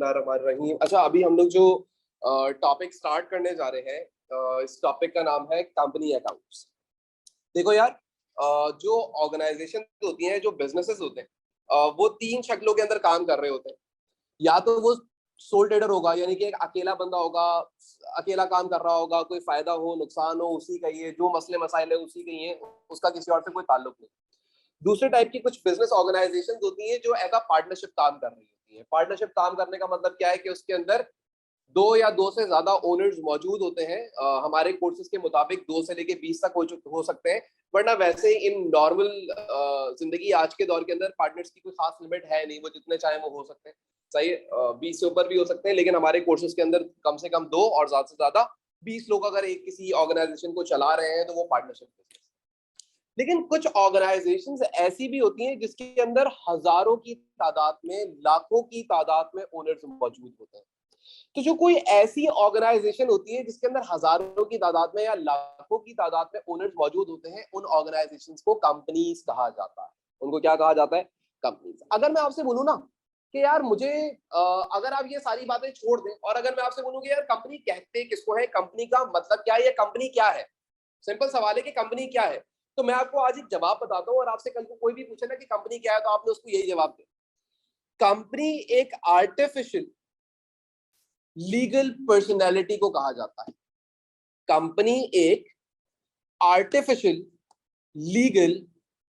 बिस्मिल्लाहिर्रहमानिर्रहीम। अच्छा, अभी हम लोग जो टॉपिक स्टार्ट करने जा रहे हैं, इस टॉपिक का नाम है कंपनी अकाउंट्स। देखो यार, जो ऑर्गेनाइजेशन होती हैं, जो बिजनेसेस होते हैं, वो तीन शक्लों के अंदर काम कर रहे होते हैं। या तो वो सोल ट्रेडर होगा, यानी कि एक अकेला बंदा होगा, अकेला काम कर रहा होगा, कोई फायदा हो नुकसान हो उसी का ही है, जो मसले मसाइल है उसी के ही है, उसका किसी और से कोई ताल्लुक नहीं। दूसरे टाइप की कुछ बिजनेस ऑर्गेनाइजेशन होती हैं जो एज अ पार्टनरशिप काम कर रही होती है। पार्टनरशिप काम करने का मतलब क्या है कि उसके अंदर दो या दो से ज्यादा ओनर्स मौजूद होते हैं। हमारे कोर्सेज के मुताबिक 2 से लेके 20 तक हो सकते हैं, वरना वैसे इन नॉर्मल जिंदगी आज के दौर के अंदर पार्टनर्स की कोई खास लिमिट है नहीं, वो जितने चाहे वो हो सकते हैं। सही, 20 से ऊपर भी हो सकते हैं, लेकिन हमारे कोर्सेज के अंदर कम से कम दो और ज्यादा से ज्यादा 20 लोग अगर एक किसी ऑर्गेनाइजेशन को चला रहे हैं तो वो पार्टनरशिप। लेकिन कुछ ऑर्गेनाइजेशंस ऐसी भी होती हैं जिसके अंदर हजारों की तादाद में, लाखों की तादाद में ओनर्स मौजूद होते हैं। तो जो कोई ऐसी ऑर्गेनाइजेशन होती है जिसके अंदर हजारों की तादाद में या लाखों की तादाद में ओनर्स मौजूद होते हैं, उन ऑर्गेनाइजेशंस को कंपनीज कहा जाता है। उनको क्या कहा जाता है? कंपनीज। अगर मैं आपसे बोलूं ना कि यार मुझे अगर आप ये सारी बातें छोड़ दें और अगर मैं आपसे बोलूं कि यार कंपनी कहते किसको है, कंपनी का मतलब क्या है, या कंपनी क्या है, सिंपल सवाल है कि कंपनी क्या है, तो मैं आपको आज एक जवाब बताता हूं और आपसे कल को कोई भी पूछे ना कि कंपनी क्या है तो आपने उसको यही जवाब दिया। कंपनी एक आर्टिफिशियल लीगल पर्सनैलिटी को कहा जाता है। कंपनी एक आर्टिफिशियल लीगल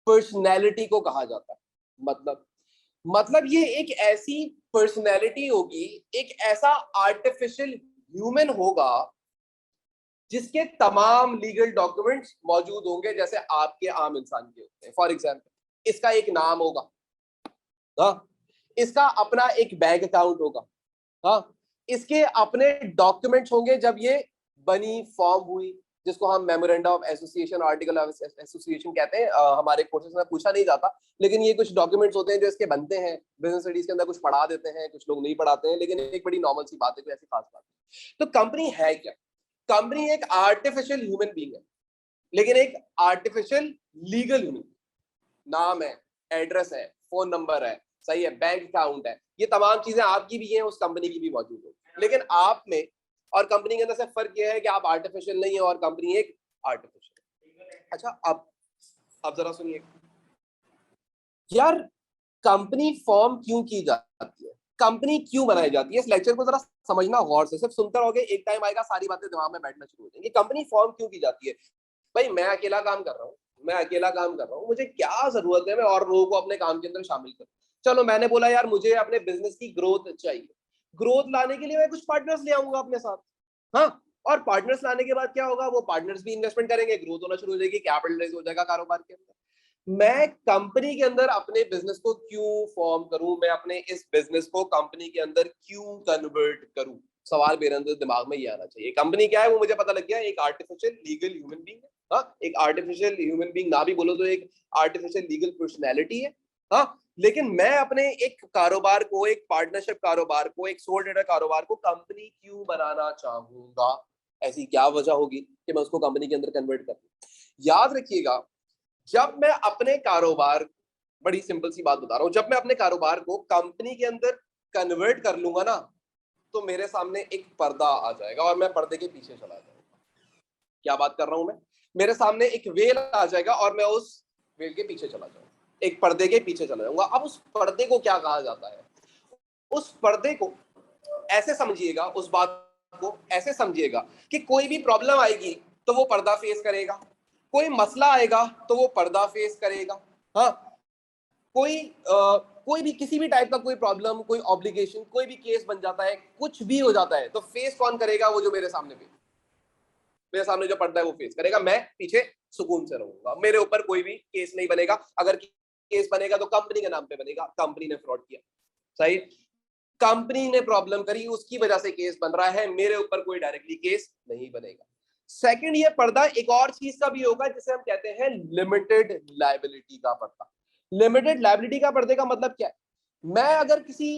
पर्सनैलिटी को कहा जाता है। मतलब ये एक ऐसी पर्सनैलिटी होगी, एक ऐसा आर्टिफिशियल ह्यूमन होगा जिसके तमाम लीगल डॉक्यूमेंट्स मौजूद होंगे जैसे आपके आम इंसान के होते हैं। फॉर एग्जाम्पल, इसका एक नाम होगा, हाँ, इसका अपना एक बैंक अकाउंट होगा, हाँ, इसके अपने डॉक्यूमेंट्स होंगे जब ये बनी, फॉर्म हुई, जिसको हम memorandum of association, article of association कहते हैं। हमारे कोर्सेज में पूछा नहीं जाता, लेकिन ये कुछ डॉक्यूमेंट्स होते हैं जो इसके बनते हैं। बिजनेस स्टडीज के अंदर कुछ पढ़ा देते हैं, कुछ लोग नहीं पढ़ाते हैं, लेकिन एक बड़ी नॉर्मल सी बात है, कोई ऐसी खास बात नहीं। तो कंपनी है क्या? कंपनी एक आर्टिफिशियल ह्यूमन बीइंग है, लेकिन एक आर्टिफिशियल लीगल ह्यूमन। नाम है, एड्रेस है, फोन नंबर है, सही है, बैंक अकाउंट है, ये तमाम चीजें आपकी भी हैं, उस कंपनी की भी मौजूद है। लेकिन आप में और कंपनी के अंदर से फर्क यह है कि आप आर्टिफिशियल नहीं है और कंपनी एक आर्टिफिशियल। अच्छा, अब जरा सुनिए यार, कंपनी फॉर्म क्यों की जाती है, कंपनी क्यों बनाई जाती है, इस लेक्चर को जरा समझना गौर से। सिर्फ सुनते रहोगे, एक टाइम आएगा सारी बातें दिमाग में बैठना शुरू हो जाएंगी। कंपनी फॉर्म क्यों की जाती है? भाई, मैं अकेला काम कर रहा हूँ, मुझे क्या जरूरत है मैं और लोगों को अपने काम के अंदर शामिल करूं? चलो, मैंने बोला यार मुझे अपने बिजनेस की ग्रोथ चाहिए, ग्रोथ लाने के लिए मैं कुछ पार्टनर्स ले आऊंगा अपने साथ, हाँ, और पार्टनर्स लाने के बाद क्या होगा, वो पार्टनर्स भी इन्वेस्टमेंट करेंगे, ग्रोथ होना शुरू हो जाएगी, कैपिटल रेज हो जाएगा कारोबार के अंदर। मैं कंपनी के अंदर अपने बिजनेस को क्यों फॉर्म करूं, मैं अपने इस बिजनेस को कंपनी के अंदर क्यों कन्वर्ट करूं? सवाल मेरे अंदर दिमाग में ये आना चाहिए। कंपनी क्या है वो मुझे पता लग गया, एक आर्टिफिशियल लीगल ह्यूमन बीइंग है, हाँ, एक आर्टिफिशियल ह्यूमन बीइंग ना भी बोलो तो एक आर्टिफिशियल लीगल पर्सनैलिटी है, हाँ। लेकिन मैं अपने एक कारोबार को, एक पार्टनरशिप कारोबार को, एक सोल ट्रेडर कारोबार को कंपनी क्यों बनाना चाहूंगा? ऐसी क्या वजह होगी कि मैं उसको कंपनी के अंदर कन्वर्ट करूं? याद रखिएगा, जब मैं अपने कारोबार, बड़ी सिंपल सी बात बता रहा हूं, जब मैं अपने कारोबार को कंपनी के अंदर कन्वर्ट कर लूंगा ना, तो मेरे सामने एक पर्दा आ जाएगा और मैं पर्दे के पीछे चला जाऊंगा। क्या बात कर रहा हूं मैं? मेरे सामने एक वेल आ जाएगा और मैं उस वेल के पीछे चला जाऊंगा, एक पर्दे के पीछे चला जाऊंगा। अब उस पर्दे को क्या कहा जाता है? उस पर्दे को ऐसे समझिएगा, उस बात को ऐसे समझिएगा कि कोई भी प्रॉब्लम आएगी तो वो पर्दा फेस करेगा, कोई मसला आएगा तो वो पर्दा फेस करेगा, हाँ, कोई भी किसी भी टाइप का कोई प्रॉब्लम, कोई ऑब्लिगेशन, कोई भी केस बन जाता है, कुछ भी हो जाता है, तो फेस कौन करेगा? वो जो मेरे सामने जो पर्दा है वो फेस करेगा, मैं पीछे सुकून से रहूंगा, मेरे ऊपर कोई भी केस नहीं बनेगा। अगर केस बनेगा तो कंपनी के नाम पे बनेगा, कंपनी ने फ्रॉड किया, सही, कंपनी ने प्रॉब्लम करी, उसकी वजह से केस बन रहा है, मेरे ऊपर कोई डायरेक्टली केस नहीं बनेगा। सेकंड, ये पर्दा एक और चीज का भी होगा जिसे हम कहते हैं लिमिटेड लायबिलिटी का पर्दा। लिमिटेड लायबिलिटी का पर्दे का मतलब क्या है? मैं अगर किसी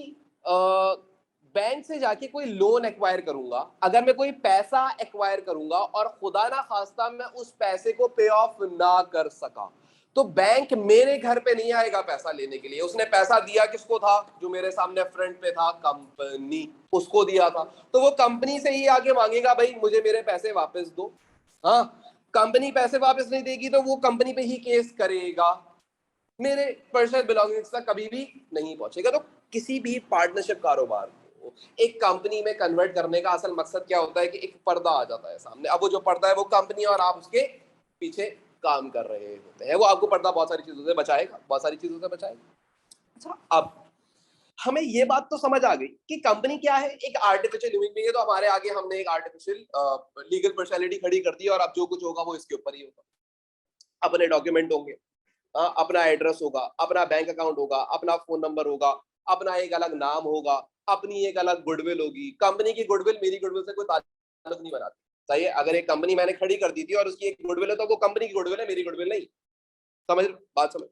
बैंक से जाके कोई लोन एक्वायर करूंगा, अगर मैं कोई पैसा एक्वायर करूंगा और खुदा ना खास्ता मैं उस पैसे को पे ऑफ ना कर सका, तो बैंक मेरे घर पे नहीं आएगा पैसा लेने के लिए। उसने पैसा दिया किसको था? जो मेरे सामने फ्रंट पे था, कंपनी, उसको दिया था। तो वो कंपनी से ही आगे मांगेगा, भाई मुझे मेरे पैसे वापस दो। हाँ, कंपनी पैसे वापस नहीं देगी तो वो कंपनी पे ही केस करेगा, मेरे पर्सनल बिलोंगिंग्स तक कभी भी नहीं पहुंचेगा। तो किसी भी पार्टनरशिप कारोबार को एक कंपनी में कन्वर्ट करने का असल मकसद क्या होता है कि एक पर्दा आ जाता है सामने। अब वो जो पर्दा है वो कंपनी और आप उसके पीछे काम कर रहे होते हैं। वो आपको पर्दा बहुत सारी चीजों से बचाएगा, बहुत सारी चीजों से बचाएगा। अच्छा, अब हमें ये बात तो समझ आ गई कि कंपनी क्या है, एक आर्टिफिशियल ह्यूमन बीइंग है। तो हमारे आगे हमने एक आर्टिफिशियल लीगल पर्सनैलिटी खड़ी कर दी और अब जो कुछ होगा वो इसके ऊपर ही होगा। अपने डॉक्यूमेंट होंगे, अपना एड्रेस होगा, अपना बैंक अकाउंट होगा, अपना फोन नंबर होगा, अपना एक अलग नाम होगा, अपनी एक अलग गुडविल होगी। कंपनी की गुडविल मेरी गुडविल से कोई ताल्लुक नहीं बनाती। सही है? अगर एक कंपनी मैंने खड़ी कर दी थी और उसकी एक गुडविल है तो वो कंपनी की गुडविल है, मेरी गुडविल नहीं। समझ बात समझ?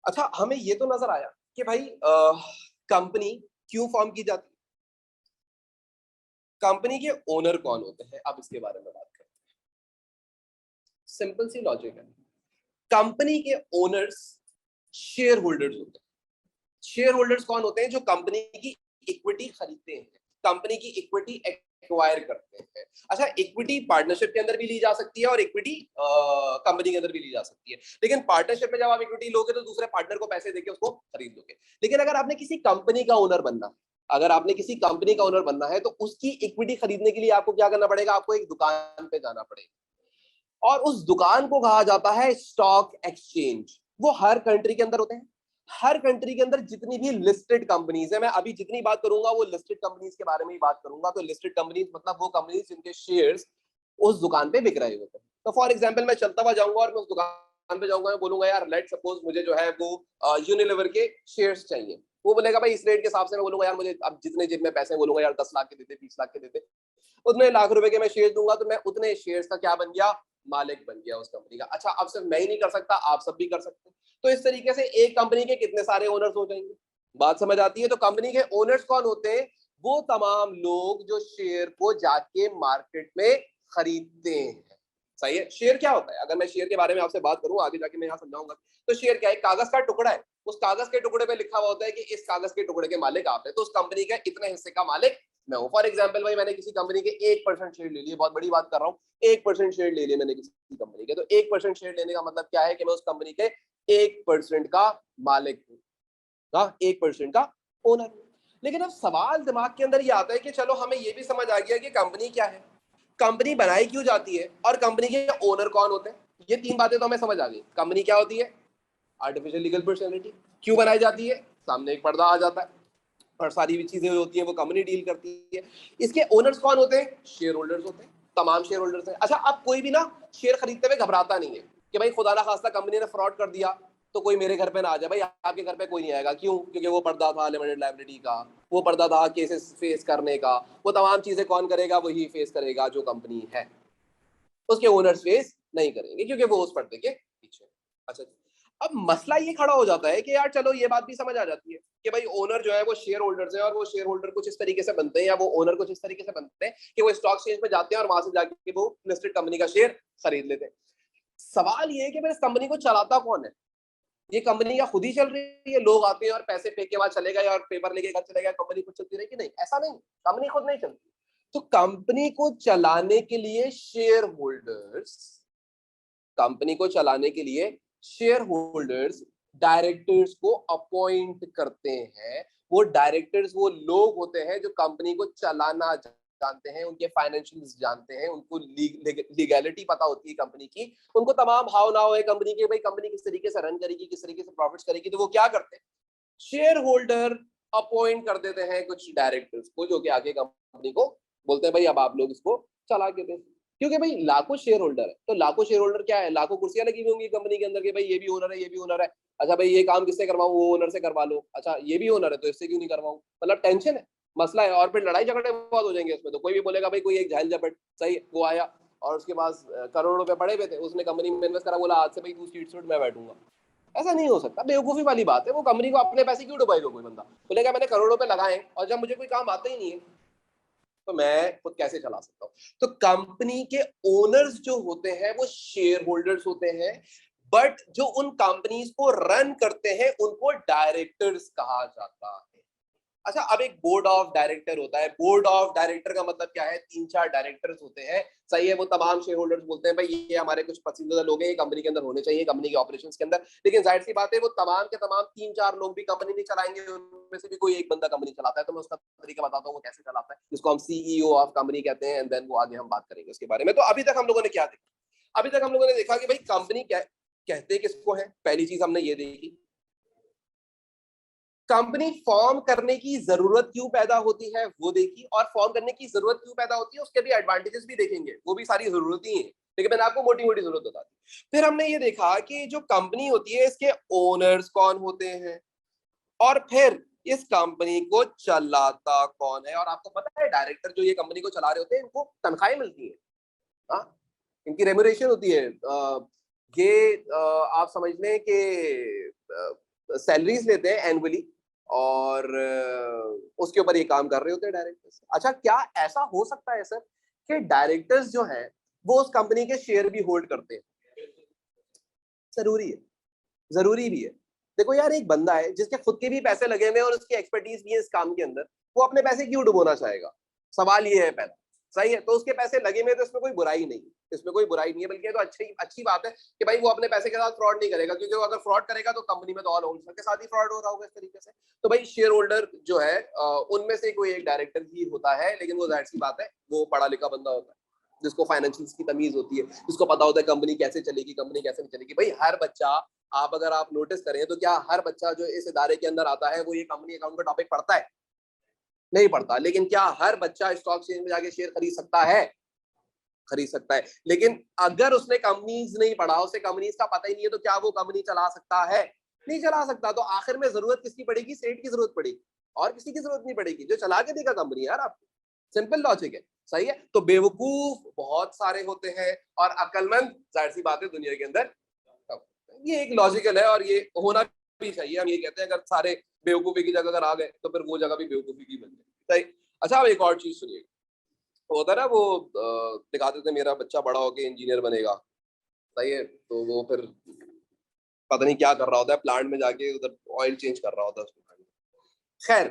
अच्छा, हमें ये तो नजर आया कि भाई कंपनी क्यों फॉर्म की जाती है, कंपनी के ओनर कौन होते हैं। अब इसके बारे में बात करते हैं। सिंपल सी लॉजिक है, कंपनी के ओनर्स शेयर होल्डर्स होते हैं। शेयर होल्डर्स कौन होते हैं? जो कंपनी की इक्विटी खरीदते हैं, कंपनी की इक्विटी एक्वायर करते हैं। अच्छा, इक्विटी पार्टनरशिप के अंदर भी ली जा सकती है और इक्विटी कंपनी के अंदर भी ली जा सकती है। लेकिन पार्टनरशिप में जब आप इक्विटी लोगे तो दूसरे पार्टनर को पैसे देके उसको खरीद लोगे। लेकिन अगर आपने किसी कंपनी का ओनर बनना, अगर आपने किसी कंपनी का ओनर बनना है तो उसकी इक्विटी खरीदने के लिए आपको क्या करना पड़ेगा? आपको एक दुकान पे जाना पड़ेगा और उस दुकान को कहा जाता है स्टॉक एक्सचेंज। वो हर कंट्री के अंदर होते हैं। हर कंट्री के अंदर जितनी भी लिस्टेड कंपनीज है, मैं अभी जितनी बात करूंगा वो लिस्टेड कंपनीज के बारे में ही बात करूंगा। तो लिस्टेड कंपनीज मतलब वो कंपनीज जिनके शेयर्स उस दुकान पे बिक रहे होते हैं। तो फॉर एग्जांपल मैं चलता हुआ जाऊंगा और मैं उस दुकान पे जाऊंगा, मैं बोलूंगा यार लेट सपोज मुझे जो है वो यूनिलीवर के शेयर्स चाहिए। वो बोलेगा भाई इस रेट के हिसाब से। मैं बोलूंगा यार मुझे अब जितने जेब में पैसे, बोलूंगा यार 10 लाख के देते, 20 लाख के देते। उतने लाख रुपए के मैं शेयर दूंगा तो मैं उतने शेयर्स का क्या बन गया? मालिक बन गया उस कंपनी का। अच्छा, अब सिर्फ मैं ही नहीं कर सकता, आप सब भी कर सकते हैं। तो इस तरीके से एक कंपनी के कितने सारे ओनर्स हो जाएंगे। बात समझ आती है? तो कंपनी के ओनर्स कौन होते हैं? वो तमाम लोग जो शेयर को जाके मार्केट में खरीदते हैं। सही है? शेयर क्या होता है? अगर मैं शेयर के बारे में आपसे बात करूं, आगे जाके मैं यहाँ समझाऊंगा। तो शेयर क्या है? कागज का टुकड़ा है। उस कागज के टुकड़े पे लिखा हुआ होता है कि इस कागज के टुकड़े के मालिक आप है, तो उस कंपनी के इतने हिस्से का मालिक मैं हूं। फॉर एग्जाम्पल भाई मैंने किसी कंपनी के 1% शेयर ले लिए, बहुत बड़ी बात कर रहा हूँ, 1% शेयर ले लिए मैंने किसी कंपनी के। तो 1% शेयर लेने का मतलब क्या है कि मैं उस कंपनी के 1% का मालिक हूँ। हाँ, 1% का ओनर हूँ। लेकिन अब सवाल दिमाग के अंदर ये आता है कि चलो हमें ये भी समझ आ गया कि कंपनी क्या है, कंपनी बनाई क्यों जाती है और कंपनी के ओनर कौन होते हैं। ये तीन बातें तो हमें समझ आ गई। कंपनी क्या होती है? Artificial legal personality. क्यों बनाई जाती है? सामने एक पर्दा आ जाता है और सारी भी चीजें होती हैं वो कंपनी डील करती है। इसके ओनर्स कौन होते हैं? शेयर होल्डर्स होते हैं, तमाम शेयर होल्डर्स हैं। अच्छा, अब कोई भी ना शेयर खरीदते हुए घबराता नहीं है कि भाई खुदा ना खास्ता कंपनी ने फ्रॉड कर दिया तो कोई मेरे घर पे ना आ जाए। भाई आपके घर पे कोई नहीं आएगा। क्यों? क्योंकि वो पर्दा था लिमिटेड लाइबिलिटी का, वो पर्दा था केसेस फेस करने का। वो तमाम चीजें कौन करेगा? वही फेस करेगा जो कंपनी है। उसके ओनर्स फेस नहीं करेंगे क्योंकि वो उस पर्दे के पीछे। अच्छा, अब मसला ये खड़ा हो जाता है कि यार चलो ये बात भी समझ आ जाती है कि भाई ओनर जो है वो शेयर होल्डर्स है और वो शेयर होल्डर कुछ इस तरीके से बनते हैं या वो ओनर कुछ इस तरीके से बनते हैं कि वो स्टॉक एक्सचेंज में जाते हैं और वहां से जाके वो लिस्टेड कंपनी का शेयर खरीद लेते हैं। सवाल ये है कि भाई इस कंपनी को चलाता कौन है? ये कंपनी या खुद ही चल रही है, लोग आते हैं और पैसे फेंक के बाद चले गए और पेपर लेके घर चले गए, कंपनी खुद चलती रहेगी? नहीं, ऐसा नहीं, कंपनी खुद नहीं चलती। तो कंपनी को चलाने के लिए शेयर होल्डर्स, कंपनी को चलाने के लिए शेयर होल्डर्स डायरेक्टर्स को अपॉइंट करते हैं। वो डायरेक्टर्स वो लोग होते हैं जो कंपनी को चलाना जानते हैं, उनके फाइनेंशियल्स जानते हैं, उनको लीगैलिटी पता होती है कंपनी की, उनको तमाम हाव नाव है कंपनी के, भाई कंपनी किस तरीके से रन करेगी, किस तरीके से प्रॉफिट्स करेगी। तो वो क्या करते हैं? शेयर होल्डर अपॉइंट कर देते हैं कुछ डायरेक्टर्स को जो कि आगे कंपनी को बोलते हैं भाई अब आप लोग इसको चला के दें। क्योंकि भाई लाखों शेयर होल्डर है तो लाखों शेयर होल्डर क्या है? लाखों कुर्सियां लगी हुई होंगी कंपनी के अंदर के भाई ये भी ओनर है, ये भी ओनर है। अच्छा भाई ये काम किससे करवाऊं? वो ओनर से करवा लो। अच्छा ये भी ओनर है तो इससे क्यों नहीं करवाऊं? मतलब टेंशन है, मसला है और फिर लड़ाई झगड़े बहुत हो जाएंगे उसमें। तो कोई भी बोलेगा भाई कोई एक झैल झपट सही वो आया और उसके पास करोड़ों रुपए पड़े हुए थे, उसने कंपनी में इन्वेस्ट करा, बोला आज से भाई तू सीट सूट मैं बैठूंगा। ऐसा नहीं हो सकता, बेवकूफी वाली बात है। वो कंपनी को अपने पैसे क्यों डुबाएगा? कोई बंदा बोलेगा मैंने करोड़ों रुपए लगाए और जब मुझे कोई काम आता ही नहीं है तो मैं खुद कैसे चला सकता हूँ? तो कंपनी के ओनर्स जो होते हैं वो शेयर होल्डर्स होते हैं। बट जो उन कंपनीज को रन करते हैं उनको डायरेक्टर्स कहा जाता है। अच्छा, अब एक बोर्ड ऑफ डायरेक्टर होता है। बोर्ड ऑफ डायरेक्टर का मतलब क्या है? 3-4 डायरेक्टर्स होते हैं, सही है। वो तमाम शेयर होल्डर्स बोलते हैं भाई ये हमारे कुछ पसंदीदा लोग हैं, ये कंपनी के अंदर होने चाहिए, कंपनी के ऑपरेशंस के अंदर। लेकिन जाहिर सी बात है वो तमाम के तमाम 3-4 लोग भी कंपनी नहीं चलाएंगे, उनमें से भी कोई एक बंदा कंपनी चलाता है। तो मैं उसका तरीका बताता हूँ वो कैसे चलाता है, जिसको हम सीईओ ऑफ कंपनी कहते हैं। एंड देन वो आगे हम बात करेंगे उसके बारे में। तो अभी तक हम लोगों ने क्या देखा? अभी तक हम लोगों ने देखा कि भाई कंपनी कहते किसको है। पहली चीज हमने ये देखी, कंपनी फॉर्म करने की जरूरत क्यों पैदा होती है वो देखी, और फॉर्म करने की जरूरत क्यों पैदा होती है उसके भी एडवांटेजेस भी देखेंगे, वो भी सारी जरूरत ही है, लेकिन मैंने आपको मोटी मोटी जरूरत बता दी। फिर हमने ये देखा कि जो कंपनी होती है इसके ओनर्स कौन होते हैं, और फिर इस कंपनी को चलाता कौन है। और आपको पता है डायरेक्टर जो ये कंपनी को चला रहे होते हैं इनको तनख्वाहें मिलती है, हाँ, इनकी रेम्यूनरेशन होती है। ये आप समझ लें कि सैलरीज लेते हैं एनुअली, और उसके ऊपर ये काम कर रहे होते हैं डायरेक्टर्स। अच्छा, क्या ऐसा हो सकता है सर कि डायरेक्टर्स जो हैं वो उस कंपनी के शेयर भी होल्ड करते हैं? जरूरी है, जरूरी भी है। देखो यार, एक बंदा है जिसके खुद के भी पैसे लगे हुए हैं और उसकी एक्सपर्टीज भी है इस काम के अंदर, वो अपने पैसे क्यों डुबोना चाहेगा? सवाल ये है पहला, सही है। तो उसके पैसे लगे हुए, तो इसमें कोई बुराई नहीं, इसमें कोई बुराई नहीं है, बल्कि तो अच्छी अच्छी बात है कि भाई वो अपने पैसे के साथ फ्रॉड नहीं करेगा, क्योंकि वो अगर फ्रॉड करेगा तो कंपनी में तो ऑल होल्डर के साथ ही फ्रॉड हो रहा होगा इस तरीके से। तो भाई शेयर होल्डर जो है उनमें से कोई एक डायरेक्टर ही होता है, लेकिन वो जाहिर सी बात है वो पढ़ा लिखा बंदा होता है, जिसको फाइनेंशियल की तमीज होती है, जिसको पता होता है कंपनी कैसे चलेगी, कंपनी कैसे नहीं चलेगी। भाई हर बच्चा, आप अगर आप नोटिस करें तो क्या हर बच्चा जो इस इदारे के अंदर आता है वो ये कंपनी अकाउंट का टॉपिक पढ़ता है? नहीं पढ़ता। लेकिन क्या हर बच्चा स्टॉक एक्सचेंज में जाके शेयर खरीद सकता है? खरीद सकता है। लेकिन अगर उसने कंपनीज नहीं पढ़ा, उसे कंपनीज का पता ही नहीं है, तो क्या वो कंपनी चला सकता है? नहीं चला सकता। तो आखिर में जरूरत किसकी पड़ेगी? सेठ की जरूरत पड़ेगी, और किसी की जरूरत नहीं पड़ेगी, जो चला के देगा कंपनी। यार आपको सिंपल लॉजिक है, सही है। तो बेवकूफ बहुत सारे होते हैं और अक्लमंद जाहिर सी बात है दुनिया के अंदर, ये एक लॉजिकल है और ये होना भी चाहिए। हम ये कहते हैं अगर सारे बेवकूफी की जगह अगर आ गए तो फिर वो जगह भी बेवकूफी की बन जाए, सही। अच्छा, अब एक और चीज सुनिए, होता है ना वो दिखाते थे मेरा बच्चा बड़ा होके इंजीनियर बनेगा, सही है। तो वो फिर पता नहीं क्या कर रहा होता है, प्लांट में जाके उधर ऑयल चेंज कर रहा होता है उसमें। खैर,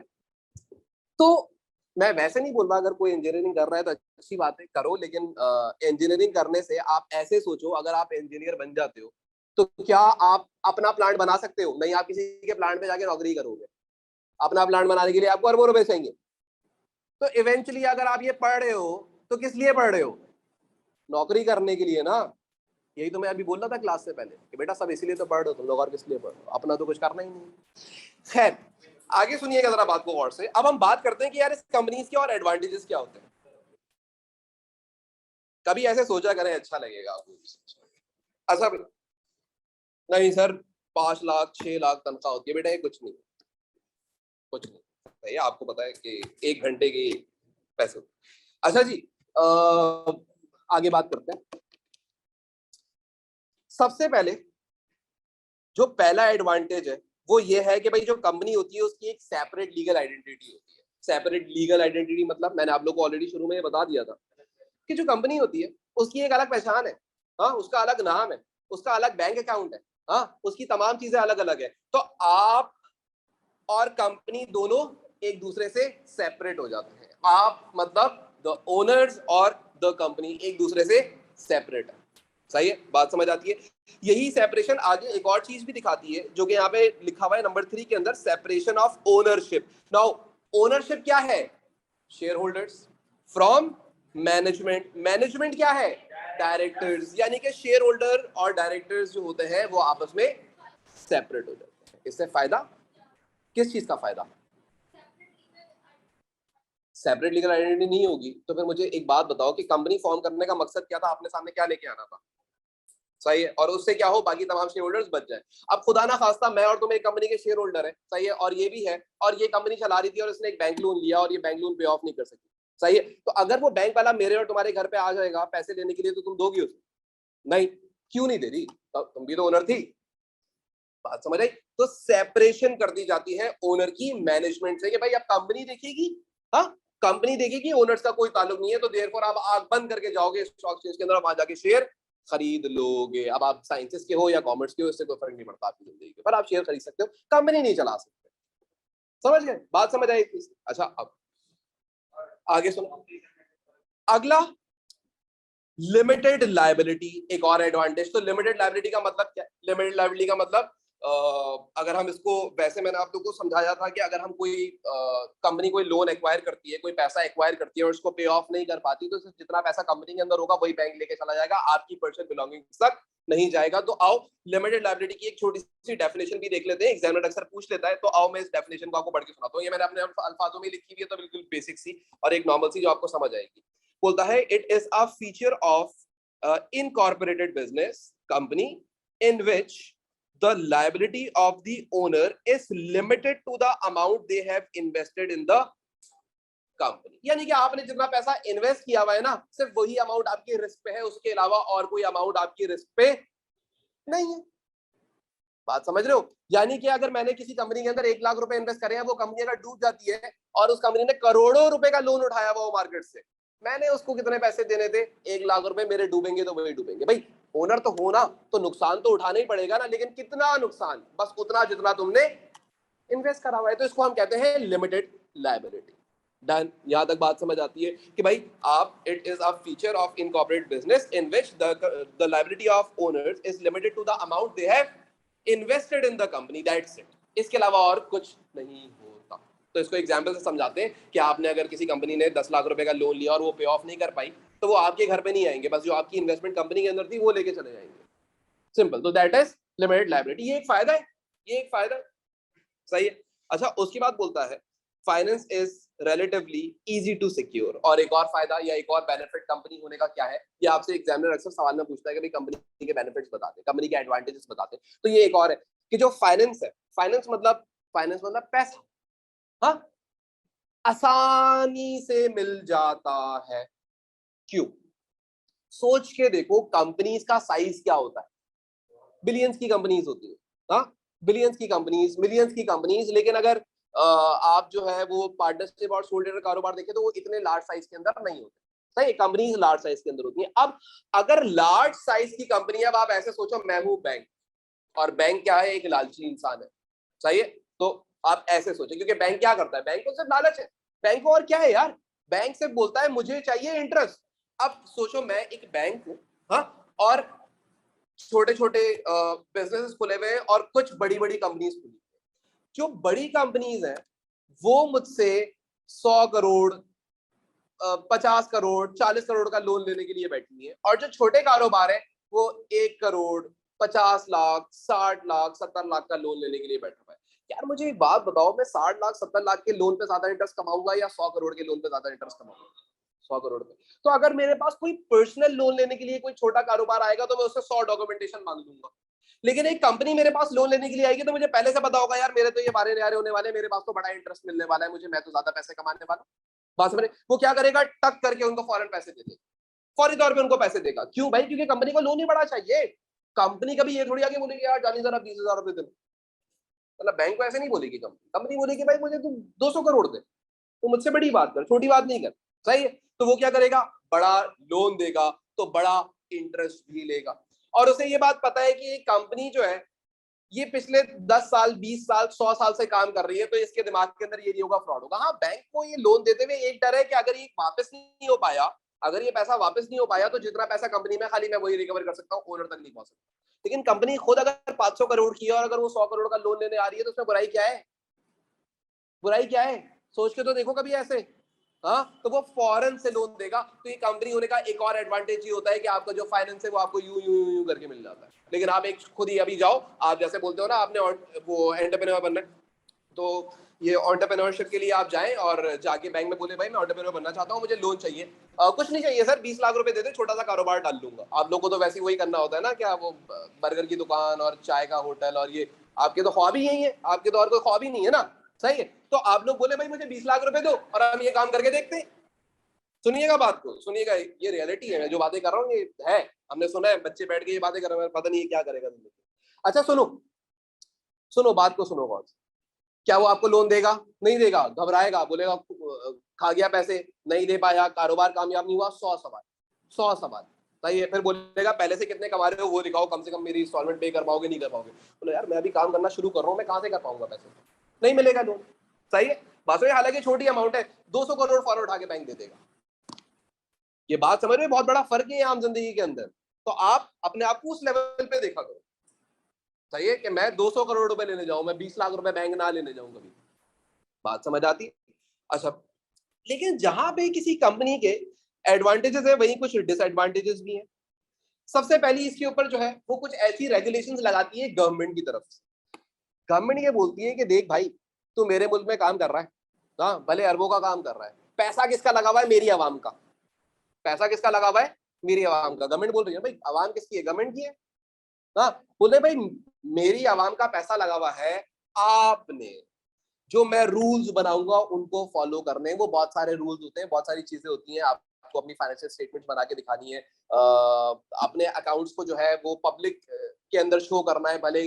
तो मैं वैसे नहीं बोल रहा अगर कोई इंजीनियरिंग कर रहा है तो अच्छी बात है, करो। लेकिन इंजीनियरिंग करने से आप ऐसे सोचो, अगर आप इंजीनियर बन जाते हो तो क्या आप अपना प्लांट बना सकते हो? नहीं, आप किसी के प्लांट में जाके नौकरी करोगे। अपना प्लांट बनाने के लिए आपको अरबों रुपए चाहिए। तो इवेंचुअली अगर आप ये पढ़ रहे हो तो किस लिए पढ़ रहे हो? नौकरी करने के लिए ना। यही तो मैं अभी बोल रहा था क्लास से पहले कि बेटा सब इसीलिए तो पढ़ रहे हो तुम लोग, और किस लिए पढ़ रहे हो? अपना तो कुछ करना ही नहीं। खैर, आगे सुनिएगा जरा बात को गौर से। अब हम बात करते हैं कि यार इस कंपनीज के और एडवांटेजेस क्या होते हैं। कभी ऐसे सोचा करें, अच्छा लगेगा आपको। अच्छा, नहीं सर 5 लाख 6 लाख तनख्वाह होती है, बेटा ये कुछ नहीं, कुछ नहीं। सही है, आपको पता है कि 1 घंटे के पैसे। अच्छा जी, आगे बात करते हैं। सबसे पहले जो पहला एडवांटेज है वो ये है कि भाई जो कंपनी होती है उसकी एक सेपरेट लीगल आइडेंटिटी होती है। सेपरेट लीगल आइडेंटिटी मतलब मैंने आप लोग को ऑलरेडी शुरू में बता दिया था कि जो कंपनी होती है उसकी एक अलग पहचान है, हाँ, उसका अलग नाम है, उसका अलग बैंक अकाउंट है, हाँ, उसकी तमाम चीजें अलग अलग है। तो आप और कंपनी दोनों एक दूसरे से सेपरेट हो जाते हैं। आप मतलब द ओनर्स और द कंपनी एक दूसरे से सेपरेट है, सही है, बात समझ आती है। यही सेपरेशन आगे एक और चीज भी दिखाती है जो कि यहाँ पे लिखा हुआ है नंबर 3 के अंदर, separation of ownership. Now ownership क्या है? Share holders from management. Management क्या है? डायरेक्टर्स। यानी कि शेयर होल्डर और डायरेक्टर्स जो होते हैं वो आपस में सेपरेट हो जाते हैं। इससे फायदा किस चीज का फायदा? सेपरेट लीगल आइडेंटिटी नहीं होगी तो फिर मुझे एक बात बताओ कि कंपनी फॉर्म करने का मकसद क्या था? आपने सामने क्या लेके आना था, सही है, और उससे क्या हो, बाकी तमाम शेयर होल्डर्स बच जाए। अब खुदा ना खास्ता मैं और तुम एक कंपनी के शेयर होल्डर है, सही है, और ये भी है, और ये कंपनी चला रही थी और उसने एक बैंक लोन लिया और ये बैंक लोन पे ऑफ नहीं कर सकी, सही है। तो अगर वो बैंक वाला मेरे और तुम्हारे घर पे आ जाएगा पैसे लेने के लिए तो तुम दोगी उसे? नहीं। क्यों नहीं दे रही? तुम भी तो ओनर थी। बात समझ आई? तो सेपरेशन कर दी जाती है ओनर की मैनेजमेंट से कि भाई अब कंपनी देखेगी, हाँ, कंपनी देखेगी, ओनर्स का कोई ताल्लुक नहीं है। तो देयरफॉर आप आंख बंद करके जाओगे स्टॉक एक्सचेंज के अंदर, वहां जाके शेयर खरीद लोगे। अब आप साइंसेस के हो या कॉमर्स के हो, इससे कोई फर्क नहीं पड़ता आपकी जिंदगी पर, आप शेयर खरीद सकते हो, कंपनी नहीं चला सकते। समझ गए? बात समझ आई? अच्छा, अब आगे सुनो। अगला, लिमिटेड लायबिलिटी, एक और एडवांटेज। तो लिमिटेड लायबिलिटी का मतलब क्या है? लिमिटेड लायबिलिटी का मतलब अगर हम इसको, वैसे मैंने आप लोगों को समझाया था कि अगर हम कोई कंपनी कोई लोन एक्वायर करती है, कोई पैसा एक्वायर करती है और उसको पे ऑफ नहीं कर पाती, तो सिर्फ जितना पैसा कंपनी के अंदर होगा वही बैंक लेके चला जाएगा, आपकी पर्सनल बिलोंगिंग्स तक नहीं जाएगा। तो आओ लिमिटेड लायबिलिटी की एक छोटी सी डेफिनेशन भी देख लेते हैं, एग्जामिनर अक्सर पूछ लेता है। तो आओ मैं इस डेफिनेशन को आपको पढ़ के सुनाता हूँ। ये मैंने अपने अल्फाजों में लिखी हुई है, तो बिल्कुल बेसिक सी और एक नॉर्मल सी जो आपको समझ आएगी। बोलता है, it is a feature of incorporated business company in which the liability of the owner is limited to the amount they have invested in the company। यानी कि आपने जितना पैसा इन्वेस्ट किया हुआ है ना, सिर्फ वही अमाउंट आपकी रिस्क पे है, उसके अलावा और कोई अमाउंट आपकी रिस्क पे नहीं है। बात समझ रहे हो? यानी कि अगर मैंने किसी कंपनी के अंदर 1 लाख रुपए इन्वेस्ट करे हैं, वो कंपनी अगर डूब जाती है और उस कंपनी ने करोड़ों रुपए का लोन उठाया हुआ मार्केट से, मैंने उसको कितने पैसे देने थे? 1 लाख रुपए। मेरे डूबेंगे तो वही डूबेंगे। भाई ओनर तो होना, तो नुकसान तो उठाना ही पड़ेगा ना, लेकिन कितना नुकसान? बस उतना जितना तुमने इन्वेस्ट करा हुआ है। तो इसको हम कहते हैं लिमिटेड लायबिलिटी। डन? यहां तक बात समझ आती है कि भाई आप, it is a feature of incorporate business in which the liability of owners is limited to the amount they have invested in the company, that's it. इसके अलावा और कुछ नहीं होता। तो इसको एग्जांपल से समझाते हैं कि आपने अगर किसी कंपनी ने 10 लाख रुपए का लोन लिया और वो पे ऑफ नहीं कर पाई, तो वो आपके घर पे नहीं आएंगे, बस जो आपकी इन्वेस्टमेंट कंपनी के अंदर थी वो लेके चले जाएंगे। सिंपल। तो दैट इज लिमिटेड लायबिलिटी। ये एक फायदा है, ये एक फायदा है। सही है। अच्छा, उसके बाद बोलता है, finance is relatively easy to secure. और एक और फायदा या एक और बेनिफिट कंपनी होने का क्या है, ये आपसे एग्जामिनर अक्सर सवाल में पूछता है कि भाई कंपनी के बेनिफिट्स बताते हैं, कंपनी के एडवांटेजेस बताते हैं। तो ये एक और है कि जो फाइनेंस है, फाइनेंस मतलब पैसा, हाँ, आसानी से मिल जाता है। क्यों? सोच के देखो, कंपनीज का साइज क्या होता है? बिलियंस की कंपनीज होती है, हाँ, बिलियंस की कंपनीज, मिलियंस की कंपनीज। लेकिन अगर आप जो है वो पार्टनरशिप और सोल ट्रेडर कारोबार देखें, तो वो इतने लार्ज साइज के अंदर नहीं होते। सही, कंपनीज लार्ज साइज के अंदर होती है। अब अगर लार्ज साइज की कंपनी, अब आप ऐसे सोचो, मैं हूं बैंक, और बैंक क्या है? एक लालची इंसान है। सही है? तो आप ऐसे सोचें, क्योंकि बैंक क्या करता है? बैंक को सिर्फ लालच है। बैंक को और क्या है यार? बैंक सिर्फ बोलता है मुझे चाहिए इंटरेस्ट। अब सोचो, मैं एक बैंक हूं, हाँ, और छोटे छोटे बिजनेस खुले हुए हैं और कुछ बड़ी बड़ी कंपनीज खुली। जो बड़ी कंपनीज हैं वो मुझसे 100 करोड़, 50 करोड़, 40 करोड़ का लोन लेने के लिए बैठी है, और जो छोटे कारोबार है वो 1 करोड़, 50 लाख, 60 लाख, 70 लाख का लोन लेने के लिए बैठा हुआ है। यार मुझे एक बात बताओ, मैं 60 लाख 70 लाख के लोन पे ज्यादा इंटरेस्ट कमाऊंगा या 100 करोड़ के लोन पे ज्यादा इंटरेस्ट कमाऊंगा? 100 करोड़ पे। तो अगर मेरे पास कोई पर्सनल लोन लेने के लिए कोई छोटा कारोबार आएगा, तो मैं उससे 100 डॉक्यूमेंटेशन मांग लूंगा। लेकिन एक कंपनी मेरे पास लोन लेने के लिए आएगी, तो मुझे पहले से पता होगा, यार मेरे तो ये बारे न्यारे होने वाले, मेरे पास तो बड़ा इंटरेस्ट मिलने वाला है मुझे, मैं तो ज्यादा पैसे कमाने वाला। बात समझ? वो क्या करेगा? टक करके उनको फौरन पैसे दे देगा, फौरी तौर पे उनको पैसे देगा। क्यों भाई? क्योंकि कंपनी को लोन ही बड़ा चाहिए। कंपनी कभी ये थोड़ी आके बोलेगी यार जानी जरा 20,000 रुपए दे। मतलब बैंक को ऐसे नहीं बोलेगी कंपनी। कंपनी बोलेगी भाई मुझे तू 200 करोड़ दे, तो मुझसे बड़ी बात कर, छोटी बात नहीं कर। सही है? तो वो क्या करेगा? बड़ा लोन देगा, तो बड़ा इंटरेस्ट भी लेगा। और उसे ये बात पता है कि ये कंपनी जो है ये पिछले 10 साल, 20 साल, 100 साल से काम कर रही है, तो इसके दिमाग के अंदर ये नहीं होगा फ्रॉड होगा। हाँ, बैंक को ये लोन देते हुए एक डर है कि अगर ये वापस नहीं हो पाया, अगर ये पैसा वापस नहीं हो पाया, तो जितना पैसा कंपनी में खाली मैं वही रिकवर कर सकता हूँ, ओनर तक नहीं पहुंच सकता। लेकिन कंपनी खुद अगर 500 करोड़ की है और अगर वो 100 करोड़ का लोन लेने आ रही है, तो उसमें बुराई क्या है? बुराई क्या है? सोच के तो देखो कभी ऐसे। हाँ, तो वो फॉरेन से लोन देगा। तो ये कंपनी होने का एक और एडवांटेज ये होता है कि आपका जो फाइनेंस है वो आपको यूं यूं यूं करके मिल जाता है। लेकिन आप एक खुद ही अभी जाओ, आप जैसे बोलते हो ना आपने वो एंटरप्रेन्योर बनना है, तो ये एंटरप्रेन्योरशिप के लिए आप जाएं और जाके बैंक में बोले भाई मैं एंटरप्रेन्योर बनना चाहता हूँ, मुझे लोन चाहिए। कुछ नहीं चाहिए सर, 20 लाख रुपए दे दे, छोटा सा कारोबार डाल लूंगा। आप लोगों को तो वैसे ही वही करना होता है ना, क्या वो बर्गर की दुकान और चाय का होटल, और ये आपके तो ख्वाब ही यही है, आपके तो और कोई ख्वाब ही नहीं है ना। सही है? तो आप लोग बोले भाई मुझे 20 लाख रुपए दो और हम ये काम करके देखते हैं। सुनिएगा बात को, सुनिएगा, ये रियलिटी है। मैं जो बातें कर रहा हूँ ये है, हमने सुना है, बच्चे बैठ के ये बातें कर रहे हैं, पता नहीं ये क्या करेगा तुम। अच्छा सुनो, सुनो बात को, सुनो गौर से। क्या वो आपको लोन देगा? नहीं देगा, घबराएगा, बोलेगा खा गया पैसे, नहीं दे पाया, कारोबार कामयाब नहीं हुआ। 100 सवाल, 100 सवाल। सही है। फिर बोलेगा पहले से कितने कमा रहे हो वो दिखाओ, कम से कम मेरी इंस्टॉलमेंट पे कर पाओगे, नहीं कर पाओगे। बोले यार मैं अभी काम करना शुरू कर रहा हूँ, मैं कहाँ से कर पाऊंगा, पैसे नहीं मिलेगा लोन। सही है, बात है। हालांकि छोटी अमाउंट है, 200 करोड़ फॉरन उठा के बैंक दे देगा। ये बात समझ रहे हो, बहुत बड़ा फर्क है आम जिंदगी के अंदर। तो आप अपने आप को उस लेवल पे देखा करो। सही है कि मैं 200 करोड़ रुपए लेने जाऊं, मैं 20 लाख रुपए बैंक ना लेने जाऊं कभी। बात समझ आती? अच्छा, लेकिन जहां पे किसी कंपनी के एडवांटेजेस है वहीं कुछ डिसएडवांटेजेस भी हैं। सबसे पहली इसके ऊपर जो है वो कुछ ऐसी रेगुलेशंस लगाती है गवर्नमेंट की तरफ से। गवर्नमेंट ये बोलती है कि देख भाई, तू मेरे मुल्क में काम कर रहा है, हाँ भले अरबों का काम कर रहा है, पैसा किसका लगा हुआ है, मेरी आवाम का। पैसा किसका लगा हुआ है, मेरी आवाम का। गवर्नमेंट बोल रही है भाई आवाम किसकी है, गवर्नमेंट की है। हाँ, बोले भाई मेरी आवाम का पैसा लगा हुआ है, आपने जो मैं रूल्स बनाऊंगा उनको फॉलो करने। वो बहुत सारे रूल्स होते हैं, बहुत सारी चीजें होती हैं। आपको अपनी फाइनेंशियल स्टेटमेंट बना के दिखानी है, अपने अकाउंट्स को जो है वो पब्लिक के अंदर शो करना है। भले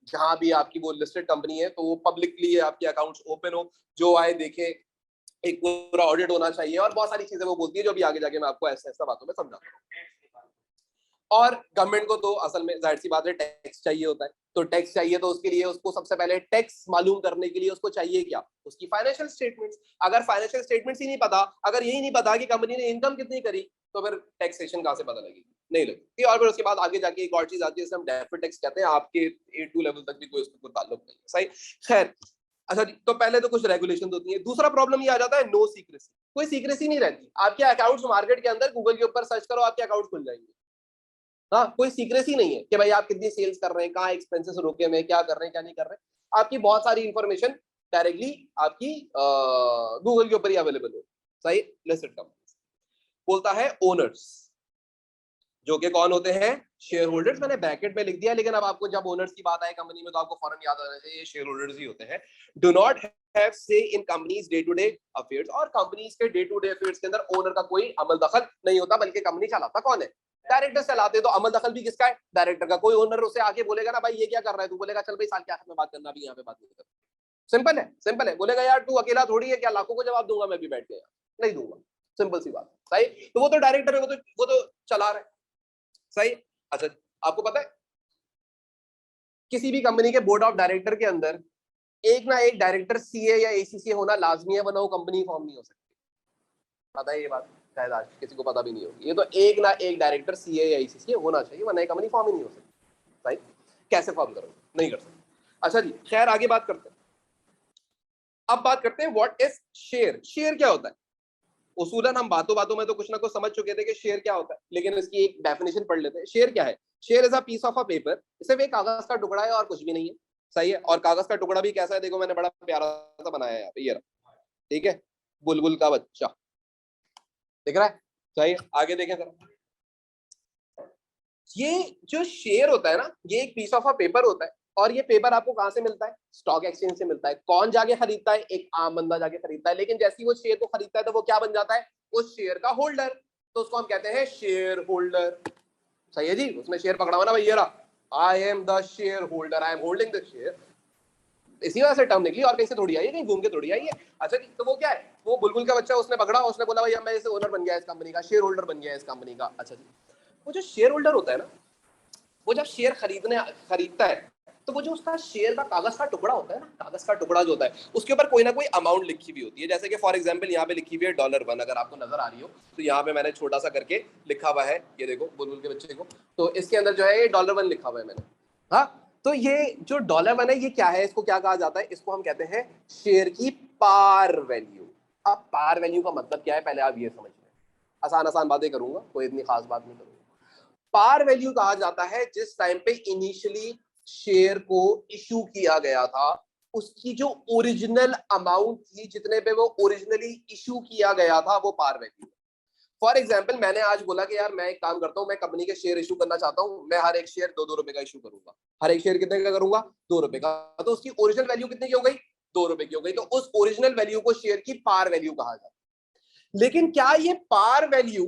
जहां भी आपकी वो लिस्टेड कंपनी है तो वो पब्लिकली आपके अकाउंट्स ओपन हो, जो आए देखे, एक पूरा ऑडिट होना चाहिए, और बहुत सारी चीजें वो बोलती है जो भी आगे जाके मैं आपको ऐसा ऐसा बातों में समझाता हूँ। और गवर्नमेंट को तो असल में जाहिर सी बात है टैक्स चाहिए होता है। तो टैक्स चाहिए तो उसके लिए उसको सबसे पहले टैक्स मालूम करने के लिए उसको चाहिए क्या, उसकी फाइनेंशियल स्टेटमेंट्स। अगर फाइनेंशियल स्टेटमेंट्स ही नहीं पता, अगर यही नहीं पता कि कंपनी ने इनकम कितनी करी, तो फिर टैक्सेशन कहां से पता लगेगी, नहीं लगती। और फिर उसके बाद आगे जाके एक और चीज आती है जिसे हम डेफर्ड टैक्स कहते हैं। आपके A2 लेवल तक भी कोई उसका कोई ताल्लुक नहीं है। सही, खैर। अच्छा जी, तो पहले तो कुछ रेगुलेशन होती है। दूसरा प्रॉब्लम ये आ जाता है नो सीक्रेसी। कोई सीक्रेसी नहीं रहती। आपके अकाउंट्स मार्केट के अंदर गूगल के ऊपर सर्च करो, आपके अकाउंट खुल जाएंगे। हाँ, कोई सीक्रेसी नहीं है कि भाई आप कितनी सेल्स कर रहे हैं, कहाँ एक्सपेंसेस रोके हुए, क्या कर रहे हैं क्या नहीं कर रहे हैं। आपकी बहुत सारी इंफॉर्मेशन डायरेक्टली आपकी गूगल के ऊपर ही अवेलेबल है। सही, लिस्टेड कंपनी बोलता है ओनर्स, जो कि कौन होते हैं, शेयर होल्डर्स। मैंने ब्रैकेट में लिख दिया, लेकिन अब आपको जब ओनर्स की बात आए कंपनी में तो आपको फौरन याद आना चाहिए शेयर होल्डर्स ही होते हैं। Do not have say in companies day to day affairs. और कंपनीज के डे टू डे अफेयर्स के अंदर ओनर का कोई अमल दखल नहीं होता, बल्कि कंपनी चलाता कौन है, डायरेक्टर चलाते। तो अमल दखल भी किसका है, डायरेक्टर का। कोई ओनर उसे आके बोलेगा ना भाई ये क्या कर रहा है, तू बोलेगा चल भाई साल के आखिर में बात करना, भी यहाँ पे बात नहीं कर। सिंपल है, सिंपल है। बोलेगा यार तू अकेला थोड़ी है, क्या लाखों को जवाब दूंगा मैं भी बैठ के, नहीं दूंगा। सिंपल सी बात। सही, तो वो तो डायरेक्टर है, वो तो चला रहा है। सही। अच्छा, आपको पता है किसी भी कंपनी के बोर्ड ऑफ डायरेक्टर के अंदर एक ना एक डायरेक्टर सीए या एसीसी होना लाजमी है, वरना वो कंपनी फॉर्म नहीं हो सकती। पता है ये बात, शायद आज किसी को पता भी नहीं होगी। ये तो एक ना एक डायरेक्टर सीए या एसीसी होना चाहिए, वरना कंपनी फॉर्म ही नहीं हो सकती। राइट, कैसे फॉर्म करोगे, नहीं कर सकते। अच्छा जी, खैर आगे बात करते हैं। अब बात करते हैं व्हाट इज शेयर। शेयर क्या होता है। उसूलन हम बातों बातों में तो कुछ ना कुछ समझ चुके थे कि शेयर क्या होता है, लेकिन इसकी एक डेफिनेशन पढ़ लेते हैं। शेयर क्या है। Share is a piece of a paper, सिर्फ एक कागज का टुकड़ा है और कुछ भी नहीं है। सही है, और कागज का टुकड़ा भी कैसा है, देखो मैंने बड़ा प्यारा सा बनाया है यहाँ पे, ये रहा। ठीक है, बुलबुल का बच्चा दिख रहा है। सही है, आगे देखें जरा। ये जो शेयर होता है ना, ये एक पीस ऑफ अ पेपर होता है। और ये पेपर आपको कहां से मिलता है, स्टॉक एक्सचेंज से मिलता है। कौन जाके खरीदता है, एक आम बंदा जाके खरीदता है। लेकिन जैसे ही वो शेयर को खरीदता है तो वो क्या बन जाता है, उस शेयर का होल्डर। तो उसको हम कहते हैं शेयर होल्डर। सही है जी, उसमें शेयर पकड़ा हुआ ना भाई, ये रहा, I am the share holder, I am holding the share. इसी वजह से टर्म निकली, और कहीं से थोड़ी आई है, कहीं घूम के थोड़ी आई है। अच्छा जी, तो वो क्या है, वो बुलबुल का बच्चा, उसने पकड़ा, उसने बोला भाई मैं इसे ओनर बन गया इस कंपनी का, शेयर होल्डर बन गया इस कंपनी का। अच्छा जी, वो जो शेयर होल्डर होता है ना, वो जब शेयर खरीदता है तो वो जो उसका शेयर का कागज का टुकड़ा होता है ना, कागज का टुकड़ा जो होता है उसके ऊपर कोई ना कोई अमाउंट लिखी हुई होती है। जैसे कि फॉर एग्जांपल यहाँ पे लिखी हुई है $1, अगर आपको नजर आ रही हो तो यहाँ पे मैंने छोटा सा करके लिखा हुआ है, ये देखो बुलबुल के बच्चे को। तो इसके अंदर जो है ये $1 लिखा हुआ है मैंने। हाँ, तो ये जो $1 है ये क्या है, इसको क्या कहा जाता है, इसको हम कहते हैं शेयर की पार वैल्यू। अब पार वैल्यू का मतलब क्या है, पहले आप ये समझ लें। आसान आसान बातें करूंगा, कोई इतनी खास बात नहीं करूंगा। पार वैल्यू कहा जाता है जिस टाइम पे इनिशियली शेयर को इशू किया गया था, उसकी जो ओरिजिनल अमाउंट थी, जितने पे वो ओरिजिनली इशू किया गया था, वो पार वैल्यू। फॉर एग्जाम्पल, मैंने आज बोला कि यार मैं एक काम करता हूं, मैं कंपनी के शेयर इशू करना चाहता हूं, मैं हर एक शेयर ₹2 का इशू करूंगा। हर एक शेयर कितने का करूंगा, ₹2 का। तो उसकी ओरिजिनल वैल्यू कितने की हो गई, ₹2 की हो गई। तो उस ओरिजिनल वैल्यू को शेयर की पार वैल्यू कहा जाता है। लेकिन क्या ये पार वैल्यू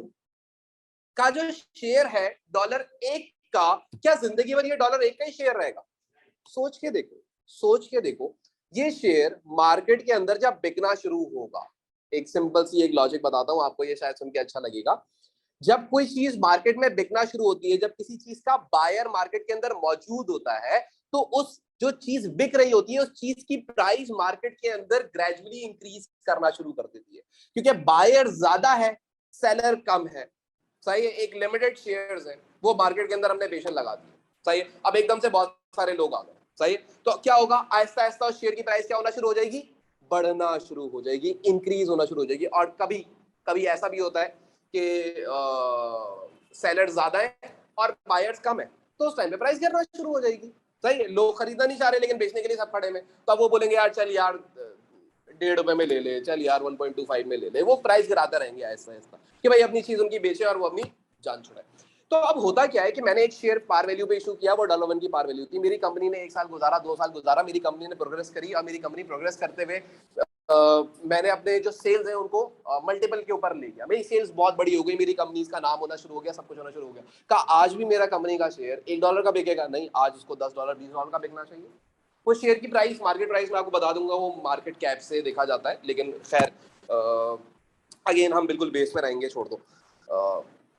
का जो शेयर है $1 का, क्या जिंदगी भर ये $1 का ही शेयर रहेगा। सोच के देखो, सोच के देखो, ये शेयर मार्केट के अंदर जब बिकना शुरू होगा, एक सिंपल सी एक लॉजिक बताता हूं आपको, ये शायद सुन के अच्छा लगेगा। जब कोई चीज मार्केट में बिकना शुरू होती है, जब किसी चीज का बायर मार्केट के अंदर मौजूद होता है, तो उस जो चीज बिक रही होती है उस चीज की प्राइस मार्केट के अंदर ग्रेजुअली इंक्रीज करना शुरू कर देती है, क्योंकि बायर ज्यादा है, सेलर कम है। सही है, एक लिमिटेड शेयर्स है, वो मार्केट के अंदर हमने बेचने लगा दी। सही है, अब एकदम से बहुत सारे लोग आ गए। सही है, तो क्या होगा, आहिस्ता आहिस्ता उस शेयर की प्राइस क्या होना शुरू हो जाएगी, बढ़ना शुरू हो जाएगी, इंक्रीज होना शुरू हो जाएगी। और कभी कभी ऐसा भी होता है कि सेलर्स ज्यादा है और बायर्स कम है, तो उस टाइम पे प्राइस गिरना शुरू हो जाएगी। सही है, लोग खरीदना नहीं चाह रहे लेकिन बेचने के लिए सब खड़े में, तो अब वो बोलेंगे यार चल यार ₹1.5 में ले ले, चल यार 1.25 में ले ले, वो प्राइस गिराते रहेंगे आहिस्ता आहिस्ता कि भाई अपनी चीज उनकी बेचे और वो अपनी जान छुड़ाए। तो अब होता क्या है कि मैंने एक शेयर पार वैल्यू पे इशू किया, वो $1 की पार वैल्यू थी। मेरी कंपनी ने 1 साल गुजारा, 2 साल गुजारा, मेरी कंपनी ने प्रोग्रेस करी, और मेरी कंपनी प्रोग्रेस करते हुए मैंने अपने जो सेल्स है उनको मल्टीपल के ऊपर ले गया। मेरी सेल्स बहुत बड़ी हो गई, मेरी कंपनी का नाम होना शुरू हो गया, सब कुछ होना शुरू हो गया। का आज भी मेरा कंपनी का शेयर $1 का बिकेगा नहीं, आज उसको $10 $20 का बिकना चाहिए। वो शेयर की प्राइस, मार्केट प्राइस मैं आपको बता दूंगा, वो मार्केट कैप से देखा जाता है, लेकिन खैर अगेन हम बिल्कुल बेस में रहेंगे, छोड़ दो।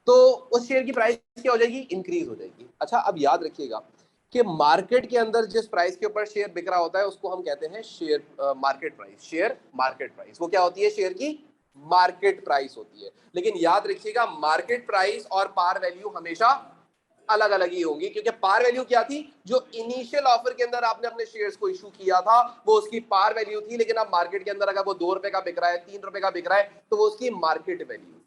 तो उस शेयर की प्राइस क्या हो जाएगी, इंक्रीज हो जाएगी। अच्छा, अब याद रखिएगा कि मार्केट के अंदर जिस प्राइस के ऊपर शेयर बिक रहा होता है उसको हम कहते हैं share market price. Share market price वो क्या होती है, शेयर की मार्केट प्राइस होती है। लेकिन याद रखिएगा, मार्केट प्राइस और पार वैल्यू हमेशा अलग अलग ही होंगी, क्योंकि पार वैल्यू क्या थी, जो इनिशियल ऑफर के अंदर आपने अपने शेयर्स को इशू किया था वो उसकी पार वैल्यू थी। लेकिन अब मार्केट के अंदर अगर वो ₹2 का बिक रहा है, ₹3 का बिक रहा है, तो वो उसकी मार्केट वैल्यू।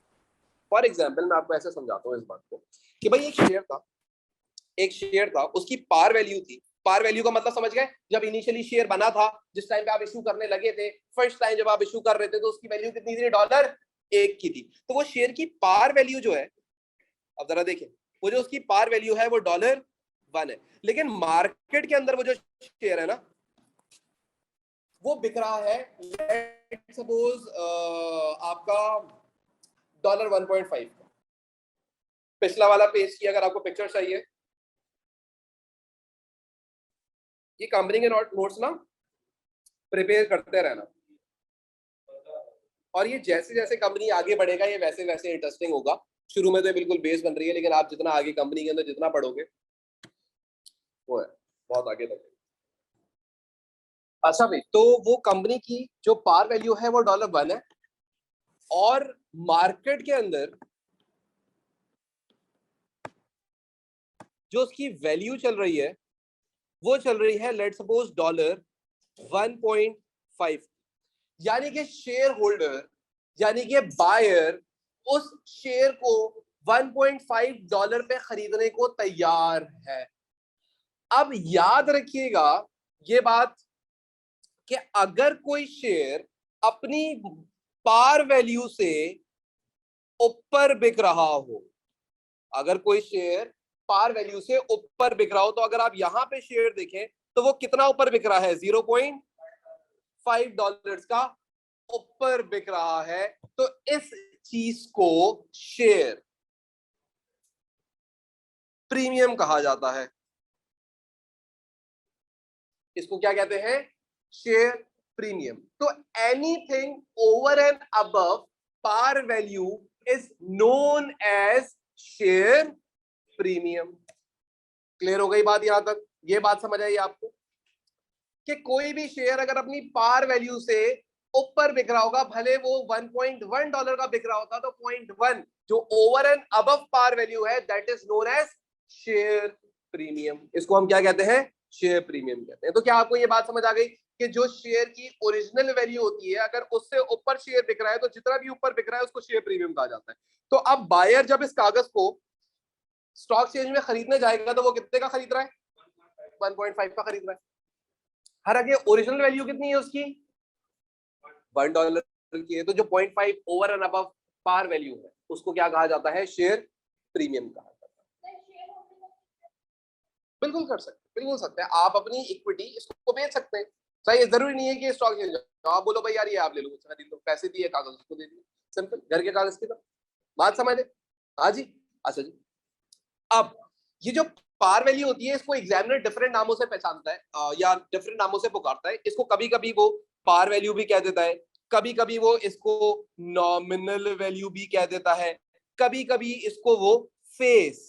फॉर एग्जाम्पल मैं आपको ऐसे समझाता हूँ इस बात को कि भाई एक शेयर था, उसकी पार वैल्यू थी। पार वैल्यू का मतलब समझ गए, जब इनिशियली शेयर बना था, जिस टाइम पे आप इशू करने लगे थे, फर्स्ट टाइम जब आप इशू कर रहे थे, तो उसकी वैल्यू कितनी थी, $1 की थी। तो वो शेयर की पार वैल्यू जो है, अब जरा देखें, वो जो उसकी पार वैल्यू है वो $1 है। लेकिन मार्केट के अंदर वो जो शेयर है ना, वो बिक रहा है सपोज आपका $1.5 का। पिछला वाला पेज की अगर आपको पिक्चर चाहिए, ये कंपनी के नोट्स ना प्रिपेयर करते रहना, और ये जैसे जैसे कंपनी आगे बढ़ेगा ये वैसे वैसे इंटरेस्टिंग होगा। शुरू में तो बिल्कुल बेस बन रही है, लेकिन आप जितना आगे कंपनी के अंदर जितना पढ़ोगे वो है बहुत आगे तक। अच्छा भाई, तो वो कंपनी की जो पार वैल्यू है वो $1 है, और मार्केट के अंदर जो उसकी वैल्यू चल रही है वो चल रही है लेट्स सपोज $1.5। यानी कि शेयर होल्डर, यानी कि बायर उस शेयर को $1.5 पे खरीदने को तैयार है। अब याद रखिएगा ये बात कि अगर कोई शेयर अपनी पार वैल्यू से ऊपर बिक रहा हो, अगर कोई शेयर पार वैल्यू से ऊपर बिक रहा हो, तो अगर आप यहां पे शेयर देखें तो वो कितना ऊपर बिक रहा है, $0.5 का ऊपर बिक रहा है। तो इस चीज को शेयर प्रीमियम कहा जाता है। इसको क्या कहते हैं, शेयर प्रीमियम। तो anything over and above par value is known as share premium. Clear हो गई बात यहां तक, ये बात समझ आई आपको कि कोई भी शेयर अगर अपनी पार वैल्यू से ऊपर बिक रहा होगा, भले वो $1.1 का बिक रहा होता, तो 0.1 जो over and above par value है that is known as share premium. इसको हम क्या कहते हैं, शेयर प्रीमियम कहते हैं। तो क्या आपको ये बात समझ आ गई कि जो शेयर की ओरिजिनल वैल्यू होती है, अगर उससे ऊपर शेयर बिक रहा है तो जितना भी ऊपर बिक रहा है उसको शेयर प्रीमियम कहा जाता है। तो अब बायर जब इस कागज को स्टॉक एक्सचेंज में खरीदने जाएगा तो वो कितने का खरीद रहा है, 1.5 का खरीद रहा है। हालांकि ओरिजिनल वैल्यू कितनी है उसकी, $1 की है। तो जो 0.5 over and above par value है उसको क्या कहा जाता है, शेयर प्रीमियम कहा जाता है। बिल्कुल कर सकते, बिल्कुल सकते हैं आप अपनी इक्विटी इसको बेच सकते हैं। सही है, जरूरी नहीं है कि स्टॉक एक्सचेंज आप बोलो भाई यार ये आप ले लो, खरीद लो, पैसे दिए कागज उसको दे दिए, सिंपल, घर के कागज की तरह। बात समझ ले, हाँ जी। अच्छा जी, अब ये जो पार वैल्यू होती है इसको एग्जामिनर डिफरेंट नामों से पहचानता है या डिफरेंट नामों से पुकारता है। इसको कभी कभी वो पार वैल्यू भी कह देता है, कभी कभी वो इसको नॉमिनल वैल्यू भी कह देता है, कभी कभी इसको वो फेस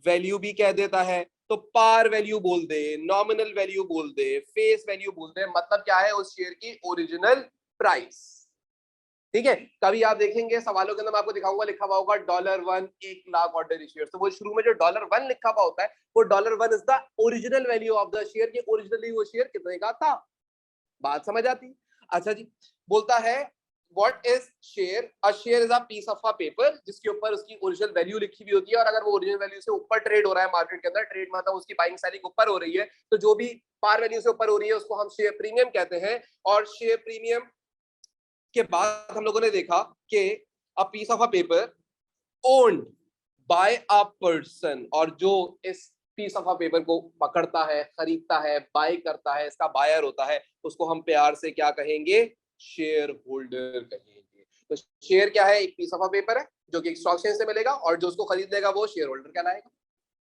वैल्यू भी कह देता है। तो पार वैल्यू बोल दे, नॉमिनल वैल्यू बोल दे, फेस वैल्यू बोल दे, मतलब क्या है, उस शेयर की ओरिजिनल प्राइस। ठीक है, कभी आप देखेंगे सवालों के अंदर मैं आपको दिखाऊंगा, लिखा हुआ होगा $1 1,00,000 ऑर्डिनरी शेयर। तो वो शुरू में जो $1 लिखा हुआ होता है वो $1 is the original value of the share, कि ओरिजिनली वो शेयर कितने का था। बात समझ आती? अच्छा जी, बोलता है what is share? A share is a piece of a paper जिसके ऊपर उसकी ओरिजिनल वैल्यू लिखी हुई होती है, और अगर वो ओरिजिनल वैल्यू से ऊपर ट्रेड हो रहा है मार्केट के अंदर, ट्रेड मतलब उसकी बाइंग सेलिंग ऊपर हो रही है, तो जो भी पार वैल्यू से ऊपर हो रही है उसको हम शेयर प्रीमियम कहते हैं। और शेयर प्रीमियम के बाद हम लोगों ने देखा कि a piece of a paper owned by a person, और जो इस पीस ऑफ अ पेपर को पकड़ता है, खरीदता है, बाय करता है, इसका बायर होता है, उसको हम प्यार से क्या कहेंगे? शेयर होल्डर कहेंगे। तो शेयर क्या है? एक पीस ऑफ अ पेपर है जो कि स्टॉक एक्सचेंज से मिलेगा, और जो उसको खरीद लेगा वो शेयर होल्डर कहलाएगा।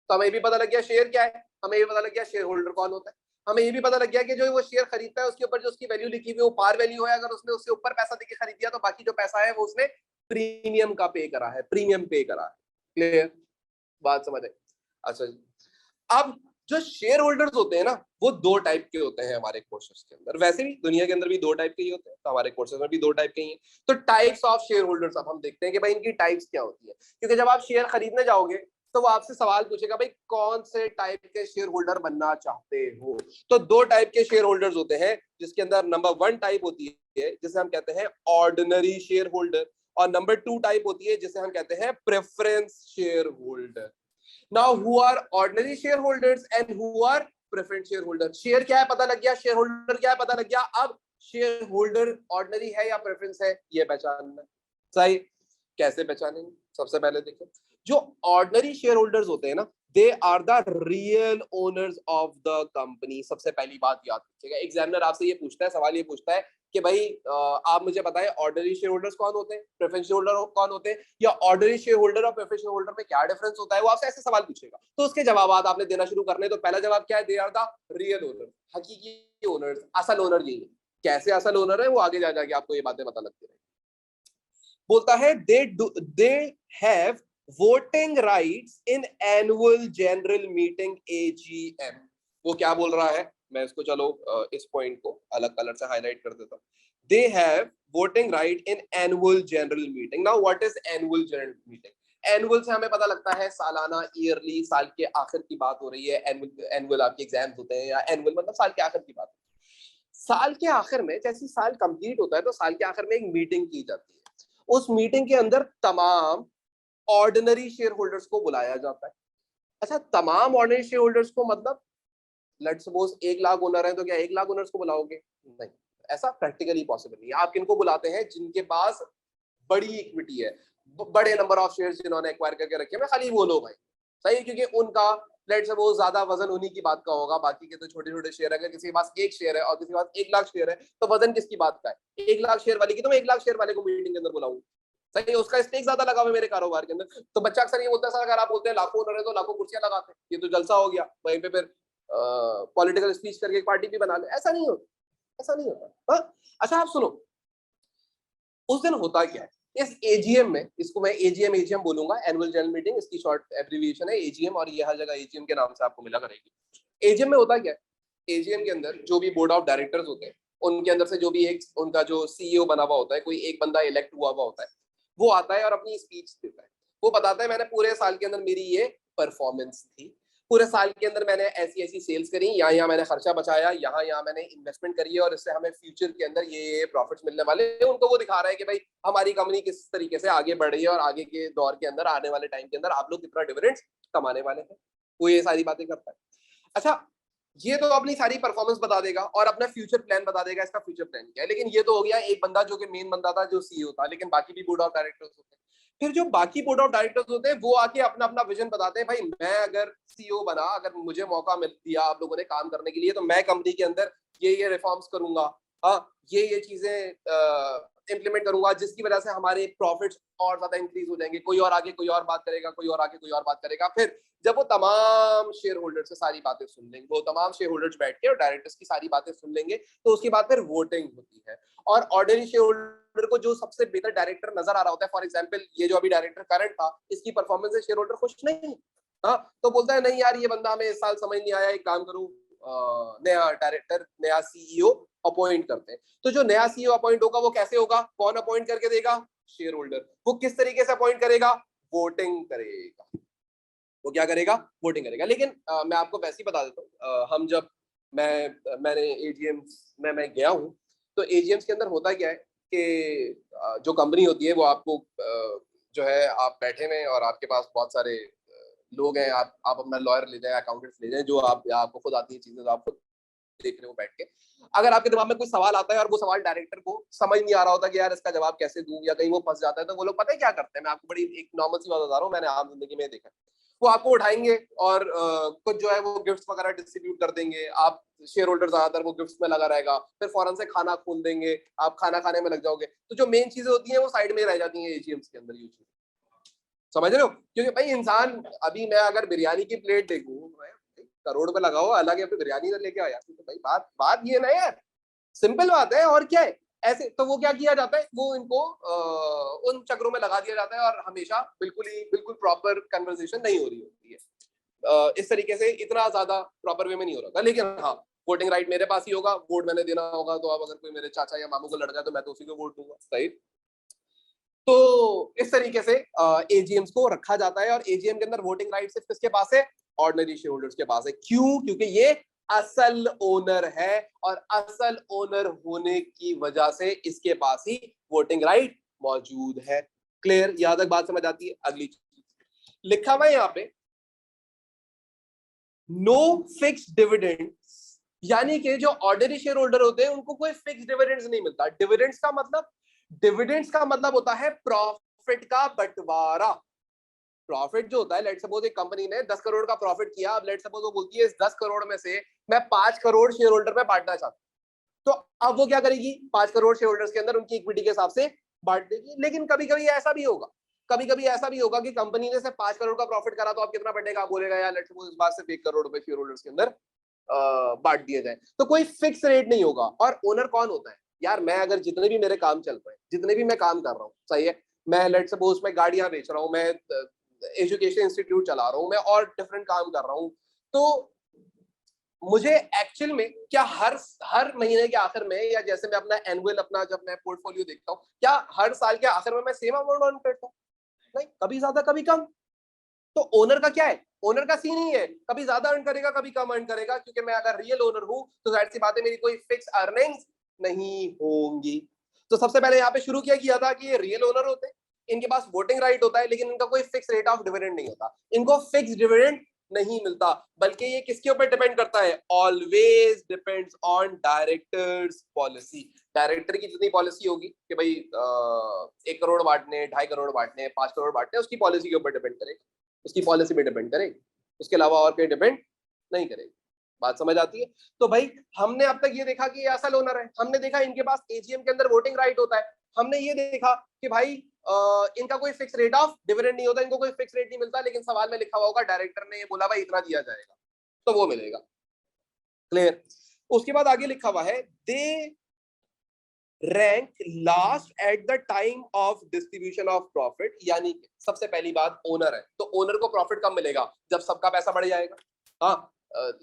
तो हमें भी पता लग गया शेयर क्या है, हमें ये पता लग गया शेयर होल्डर कौन होता है, हमें ये भी पता लग गया कि जो वो शेयर खरीदता है उसके ऊपर जो उसकी वैल्यू लिखी हुई है वो पार वैल्यू है। अगर उसने उससे ऊपर पैसा देके खरीद दिया तो बाकी जो पैसा है वो उसने प्रीमियम का पे करा है, प्रीमियम पे करा है। क्लियर? बात समझ आई? अच्छा जी, अब जो शेयर होल्डर्स होते हैं ना, वो दो टाइप के होते हैं हमारे कोर्सेज के अंदर। वैसे भी दुनिया के अंदर भी दो टाइप के ही होते हैं, तो हमारे कोर्सेज में भी दो टाइप के ही हैं। तो टाइप्स ऑफ शेयर होल्डर्स अब हम देखते हैं कि भाई इनकी टाइप्स क्या होती है, क्योंकि जब आप शेयर खरीदने जाओगे तो वो आपसे सवाल पूछेगा भाई कौन से टाइप के शेयर होल्डर बनना चाहते हो। तो दो टाइप के शेयर होल्डर्स होते हैं, जिसके अंदर नंबर 1 टाइप होती है जिसे हम कहते हैं ऑर्डिनरी शेयर होल्डर, और नंबर 2 टाइप होती है जिसे हम कहते हैं preference share holder. Now, who are ordinary shareholders and who are preference shareholder? Share क्या है पता लग गया, शेयर होल्डर क्या है पता लग गया। अब शेयर होल्डर ऑर्डिनरी है या प्रेफरेंस है, ये पहचानना सही। कैसे पहचानेंगे? सबसे पहले देखो, जो ऑर्डिनरी शेयर होल्डर्स होते हैं ना, they are the real owners of the company. सबसे पहली बात याद रखिएगा, एग्जामिनर आपसे ये पूछता है, सवाल ये पूछता है कि भाई आप मुझे बताएं ऑर्डिनरी शेयर होल्डर्स कौन होते हैं, प्रेफरेंस शेयर होल्डर कौन होते हैं, या ऑर्डिनरी शेयर होल्डर और प्रेफरेंस शेयर होल्डर में क्या डिफरेंस होता है, वो आपसे ऐसे सवाल पूछेगा। तो उसके जवाब आपने देना शुरू करने। तो पहला जवाब क्या है? They are the real owner, हकीकी ओनर्स, असल ओनर यही है। कैसे असल ओनर है वो आगे जा जाके आपको ये बातें पता लगती रहेंगी। बोलता है they have voting rights in annual general meeting AGM. वो क्या बोल रहा है, मैं इसको चलो इस पॉइंट को अलग कलर से हाईलाइट कर देता हूँ। They have voting right in annual general meeting. Now what is annual general meeting? Annual से हमें पता लगता है सालाना, ईयरली, साल के आखिर की बात हो रही है। एनुअल आपके एग्जाम्स होते हैं, या एनुअल मतलब साल के आखिर की बात। साल के आखिर में जैसे साल कंप्लीट होता है तो साल के आखिर में एक मीटिंग की जाती है। उस मीटिंग के अंदर तमाम ऑर्डिनरी शेयर होल्डर्स को बुलाया जाता है। अच्छा, तमाम ऑर्डिनरी शेयर होल्डर्स को मतलब लेट्स सपोज 1,00,000 ओनर है तो क्या 1,00,000 ओनर्स को बुलाओगे? नहीं, ऐसा प्रैक्टिकली पॉसिबल नहीं है। आप किनको बुलाते हैं? जिनके पास बड़ी इक्विटी है, बड़े नंबर ऑफ शेयर्स जिन्होंने एक्वायर करके रखे हैं, खाली वो लोग भाई। सही, क्योंकि उनका लेट्स सपोज ज्यादा वजन उन्हीं की बात का होगा, बाकी के तो छोटे छोटे शेयर है। अगर किसी के पास एक शेयर है और किसी के पास 1,00,000 शेयर है तो वजन किसकी बात का है? 1,00,000 शेयर वाले की। तो मैं 1,00,000 शेयर वाले को मीटिंग के अंदर बुलाऊंगा। सही है, उसका स्टेक ज्यादा लगा हुआ है मेरे कारोबार के अंदर। तो बच्चा अक्सर ये बोलता है सर अगर आप बोलते हैं लाखों ओनर है तो लाखों कुर्सियां लगाते हैं, ये तो जलसा हो गया, वहीं पे फिर पॉलिटिकल स्पीच करके एक पार्टी भी बना ले। ऐसा नहीं होता, ऐसा नहीं होता। हाँ? अच्छा आप सुनो, उस दिन होता क्या है इस एजीएम में, इसको मैं एजीएम एजीएम बोलूंगा, एनुअल जनरल मीटिंग, इसकी शॉर्ट एब्रीविएशन है एजीएम, और ये हर जगह एजीएम के नाम से आपको मिला करेगी। एजीएम में होता क्या है? एजीएम के अंदर जो भी बोर्ड ऑफ डायरेक्टर्स होते हैं उनके अंदर से जो भी एक उनका जो सीईओ बना हुआ होता है, कोई एक बंदा इलेक्ट हुआ हुआ होता है, वो आता है और अपनी स्पीच देता है। वो बताता है मैंने पूरे साल के अंदर मेरी ये परफॉर्मेंस थी, पूरे साल के अंदर मैंने ऐसी ऐसी सेल्स करी, यहाँ यहाँ मैंने खर्चा बचाया, यहाँ यहाँ मैंने इन्वेस्टमेंट करी है, और इससे हमें फ्यूचर के अंदर ये प्रॉफिट्स मिलने वाले हैं। उनको वो दिखा रहा है कि भाई हमारी कंपनी किस तरीके से आगे बढ़ रही है और आगे के दौर के अंदर, आने वाले टाइम के अंदर आप लोग कितना डिविडेंड्स कमाने वाले हैं। वो ये सारी बातें करता है। अच्छा, ये तो अपनी सारी परफॉर्मेंस बता देगा और अपना फ्यूचर प्लान बता देगा, इसका फ्यूचर प्लान क्या है। लेकिन ये तो हो गया एक बंदा जो कि मेन बंदा था, जो सीईओ था, लेकिन बाकी भी बोर्ड ऑफ डायरेक्टर्स होते हैं। फिर जो बाकी बोर्ड ऑफ डायरेक्टर्स होते हैं वो आके अपना अपना विजन बताते हैं। भाई मैं अगर सीईओ बना, अगर मुझे मौका मिल दिया आप लोगों ने काम करने के लिए, तो मैं कंपनी के अंदर ये रिफॉर्म्स करूंगा, हाँ ये चीजें इंप्लीमेंट करूंगा जिसकी वजह से हमारे प्रॉफिट्स और ज्यादा इंक्रीज हो जाएंगे, कोई और आगे कोई और बात करेगा, कोई और आगे कोई और बात करेगा। फिर जब वो तमाम शेयर होल्डर्स से सारी बातें सुन लेंगे, वो तमाम शेयर होल्डर्स बैठ के और डायरेक्टर्स की सारी बातें सुन लेंगे, तो उसके बाद फिर वोटिंग होती है। और ऑर्डिनरी शेयर होल्डर को जो सबसे बेहतर डायरेक्टर नजर आ रहा होता है, फॉर एग्जाम्पल ये जो अभी डायरेक्टर करंट था, इसकी परफॉर्मेंस से शेयर होल्डर खुश नहीं, हाँ, तो बोलता है नहीं यार ये बंदा हमें इस साल समझ नहीं आया, एक काम करूं नया डायरेक्टर, नया सीईओ अपॉइंट करते हैं। तो जो नया सीईओ अपॉइंट होगा वो कैसे होगा, कौन अपॉइंट करके देगा, शेयर होल्डर। वो किस तरीके से अपॉइंट करेगा, वोटिंग करेगा। वो क्या करेगा, वोटिंग करेगा। लेकिन मैं आपको वैसे ही बता देता हूँ, हम जब मैंने एजीएम्स में मैं गया हूँ, तो एजीएम्स के अंदर होता क्या है कि जो कंपनी होती है वो आपको जो है, आप बैठे हुए और आपके पास बहुत सारे लोग हैं, आप अपना लॉयर ले जाए, अकाउंटेंट्स ले जाए, जो आपको खुद आती है चीजें, तो आप खुद देख रहे हो बैठ के। अगर आपके दिमाग में कोई सवाल आता है और वो सवाल डायरेक्टर को समझ नहीं आ रहा होता कि यार इसका जवाब कैसे दूं, या कहीं वो फंस जाता है, तो वो लोग पता है क्या करते हैं, मैं आपको बड़ी एक नॉर्मल सी बात बता रहा हूँ, मैंने आम जिंदगी में देखा। वो आपको उठाएंगे और कुछ जो है वो गिफ्ट्स वगैरह डिस्ट्रीब्यूट कर देंगे। आप शेयर होल्डर ज्यादातर वो गिफ्ट्स में लगा रहेगा, फिर फौरन से खाना खोल देंगे, आप खाना खाने में लग जाओगे। तो जो मेन चीजें होती हैं वो साइड में रह जाती हैं एजीएम्स के अंदर, ये चीज समझ रहे हो। क्योंकि भाई इंसान, अभी मैं अगर बिरयानी की प्लेट देखूं, करोड़ में लगाओ, अलग है, फिर बिरयानी तो लेके आया, तो भाई बात बात ये ना यार, सिंपल बात है, और क्या है। ऐसे तो वो क्या किया जाता है, वो इनको उन चक्रों में लगा दिया जाता है, और हमेशा बिल्कुल प्रॉपर कन्वर्सेशन नहीं हो रही होती है। इस तरीके से इतना ज्यादा प्रॉपर वे में नहीं हो रहा था। लेकिन हाँ, वोटिंग राइट मेरे पास ही होगा, वोट मैंने देना होगा, तो अब अगर कोई मेरे चाचा या मामू को लड़ जाए तो मैं तो उसी को वोट दूंगा, सही। तो इस तरीके से एजीएम्स को रखा जाता है, और एजीएम के अंदर वोटिंग राइट सिर्फ किसके पास है, ऑर्डिनरी शेयर होल्डर्स के पास है। क्यों, क्योंकि ये असल ओनर है, और असल ओनर होने की वजह से इसके पास ही वोटिंग राइट मौजूद है। क्लियर, यहां तक बात समझ आती है। अगली चीज लिखा हुआ है यहाँ पे, नो फिक्स डिविडेंड, यानी कि जो ऑर्डिनरी शेयर होल्डर होते हैं उनको कोई फिक्स डिविडेंड्स नहीं मिलता। डिविडेंड्स का मतलब होता है प्रॉफिट का बंटवारा। प्रॉफिट जो होता है, लेट सपोज एक कंपनी ने 10 करोड़ का प्रॉफिट किया, अब लेट सपोज वो बोलती है इस 10 करोड़ में से मैं 5 करोड़ शेयर होल्डर में बांटना चाहता हूं, तो अब वो क्या करेगी, 5 करोड़ शेयर होल्डर्स के अंदर उनकी इक्विटी के हिसाब से बांट देगी। लेकिन कभी कभी ऐसा भी होगा, कि कंपनी ने सिर्फ 5 करोड़ का प्रॉफिट करा, तो अब कितना बटेगा, बोलेगा यार लेट सपोज इस बार सिर्फ 1 करोड़ रुपए शेयर होल्डर्स के अंदर बांट दिया जाए। तो कोई फिक्स रेट नहीं होगा। और ओनर कौन होता है यार, मैं अगर जितने भी मेरे काम चल रहे हैं, जितने भी मैं काम कर रहा हूँ, सही है, मैं लेट सपोज मैं गाड़ियां बेच रहा हूँ, मैं एजुकेशन इंस्टीट्यूट चला रहा हूँ, मैं और डिफरेंट काम कर रहा हूँ, तो मुझे एक्चुअल में क्या हर हर महीने के आखिर में, या जैसे मैं अपना एनुअल, अपना जब मैं पोर्टफोलियो देखता हूँ, क्या हर साल के आखिर में मैं सेम अमाउंट अर्न करता हूँ? नहीं, कभी ज्यादा कभी कम। तो ओनर का क्या है, ओनर का सीन ही है, कभी ज्यादा अर्न करेगा कभी कम अर्न करेगा, क्योंकि मैं अगर रियल ओनर हूं तो जाहिर सी बात है मेरी कोई फिक्स अर्निंग्स नहीं होंगी। तो सबसे पहले यहाँ पे शुरू किया था कि ये रियल ओनर होते हैं, इनके पास वोटिंग राइट होता है, लेकिन इनका कोई फिक्स रेट ऑफ डिविडेंड नहीं होता, इनको फिक्स डिविडेंड नहीं मिलता, बल्कि ये किसके ऊपर डिपेंड करता है, always depends on directors policy. Director की जितनी पॉलिसी होगी कि भाई 1 करोड़ बांटने, 2.5 करोड़ बांटने, 5 करोड़ बांटने, उसकी पॉलिसी के ऊपर डिपेंड करेगा, उसकी पॉलिसी पे डिपेंड करेगी, उसके अलावा और कहीं डिपेंड नहीं करेगी। बात समझ आती है। तो भाई हमने अब तक ये देखा कि ये असल ओनर है, हमने देखा इनके पास एजीएम के अंदर वोटिंग राइट होता है, हमने ये देखा कि भाई इनका कोई फिक्स रेट ऑफ डिविडेंड नहीं होता, इनको कोई फिक्स रेट नहीं मिलता, लेकिन सवाल में लिखा हुआ होगा डायरेक्टर ने ये बोला भाई इतना दिया जाएगा, तो वो मिलेगा। क्लियर। उसके बाद आगे लिखा हुआ है, they rank last at the time of distribution of profit, यानी सबसे पहली बात ओनर है, तो ओनर को प्रॉफिट कब मिलेगा, जब सबका पैसा बढ़ जाएगा। हाँ,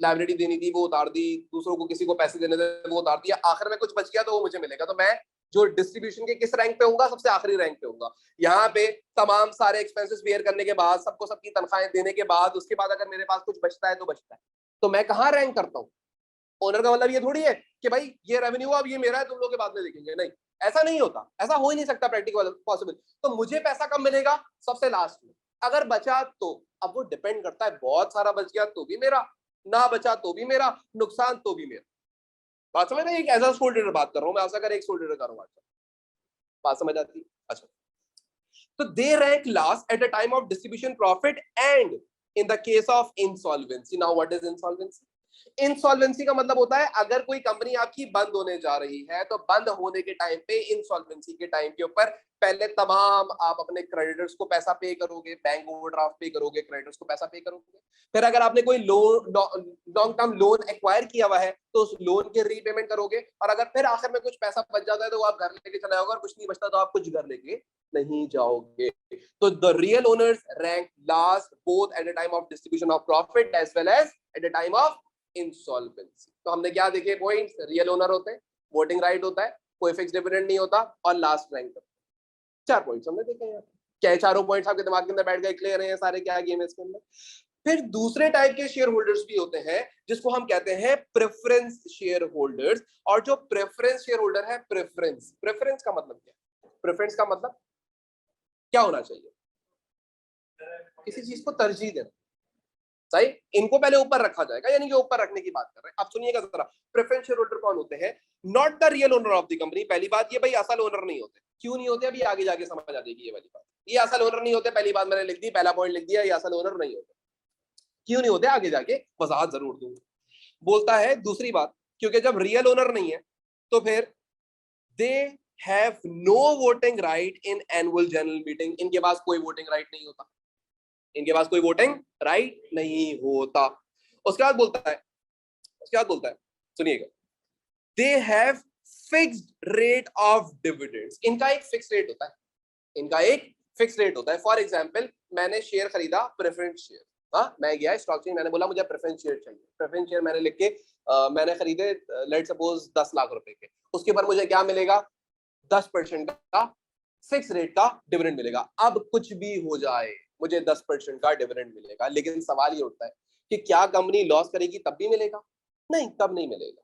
लाइबिलिटी देनी थी वो उतार दी, दूसरों को किसी को पैसे देने थे वो उतार दिया, आखिर में कुछ बच गया तो वो मुझे मिलेगा। तो मैं जो डिस्ट्रीब्यूशन के किस रैंक पे होऊंगा, सबसे आखिरी रैंक पे होऊंगा। यहाँ पे तमाम सारे एक्सपेंसेस बेयर करने के बाद, सबको सबकी तनख्वाहें देने के बाद, उसके बाद अगर मेरे पास कुछ बचता है तो बचता है, तो मैं कहाँ रैंक करता हूँ। ओनर का मतलब ये थोड़ी है कि भाई ये रेवेन्यू अब ये मेरा है, तुम लोग के बाद में देखेंगे, नहीं, ऐसा नहीं होता, ऐसा हो ही नहीं सकता प्रैक्टिकल पॉसिबल। तो मुझे पैसा कब मिलेगा, सबसे लास्ट में, अगर बचा तो। अब वो डिपेंड करता है, बहुत सारा बच गया तो भी मेरा, ना बचा तो भी मेरा, नुकसान तो भी मेरा। बात समझ रहे, एक एज अ सोल ट्रेडर बात कर रहा हूं मैं आपसे, अगर एक सोल ट्रेडर करूंगा, बात समझ आती है। अच्छा, तो they rank last at the time of distribution profit and in the case of insolvency. Now what is insolvency? Insolvency का मतलब होता है अगर कोई कंपनी आपकी बंद होने जा रही है तो बंद होने के टाइम पे, इंसॉल्वेंसी के टाइम के ऊपर पहले तमाम आप अपने क्रेडिटर्स को पैसा पे करोगे, बैंक ओवरड्राफ्ट पे करोगे, क्रेडिटर्स को पैसा पे करोगे। फिर अगर आपने कोई loan, long term loan acquire किया हुआ है तो उस लोन के रीपेमेंट करोगे, और अगर फिर आखिर में कुछ पैसा बच जाता है तो आप घर लेके चले जाओगे, और कुछ नहीं बचता तो आप कुछ घर लेके नहीं जाओगे। तो the real owners rank last both at the time of distribution of profit as well as at the time of insolvency. तो हमने क्या देखे पॉइंट्स? रियल ओनर होते हैं, वोटिंग राइट होता है, कोई फिक्स डिविडेंड नहीं होता, और लास्ट रैंक। 4 पॉइंट्स हमने देखे हैं। क्या चारों पॉइंट्स आपके दिमाग के अंदर बैठ गए? क्लियर है सारे? क्या गेम है इसके अंदर? फिर दूसरे टाइप के शेयर होल्डर्स भी होते हैं जिसको हम कहते हैं प्रेफरेंस शेयर होल्डर्स। और जो प्रेफरेंस शेयर होल्डर है, प्रेफरेंस, प्रेफरेंस का मतलब क्या है? प्रेफरेंस का मतलब क्या होना चाहिए? किसी चीज को तरजीह देना, सही। इनको पहले ऊपर रखा जाएगा, यानी कि ऊपर रखने की बात कर रहे हैं। अब सुनिएगा जरा, प्रेफरेंस शेयर होल्डर कौन होते हैं? Not the real owner of the company. पहली बात ये, भाई असल ओनर नहीं होते। क्यों नहीं होते? अभी आगे जाके समझ आ जाएगी ये वाली बात। ये असल ओनर नहीं होते, पहली बात मैंने लिख दी, पहला पॉइंट लिख दिया, ये असल ओनर नहीं होते। क्यों नहीं होते? आगे जाके वजाहत जरूर दूंगा। बोलता है दूसरी बात, क्योंकि जब रियल ओनर नहीं है तो फिर they have no voting right in annual general meeting. इनके पास कोई वोटिंग राइट नहीं होता, इनके पास कोई वोटिंग राइट नहीं होता। उसके बाद बोलता है, उसके बाद बोलता है, सुनिएगा, they have fixed rate of dividends. इनका एक फिक्स रेट होता है, इनका एक फिक्स रेट होता है। फॉर एग्जांपल, मैंने शेयर खरीदा, प्रेफरेंस शेयर, हाँ, मैं गया स्टॉक एक्सचेंज, मैंने बोला मुझे प्रेफरेंस शेयर चाहिए। प्रेफरेंस शेयर मैंने लिख के मैंने खरीदे, लेट सपोज 10 लाख रुपए के। उसके ऊपर मुझे क्या मिलेगा? 10% का फिक्स रेट का डिविडेंड मिलेगा। अब कुछ भी हो जाए मुझे 10% का डिविडेंड मिलेगा। लेकिन सवाल ये उठता है कि क्या कंपनी लॉस करेगी तब भी मिलेगा? नहीं, तब नहीं मिलेगा,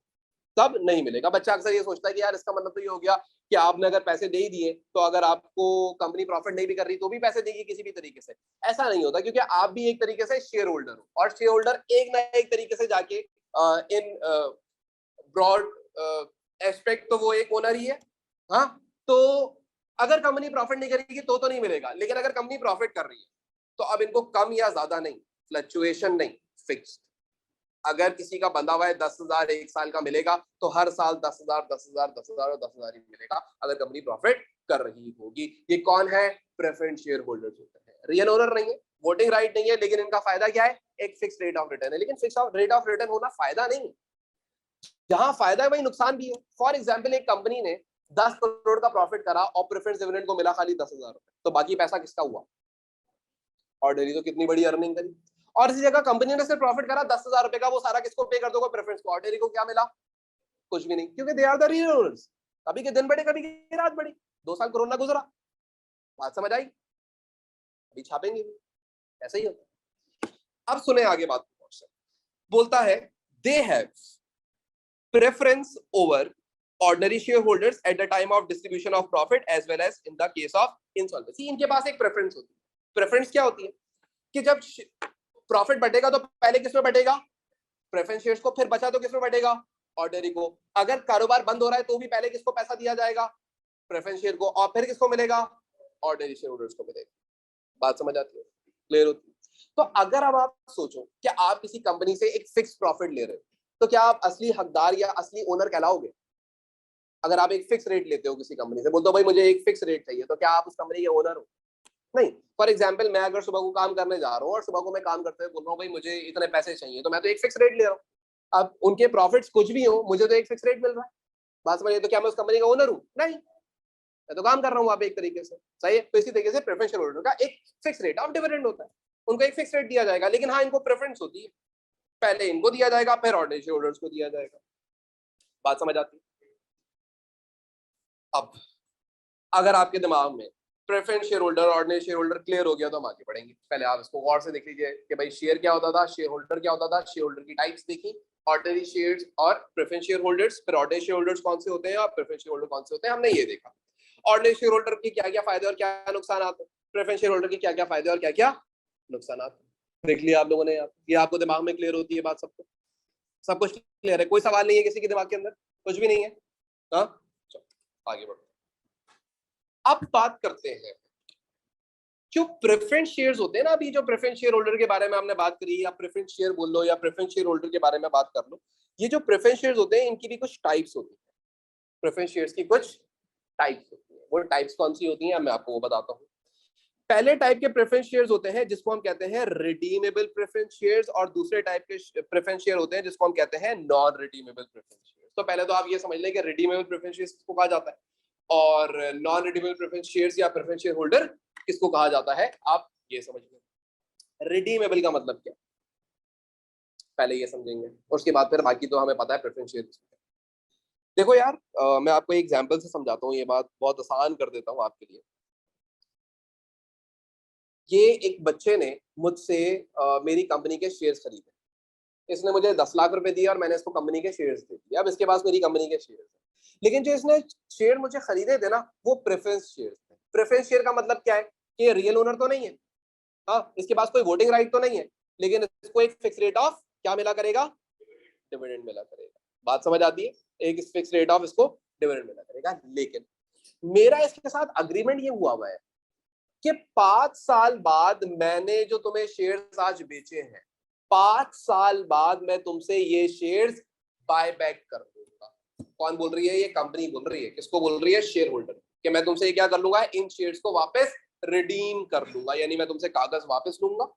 तब नहीं मिलेगा। बच्चा अक्सर ये सोचता है कि यार इसका मतलब तो ये हो गया कि आपने अगर पैसे दे ही दिए तो अगर आपको कंपनी प्रॉफिट नहीं भी कर रही तो भी पैसे देगी किसी भी तरीके से। ऐसा नहीं होता, क्योंकि आप भी एक तरीके से शेयर होल्डर हो, और शेयर होल्डर एक ना एक तरीके से जाके इन ब्रॉड एस्पेक्ट तो वो एक ओनर ही है। हाँ, तो अगर कंपनी प्रॉफिट नहीं करेगी तो नहीं मिलेगा, लेकिन अगर कंपनी प्रॉफिट कर रही है तो अब इनको कम या ज्यादा नहीं, फ्लक्चुएशन नहीं, फिक्स्ड। अगर किसी का बंधा हुआ है 10,000 एक साल का मिलेगा तो हर साल 10,000 10,000 10,000 और 10,000 ही मिलेगा अगर कंपनी प्रॉफिट कर रही होगी। ये कौन है? प्रेफरेंस शेयर होल्डर्स होते हैं। रियल ओनर नहीं है, वोटिंग राइट नहीं है, लेकिन इनका फायदा क्या है? एक फिक्स रेट ऑफ रिटर्न है। लेकिन फिक्स रेट ऑफ रिटर्न होना फायदा नहीं, जहां फायदा है वही नुकसान भी है। फॉर एग्जाम्पल, एक कंपनी ने 10 करोड़ का प्रॉफिट करा और प्रेफरेंस डिविडेंड को मिला खाली 10,000 रुपए, तो बाकी पैसा किसका हुआ? ऑर्डिनरी तो कितनी बड़ी अर्निंग करी। और इसी जगह कंपनी ने सिर्फ प्रॉफिट करा 10,000 रुपए का, वो सारा किसको पे कर दोगे? प्रेफरेंस को। ऑर्डिनरी को क्या मिला? कुछ भी नहीं, क्योंकि they are the real owners. कभी के दिन बढ़े, कभी की रात बढ़ी, 2 साल कोरोना गुजरा, बात समझ आई? अभी छापेंगे भी, ऐसे ही होता है। अब सुने आगे बात। बोलता है they have preference over ordinary shareholders at the time of distribution of profit as well as in the case of insolvency। इनके पास एक प्रेफरेंस होती है। प्रेफरेंस क्या होती है? कि जब प्रॉफिट बढ़ेगा तो पहले किसमें बढ़ेगा? प्रेफरेंस शेयर्स को। फिर बचा तो किसमें बढ़ेगा? ऑर्डिनरी को। अगर कारोबार बंद हो रहा है तो भी पहले किसको पैसा दिया जाएगा? प्रेफरेंस शेयर को। और फिर किसको मिलेगा? ऑर्डिनरी शेयर होल्डर्स को मिलेगा। बात समझ आती है? क्लियर होती है? तो अगर अब आप सोचो कि आप किसी कंपनी से एक फिक्स प्रॉफिट ले रहे हो, तो क्या आप असली हकदार या असली ओनर कहलाओगे? अगर आप एक फिक्स रेट लेते हो किसी कंपनी से, बोलते हो भाई मुझे एक फिक्स रेट चाहिए, तो क्या आप उस कंपनी के ओनर हो? नहीं। फॉर एग्जाम्पल, मैं अगर सुबह को काम करने जा रहा हूँ और सुबह को मैं काम करते हुए बोल रहा हूँ भाई मुझे इतने पैसे चाहिए, तो मैं तो एक फिक्स रेट ले रहा हूँ। अब उनके प्रॉफिट्स कुछ भी हो, मुझे तो एक फिक्स रेट मिल रहा है। बात समझिए? तो क्या मैं उस कंपनी का ओनर हूँ? नहीं, मैं तो काम कर रहा हूँ आप एक तरीके से, सही है। तो इसी तरीके से प्रेफरेंस शेयर होल्डर का एक फिक्स रेट ऑफ डिविडेंड होता है, उनको एक फिक्स रेट दिया जाएगा। लेकिन हाँ, इनको प्रेफरेंस होती है, पहले इनको दिया जाएगा फिर ऑर्डिनरी शेयर होल्डर्स को दिया जाएगा। बात समझ आती है? अब अगर आपके दिमाग में preference share holder, ordinary share holder clear हो गया तो हम आगे बढ़ेंगे। पहले आप इसको गौर से देख लीजिए कि भाई शेयर क्या होता था, शेयर होल्डर क्या होता था, शेयर होल्डर की टाइप्स देखी, ऑर्डिनरी शेयर्स और प्रेफरेंस शेयर होल्डर्स। फिर ऑर्डिनरी शेयर होल्डर्स कौन से होते हैं और प्रेफरेंस शेयर होल्डर कौन से होते हैं, हमने ये देखा। ऑर्डिनरी शेयर होल्डर के क्या क्या फायदे और क्या नुकसान आते हैं, प्रेफरेंस शेयर होल्डर के क्या क्या फायदे और क्या क्या नुकसान आते हैं, देख लिया आप लोगों ने। ये आपको दिमाग में क्लियर होती है बात? सबको सब कुछ क्लियर है? कोई सवाल नहीं है किसी के दिमाग के अंदर? कुछ भी नहीं है? हाँ, चलो आगे बढ़ो। अब बात करते हैं जो प्रेफरेंस शेयर्स होते हैं ना, अभी जो प्रेफरेंस शेयर होल्डर के बारे में हमने बात करी, या प्रेफरेंस शेयर बोल लो या प्रेफरेंस शेयर होल्डर के बारे में बात कर लो, ये जो प्रेफरेंस शेयर्स होते हैं इनकी भी कुछ टाइप्स होती है। प्रेफरेंस शेयर्स की कुछ टाइप्स होती है। वो टाइप्स कौन सी होती हैं मैं आपको वो बताता हूँ। पहले टाइप के प्रेफरेंस शेयर्स होते हैं जिसको हम कहते हैं रिडीमेबल प्रेफरेंस शेयर्स, और दूसरे टाइप के प्रेफरेंस शेयर होते हैं जिसको हम कहते हैं नॉन रिडीमेबल प्रेफरेंस शेयर्स। तो पहले तो आप ये समझ लें कि रिडीमेबल प्रेफरेंस शेयर्स किसको कहा जाता है और नॉन रिडीमेबल प्रेफरेंस शेयर्स या प्रेफरेंस शेयर होल्डर किसको कहा जाता है, आप ये समझ लें। रिडीमेबल का मतलब क्या, पहले ये समझेंगे, उसके बाद फिर बाकी तो हमें पता है प्रेफरेंस शेयर। देखो यार, मैं आपको एक एग्जांपल से समझाता हूँ, ये बात बहुत आसान कर देता हूँ आपके लिए। ये एक बच्चे ने मुझसे मेरी कंपनी के शेयर्स खरीदे। इसने मुझे 10 लाख रुपए दिए और मैंने इसको कंपनी के शेयर्स दे दिए। अब इसके पास मेरी कंपनी के शेयर्स हैं, लेकिन जो इसने शेयर मुझे खरीदे थे ना, वो प्रेफरेंस शेयर्स थे। प्रेफरेंस शेयर का मतलब क्या है कि ये रियल ओनर तो नहीं है, हाँ, इसके पास कोई वोटिंग राइट तो नहीं है, लेकिन इसको एक फिक्स रेट ऑफ क्या मिला करेगा, डिविडेंड मिला करेगा। बात समझ आती है, एक फिक्स रेट ऑफ इसको डिविडेंड मिला करेगा। लेकिन मेरा इसके साथ अग्रीमेंट ये हुआ है कि 5 साल बाद मैंने जो तुम्हें शेयर्स आज बेचे हैं, 5 साल बाद मैं तुमसे ये शेयर्स बाय बैक कर दूंगा। कौन बोल रही है, ये कंपनी बोल रही है। किसको बोल रही है, शेयर होल्डर, कि मैं तुमसे ये क्या कर लूंगा, इन शेयर्स को वापस रिडीम कर लूंगा, यानी मैं तुमसे कागज वापस लूंगा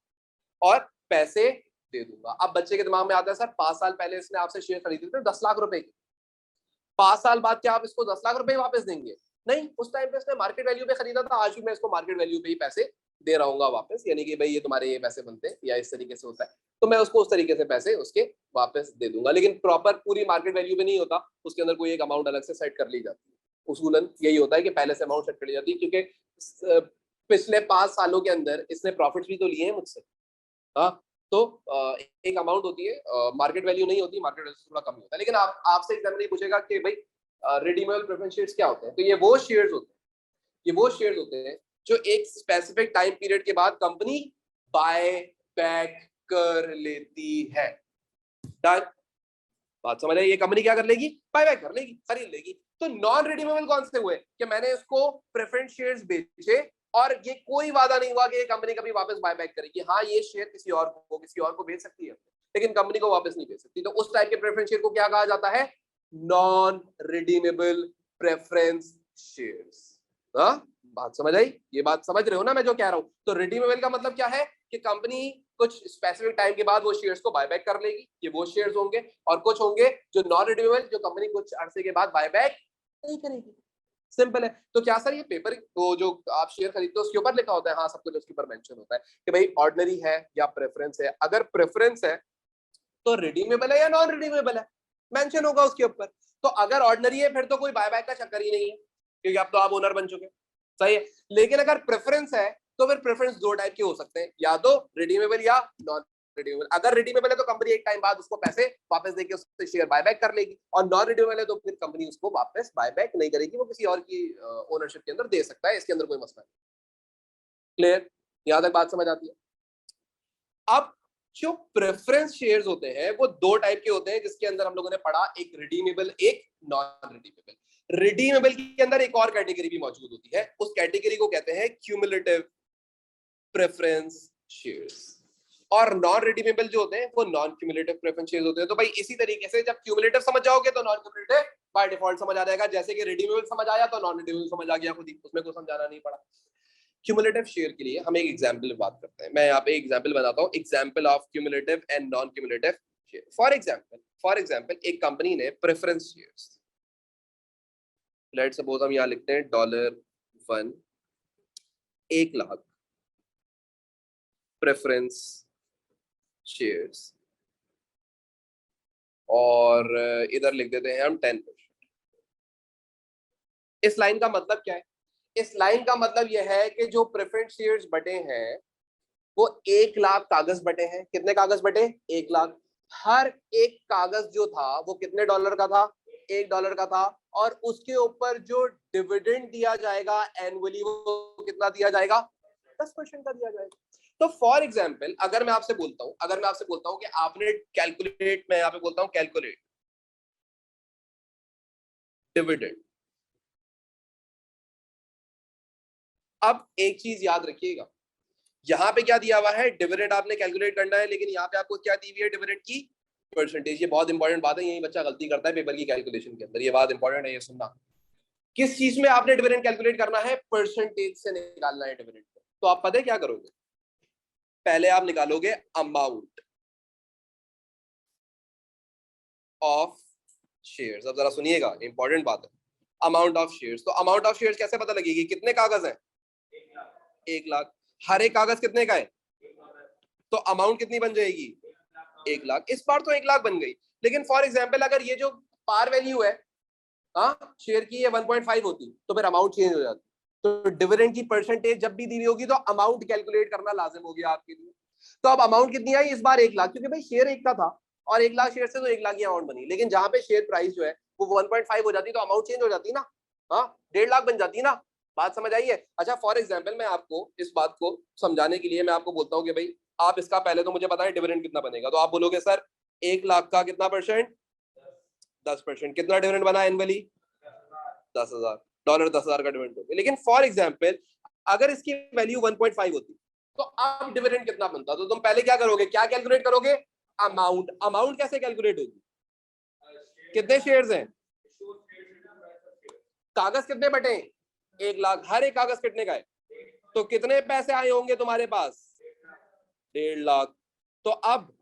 और पैसे दे दूंगा। अब बच्चे के दिमाग में आता है, सर 5 साल पहले इसने आपसे शेयर खरीदे थे 10 लाख रुपए की, 5 साल बाद क्या आप इसको 10 लाख रुपए वापस देंगे? नहीं, उस टाइम पे इसने मार्केट वैल्यू पे खरीदा था, आज भी मैं इसको मार्केट वैल्यू पे ही पैसे दे रहा हूँ वापस, यानी कि भाई ये तुम्हारे ये पैसे बनते हैं या इस तरीके से होता है, तो मैं उसको उस तरीके से पैसे उसके वापस दे दूंगा। लेकिन प्रॉपर पूरी मार्केट वैल्यू पे नहीं होता, उसके अंदर कोई एक अमाउंट अलग से सेट कर ली जाती है। उसूलन यही होता है कि पहले से अमाउंट सेट कर ली जाती है, क्योंकि पिछले 5 सालों के अंदर इसने प्रॉफिट भी तो लिए हैं मुझसे, हाँ। तो एक अमाउंट होती है, मार्केट वैल्यू नहीं होती, मार्केट वैल्यू से थोड़ा कम होता है। लेकिन आप आपसे एग्जाम नहीं पूछेगा कि भाई रिडीमेबल प्रेफरेंस शेयर्स क्या होते हैं, तो ये वो शेयर्स होते हैं, ये वो शेयर्स होते हैं जो एक स्पेसिफिक टाइम पीरियड के बाद कंपनी बाय बैक कर लेती है। डन, बात समझ आई? ये कंपनी क्या कर लेगी, बाय बैक कर लेगी, खरीद लेगी। तो नॉन रिडीमेबल कौन से हुए कि मैंने इसको प्रेफरेंस शेयर्स बेचे और ये कोई वादा नहीं हुआ कि ये कंपनी कभी वापस बाय बैक करेगी। हाँ, ये शेयर किसी और को बेच सकती है, लेकिन कंपनी को वापस नहीं बेच सकती। तो उस टाइप के प्रेफरेंस शेयर को क्या कहा जाता है, नॉन रिडीमेबल प्रेफरेंस शेयर्स। हाँ, बात समझ आई? ये बात समझ रहे हो ना मैं जो कह रहा हूं? तो रिडीमेबल का मतलब क्या है कि कंपनी कुछ स्पेसिफिक टाइम के बाद वो शेयर्स को बाय बैक कर लेगी, ये वो शेयर्स होंगे। और कुछ होंगे जो नॉन रिडीमेबल, जो कंपनी कुछ अरसे के बाद बाय बैक नहीं करेगी। सिंपल है। तो क्या सर ये पेपर वो जो आप शेयर खरीदते हो उसके ऊपर लिखा होता है? हाँ, सब कुछ उसके ऊपर मेंशन होता है कि भाई ऑर्डिनरी है या प्रेफरेंस है। अगर प्रेफरेंस है तो रिडीमेबल है या नॉन रिडीमेबल है, मेंशन होगा उसके ऊपर। तो अगर ऑर्डिनरी है फिर तो कोई बायबैक का चक्कर ही नहीं है, क्योंकि अब तो आप ओनर बन चुके, सही है। लेकिन अगर प्रेफरेंस है तो फिर प्रेफरेंस दो टाइप के हो सकते हैं, या तो रिडीमेबल या नॉन रिडीमेबल। अगर रिडीमेबल है तो कंपनी एक टाइम बाद उसको पैसे वापस देके उससे शेयर बायबैक कर लेगी, और नॉन रिडीमेबल है तो फिर कंपनी उसको वापस बायबैक नहीं करेगी, वो किसी और की ओनरशिप के अंदर दे सकता है, इसके अंदर कोई मसला नहीं। क्लियर? यहां तक बात समझ आती है? अब जो प्रेफरेंस शेयर्स होते हैं वो दो टाइप के होते हैं, जिसके अंदर हम लोगों ने पढ़ा, एक रिडीमेबल, एक नॉन रिडीमेबल। रिडीमेबल के अंदर एक और कैटेगरी भी मौजूद होती है, उस कैटेगरी को कहते हैं क्यूमुलेटिव प्रेफरेंस शेयर्स। और नॉन रिडीमेबल जो होते हैं वो नॉन क्यूमुलेटिव प्रेफरेंस शेयर्स होते हैं। तो भाई इसी तरीके से जब क्यूमुलेटिव समझ जाओगे तो नॉन क्यूमुलेटिव बाय डिफॉल्ट समझ आ जाएगा, जैसे कि रिडीमेबल समझ आया तो नॉन रिडीमेबल समझ आ गया खुद ही, उसमें कोई समझाना नहीं पड़ा। क्यूमुलेटिव शेयर के लिए हम एक एग्जांपल बात करते हैं। मैं यहाँ पे एग्जांपल बनाता हूँ, example of cumulative and non cumulative share. For example एक कंपनी ने प्रेफरेंस शेयर्स, लेट्स सपोज हम यहाँ लिखते हैं $1 1,00,000 प्रेफरेंस शेयर्स, और इधर लिख देते हैं हम 10%। इस लाइन का मतलब क्या है? इस लाइन का मतलब यह है कि जो प्रेफरेंस शेयर्स बटे हैं वो 1,00,000 कागज बटे हैं। कितने कागज बटे? 1,00,000। हर एक कागज जो था वो कितने डॉलर का था? $1 का था। और उसके ऊपर जो डिविडेंड दिया जाएगा एनुअली, वो कितना दिया जाएगा? 10% का दिया जाएगा। तो फॉर एग्जाम्पल अगर मैं आपसे बोलता हूं कि आपने कैलकुलेट, मैं यहाँ पे बोलता हूं कैलकुलेट डिविडेंड। अब एक चीज याद रखिएगा, यहाँ पे क्या दिया हुआ है, डिविडेंड आपने कैलकुलेट करना है, लेकिन यहाँ पे आपको क्या दी हुई है, डिविडेंड की परसेंटेज। ये बहुत इंपॉर्टेंट बात है, यही बच्चा गलती करता है पेपर की कैलकुलेशन के अंदर, ये बात इंपॉर्टेंट है, ये सुनना। किस चीज में आपने डिविडेंड कैलकुलेट करना है, परसेंटेज से निकालना है डिविडेंड। तो आप पता है क्या करोगे, पहले आप निकालोगे अमाउंट ऑफ शेयर्स। अब जरा सुनिएगा, इंपॉर्टेंट बात है, अमाउंट ऑफ शेयर्स। तो अमाउंट ऑफ शेयर्स कैसे पता लगेगी, कितने कागज हैं, 1 लाख। हर एक कागज कितने का है, तो अमाउंट कितनी बन जाएगी, 1 लाख। इस बार तो 1 लाख बन गई, लेकिन फॉर एग्जाम्पल अगर ये जो पार वैल्यू है हाँ शेयर की, ये 1.5 होती तो फिर अमाउंट चेंज हो जाती। तो डिविडेंड की परसेंटेज जब भी दी हुई होगी तो अमाउंट कैलकुलेट करना लाजिम हो गया आपके लिए। तो अब अमाउंट कितनी आई इस बार, 1 लाख, क्योंकि भाई शेयर 1 का था और 1 लाख शेयर से तो 1 लाख की अमाउंट बनी। लेकिन जहां पे शेयर प्राइस जो है वो 1.5 हो जाती तो अमाउंट चेंज हो जाती ना, हाँ 1.5 लाख बन जाती ना। बात समझ आई है? अच्छा फॉर एग्जाम्पल मैं आपको इस बात को समझाने के लिए मैं आपको बोलता हूँ कि भाई आप इसका पहले तो मुझे बताएं डिविडेंड कितना बनेगा। तो आप बोलोगे सर 1 लाख का कितना परसेंट, 10%। कितना डिविडेंड बना एनुअली, $10,000, 10,000 का डिविडेंड हो गया। लेकिन फॉर एग्जाम्पल अगर इसकी वैल्यू 1.5 होती तो अब डिविडेंड कितना बनता, तो तुम पहले क्या करोगे, क्या कैलकुलेट करोगे, अमाउंट। अमाउंट कैसे कैलकुलेट होगी, कितने शेयर्स हैं, कागज कितने बटे, 1 लाख, हर एक कागज कितने का है, तो कितने पैसे आए होंगे तुम्हारे पास, 1.5 लाख। तो अब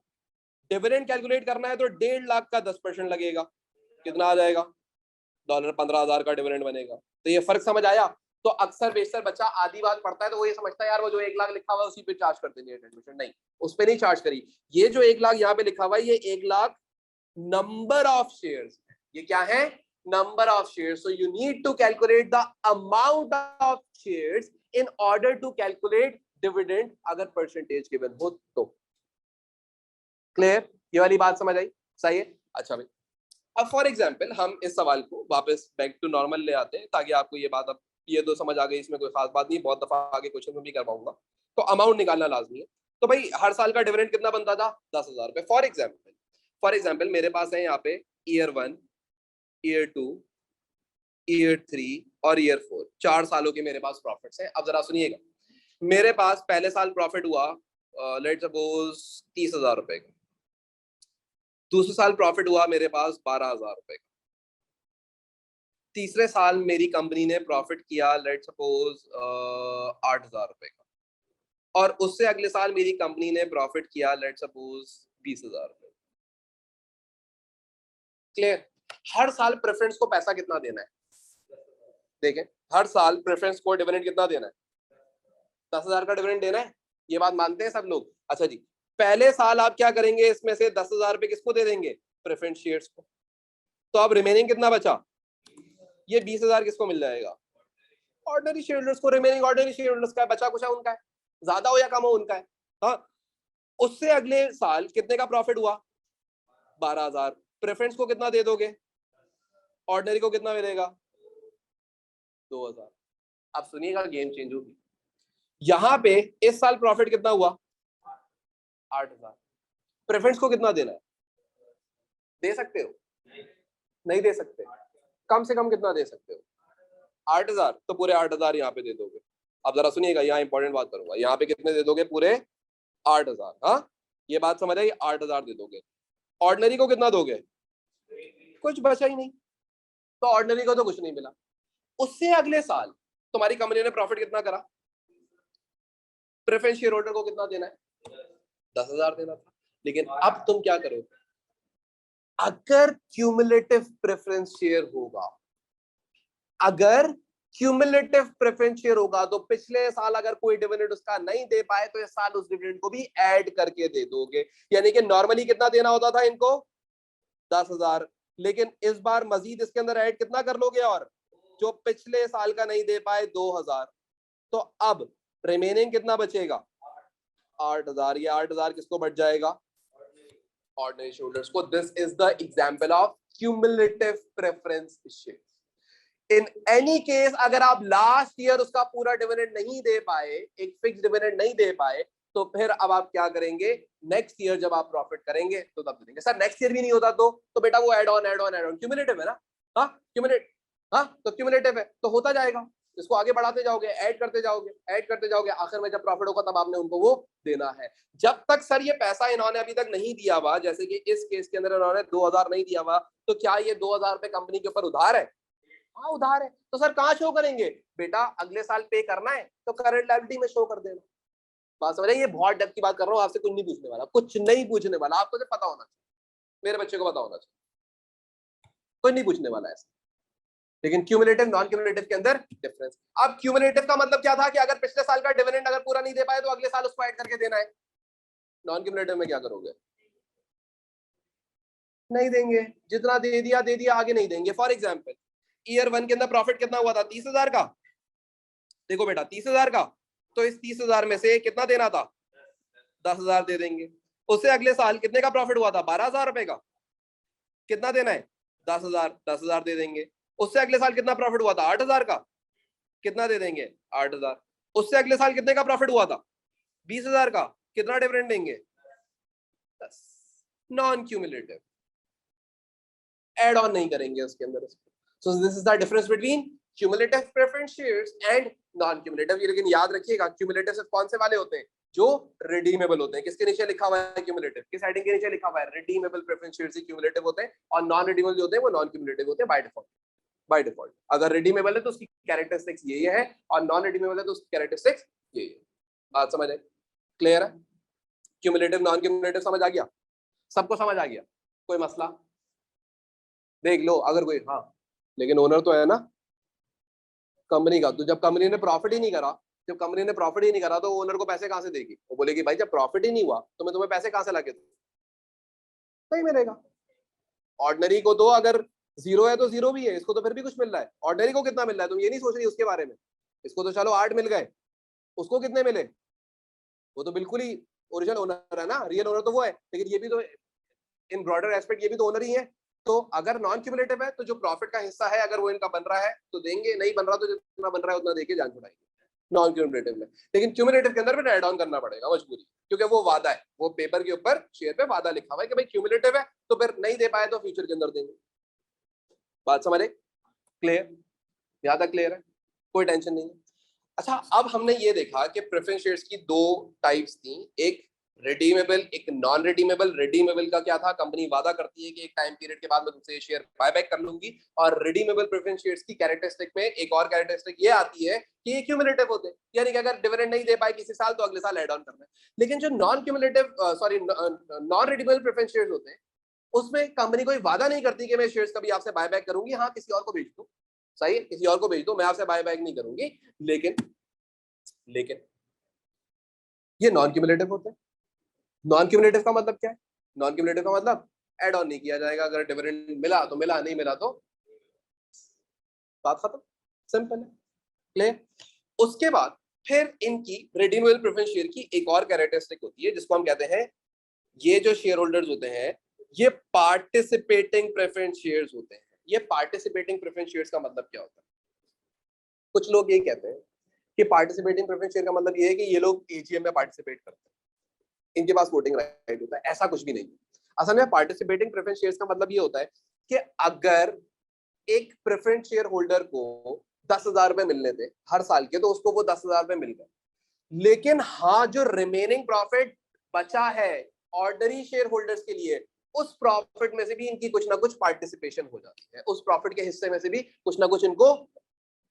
डिविडेंड कैलकुलेट करना है तो 1.5 लाख का 10% लगेगा, कितना आ जाएगा, $15,000 का डिविडेंड बनेगा। तो ये फर्क समझ आया? तो अक्सर बेशतर बच्चा आधी बात पढ़ता है तो वो ये समझता है यार वो जो 1 लाख लिखा हुआ है उसी पे चार्ज कर देंगे एडमिशन। नहीं, उस पे नहीं चार्ज करी। ये जो 1 लाख यहाँ पे लिखा हुआ है, ये 1 लाख नंबर ऑफ शेयर्स, ये क्या है, number of shares. So you need to calculate the amount of shares in order to calculate dividend, अगर परसेंटेज गिवन हो तो। क्लियर, ये वाली बात समझ आई? सही है। अच्छा भाई अब फॉर एग्जाम्पल हम इस सवाल को वापस बैक टू नॉर्मल ले आते हैं ताकि आपको ये बात, अब ये तो समझ आ गई, इसमें कोई खास बात नहीं, बहुत दफा आगे क्वेश्चन में भी कर पाऊंगा। तो अमाउंट निकालना लाजमी है। तो भाई हर साल का डिविडेंड कितना बनता था, 10,000 रुपए। फॉर एग्जाम्पल मेरे पास है यहाँ पे ईयर 1, ईयर 2, ईयर 3 और ईयर 4, 4 सालों के मेरे पास प्रॉफिट्स हैं। अब जरा सुनिएगा, मेरे पास पहले साल प्रॉफिट हुआ लेट्स सपोज 30,000 रुपए का, दूसरे साल प्रॉफिट हुआ मेरे पास 12,000 रुपए का, तीसरे साल मेरी कंपनी ने प्रॉफिट किया लेट्स सपोज 8,000 रुपए का, और उससे अगले साल मेरी कंपनी ने प्रॉफिट किया लेट्स सपोज 20,000 रुपए। क्लियर? हर साल प्रेफरेंस को पैसा कितना देना है, देखें हर साल प्रेफरेंस को डिविडेंड कितना देना है, 10,000 का डिविडेंड देना है, ये बात मानते हैं सब लोग? अच्छा जी, पहले साल आप क्या करेंगे, इसमें से 10,000 रुपए किसको दे देंगे, प्रेफरेंस शेयर्स को। तो अब रिमेनिंग कितना बचा, ये 20,000 किसको मिल जाएगा, ऑर्डिनरी शेयर होल्डर्स को। रिमेनिंग ऑर्डिनरी शेयर होल्डर्स का बचा कुछ है उनका है, ज्यादा हो या कम हो उनका है। हाँ, उससे अगले साल कितने का प्रॉफिट हुआ, 12,000। प्रेफरेंस को कितना दे दोगे, ऑर्डिनरी को कितना मिलेगा, 2,000। अब सुनिएगा गेम चेंज होगी। यहाँ पे इस साल प्रॉफिट कितना हुआ, 8,000। प्रेफरेंस को कितना देना है, दे सकते हो, नहीं दे सकते, कम से कम कितना दे सकते हो, 8,000। तो पूरे 8,000 यहाँ पे दे दोगे। अब जरा सुनिएगा, यहाँ इंपॉर्टेंट बात करूंगा, यहाँ पे कितने दे दोगे, पूरे 8,000। हाँ ये बात समझ आई, 8,000 दे दोगे। ऑर्डिनरी को कितना दोगे, कुछ बचा ही नहीं, तो ऑर्डिनरी को तो कुछ नहीं मिला। उससे अगले साल तुम्हारी कंपनी ने प्रॉफिट कितना करा, प्रेफरेंस शेयर होल्डर को कितना देना है, 10,000 देना था। लेकिन अब तुम क्या करोगे, अगर क्यूमुलेटिव प्रेफरेंस शेयर होगा, अगर क्यूमुलेटिव प्रेफरेंस शेयर होगा तो पिछले साल अगर कोई डिविडेंड उसका नहीं दे पाए तो इस साल उस डिविडेंड को भी ऐड करके दे दोगे। यानी कि नॉर्मली कितना देना होता था इनको, 10,000, लेकिन इस बार मजीद इसके अंदर ऐड कितना कर लोगे, और जो पिछले साल का नहीं दे पाए 2,000। तो अब रिमेनिंग कितना बचेगा, 8,000। ये 8,000 किसको बढ़ जाएगा, ऑर्डिनरी शेयरहोल्डर्स को। This is the example of cumulative preference share. In any case अगर आप लास्ट ईयर उसका पूरा डिविडेंड नहीं दे पाए, एक फिक्स डिविडेंड नहीं दे पाए, तो फिर अब आप क्या करेंगे, नेक्स्ट ईयर जब आप प्रॉफिट करेंगे तो तब देंगे। सर नेक्स्ट ईयर भी नहीं होता तो बेटा वो add on add on add on, cumulative है ना, हाँ क्यूमुलेट, हाँ तो क्यूमुलेटिव है तो होता जाएगा, जिसको आगे बढ़ाते जाओगे, ऐड करते जाओगे, ऐड करते जाओगे, आखिर में जब प्रॉफिट होगा तब आपने उनको वो देना है। जब तक सर ये पैसा इन्होंने अभी तक नहीं दिया हुआ, जैसे कि इस केस के अंदर इन्होंने 2000 नहीं दिया हुआ, तो क्या ये 2000 रुपए कंपनी के ऊपर उधार है? हाँ उधार है। तो सर कहाँ शो करेंगे? बेटा अगले साल पे करना है तो करंट लायबिलिटी में शो कर देना। बात समझ रहे? ये बहुत डेप्थ की बात कर रहा हूँ, आपसे कुछ नहीं पूछने वाला, कुछ नहीं पूछने वाला, आपको तो पता होना चाहिए, मेरे बच्चे को पता होना चाहिए, कोई नहीं पूछने वाला ऐसा। लेकिन क्यूमुलेटिव नॉन क्यूमुलेटिव के अंदर डिफरेंस। अब क्यूमुलेटिव का मतलब क्या था कि अगर पिछले साल का डिविडेंड अगर पूरा नहीं दे पाए तो अगले साल उसको ऐड करके देना है। नॉन क्यूमुलेटिव में क्या करोगे? नहीं देंगे, जितना दे दिया, आगे नहीं देंगे। फॉर एग्जाम्पल ईयर 1 के अंदर प्रॉफिट कितना हुआ था? 30,000 का। देखो बेटा 30,000 का, तो इस 30,000 में से कितना देना था? 10,000 दे देंगे। उससे अगले साल कितने का प्रॉफिट हुआ था? 12,000 रुपए का। कितना देना है? 10,000। 10,000 दे देंगे। उससे अगले साल कितना प्रॉफिट हुआ था? 8,000 का। कितना दे देंगे? 8,000। उससे अगले साल कितने का प्रॉफिट हुआ था? 20,000 का। कितना डिविडेंड देंगे? 10। नॉन क्यूमुलेटिव, एड ऑन नहीं करेंगे उसके अंदर। So this is the difference between cumulative preference shares and non cumulative. लेकिन याद रखिएगा क्यूमुलेटिव सिर्फ कौन से वाले होते हैं? जो रिडीमेबल होते हैं। किसके नीचे लिखा हुआ है क्यूमुलेटिव? किस हेडिंग के नीचे लिखा हुआ है? रिडीमेबल प्रेफरेंस शेयर्स ही क्यूमुलेटिव होते हैं, और नॉन रिडीमेबल जो होते हैं वो नॉन क्यूमुलेटिव होते हैं बाय डिफॉल्ट। बाय डिफॉल्ट अगर रिडीमेबल है तो उसकी कैरेक्टरिस्टिक्स ये है, और नॉन रिडीमेबल है तो उसकी कैरेक्टरिस्टिक्स ये है। बात समझ आई? क्लियर है? क्यूमुलेटिव नॉन क्यूमुलेटिव समझ आ गया? सबको समझ आ गया? कोई मसला? देख लो अगर कोई, हाँ लेकिन ओनर तो है ना कंपनी का। तो जब कंपनी ने प्रॉफिट ही नहीं करा, जब कंपनी ने प्रॉफिट ही नहीं करा तो ओनर को पैसे कहां से देगी? वो बोलेगी भाई जब प्रॉफिट ही नहीं हुआ तो मैं तुम्हें पैसे कहां से लाके दूं? नहीं मिलेगा। ऑर्डिनरी को तो अगर जीरो है तो जीरो भी है, इसको तो फिर भी कुछ मिल रहा है। ऑर्डिनरी को कितना मिल रहा है तुम ये नहीं सोच रही उसके बारे में? इसको तो चलो 8 मिल गए, उसको कितने मिले? वो तो बिल्कुल ही ओरिजिनल ओनर है ना, रियल ओनर तो वो है, लेकिन ये भी तो इन ब्रॉडर एस्पेक्ट ये भी तो ओनर ही है। तो अगर नॉन क्यूमुलेटिव है तो जो प्रॉफिट का हिस्सा है अगर वो इनका बन रहा है तो देंगे, नहीं बन रहा तो जितना बन रहा है उतना देके जान छुड़ाएंगे नॉन क्यूमुलेटिव में। लेकिन क्यूमुलेटिव के अंदर भी ऐड ऑन करना पड़ेगा मजबूरी, क्योंकि वो वादा है, वो पेपर के ऊपर शेयर पे वादा लिखा हुआ है कि भाई क्यूमुलेटिव है तो फिर नहीं दे पाए तो फ्यूचर के अंदर देंगे। बात समझ? क्लियर? यहाँ तक क्लियर है? कोई टेंशन नहीं है। अच्छा अब हमने ये देखा कि प्रेफरेंस शेयर्स की दो टाइप्स थी, एक रिडीमेबल, एक नॉन रिडीमेबल। रिडीमेबल का क्या था? कंपनी वादा करती है कि एक टाइम पीरियड के बाद मैं तुमसे शेयर बायबैक कर लूंगी। और रिडीमेबल प्रेफरेंस शेयर्स की कैरेक्टरिस्टिक में एक और कैरेक्टरिस्टिक ये आती है कि ये क्यूमुलेटिव होते हैं, यानी कि अगर डिविडेंड नहीं दे पाए किसी साल तो अगले साल एड ऑन करना है। लेकिन जो non cumulative sorry non redeemable preference shares होते हैं उसमें कंपनी कोई वादा नहीं करती कि मैं शेयर्स कभी आपसे बायबैक करूंगी, हाँ किसी और को भेज दो, सही है, किसी और को भेज दो, मैं आपसे बायबैक नहीं करूंगी। लेकिन लेकिन ये नॉन क्यूमुलेटिव होते हैं। नॉन क्यूमुलेटिव का मतलब क्या है? नॉन क्यूमुलेटिव का मतलब एड ऑन नहीं किया जाएगा, अगर डिविडेंड मिला तो मिला, नहीं मिला तो बात खत्म, सिंपल है। क्लियर? उसके बाद फिर इनकी रिडीमेबल प्रेफरेंस शेयर की एक और कैरेक्टरिस्टिक होती है जिसको हम कहते हैं, ये जो शेयर होल्डर्स होते हैं ये पार्टिसिपेटिंग प्रेफरेंस शेयर्स होते हैं। ये पार्टिसिपेटिंग प्रेफरेंस शेयर्स का मतलब क्या होता है? कुछ लोग ये कहते हैं कि पार्टिसिपेटिंग प्रेफरेंस शेयर का मतलब ये है कि ये लोग एजीएम में पार्टिसिपेट करते हैं, इनके पास वोटिंग राइट होता है। ऐसा कुछ भी नहीं। असल में पार्टिसिपेटिंग प्रेफरेंस शेयर्स का मतलब ये होता है कि अगर एक प्रेफरेंस शेयर होल्डर को 10,000 रुपए मिलने थे हर साल के, तो उसको वो 10,000 रुपए मिल गए। लेकिन हाँ जो रिमेनिंग प्रॉफिट बचा है ऑर्डिनरी शेयर होल्डर्स के लिए, उस प्रॉफिट में से भी इनकी कुछ ना कुछ पार्टिसिपेशन हो जाती है, उस प्रॉफिट के हिस्से में से भी कुछ ना कुछ इनको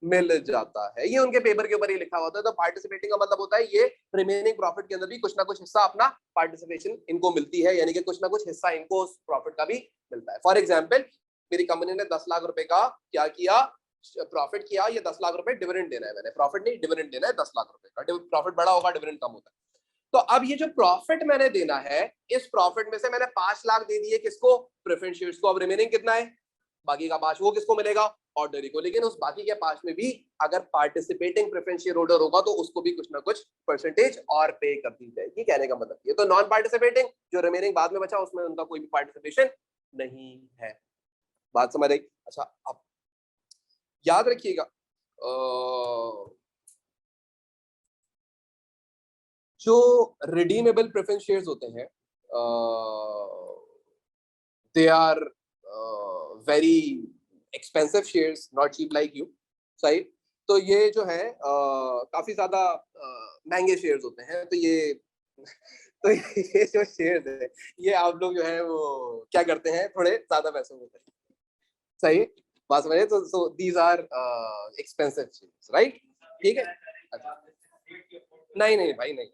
मिल जाता है। ये उनके पेपर के ऊपर ही लिखा होता है। तो पार्टिसिपेटिंग का मतलब होता है ये रिमेनिंग प्रॉफिट के अंदर भी कुछ ना कुछ हिस्सा अपना पार्टिसिपेशन इनको मिलती है, यानी कि कुछ ना कुछ हिस्सा इनको उस प्रॉफिट का भी मिलता है। फॉर एग्जाम्पल मेरी कंपनी ने 10 लाख रुपए का क्या किया, प्रॉफिट किया, ये 10 लाख रुपए डिविडेंड देना है, मैंने प्रॉफिट नहीं डिविडेंड देना है 10 लाख रुपए का। प्रॉफिट बड़ा होगा डिविडेंड कम होता है। तो अब ये जो प्रॉफिट मैंने देना है, इस प्रॉफिट में से मैंने 5 लाख दे दिए किसको? प्रेफरेंस शेयर्स को। अब रिमेनिंग कितना है? बाकी का 5 वो किसको मिलेगा? ऑर्डिनरी को। लेकिन उस बाकी के 5 में भी अगर पार्टिसिपेटिंग प्रेफरेंस शेयर होल्डर होगा तो उसको भी कुछ ना कुछ परसेंटेज और पे कर दी जाएगी। कहने का मतलब ये तो नॉन पार्टिसिपेटिंग, जो रिमेनिंग बाद में बचा उसमें उनका कोई भी पार्टिसिपेशन नहीं है। बात समझ आई? अच्छा अब याद रखिएगा जो रिडीमेबल प्रेफरेंस शेयर्स होते हैं they are very expensive shares, not cheap like you, सही। तो ये जो है काफी ज्यादा महंगे शेयर्स होते हैं। तो ये तो ये जो शेयर्स है, ये आप लोग जो है वो क्या करते हैं, थोड़े ज्यादा पैसों में होते हैं। सही बात समझे? तो so these are expensive shares, right? ठीक है। अच्छा, नहीं नहीं भाई नहीं,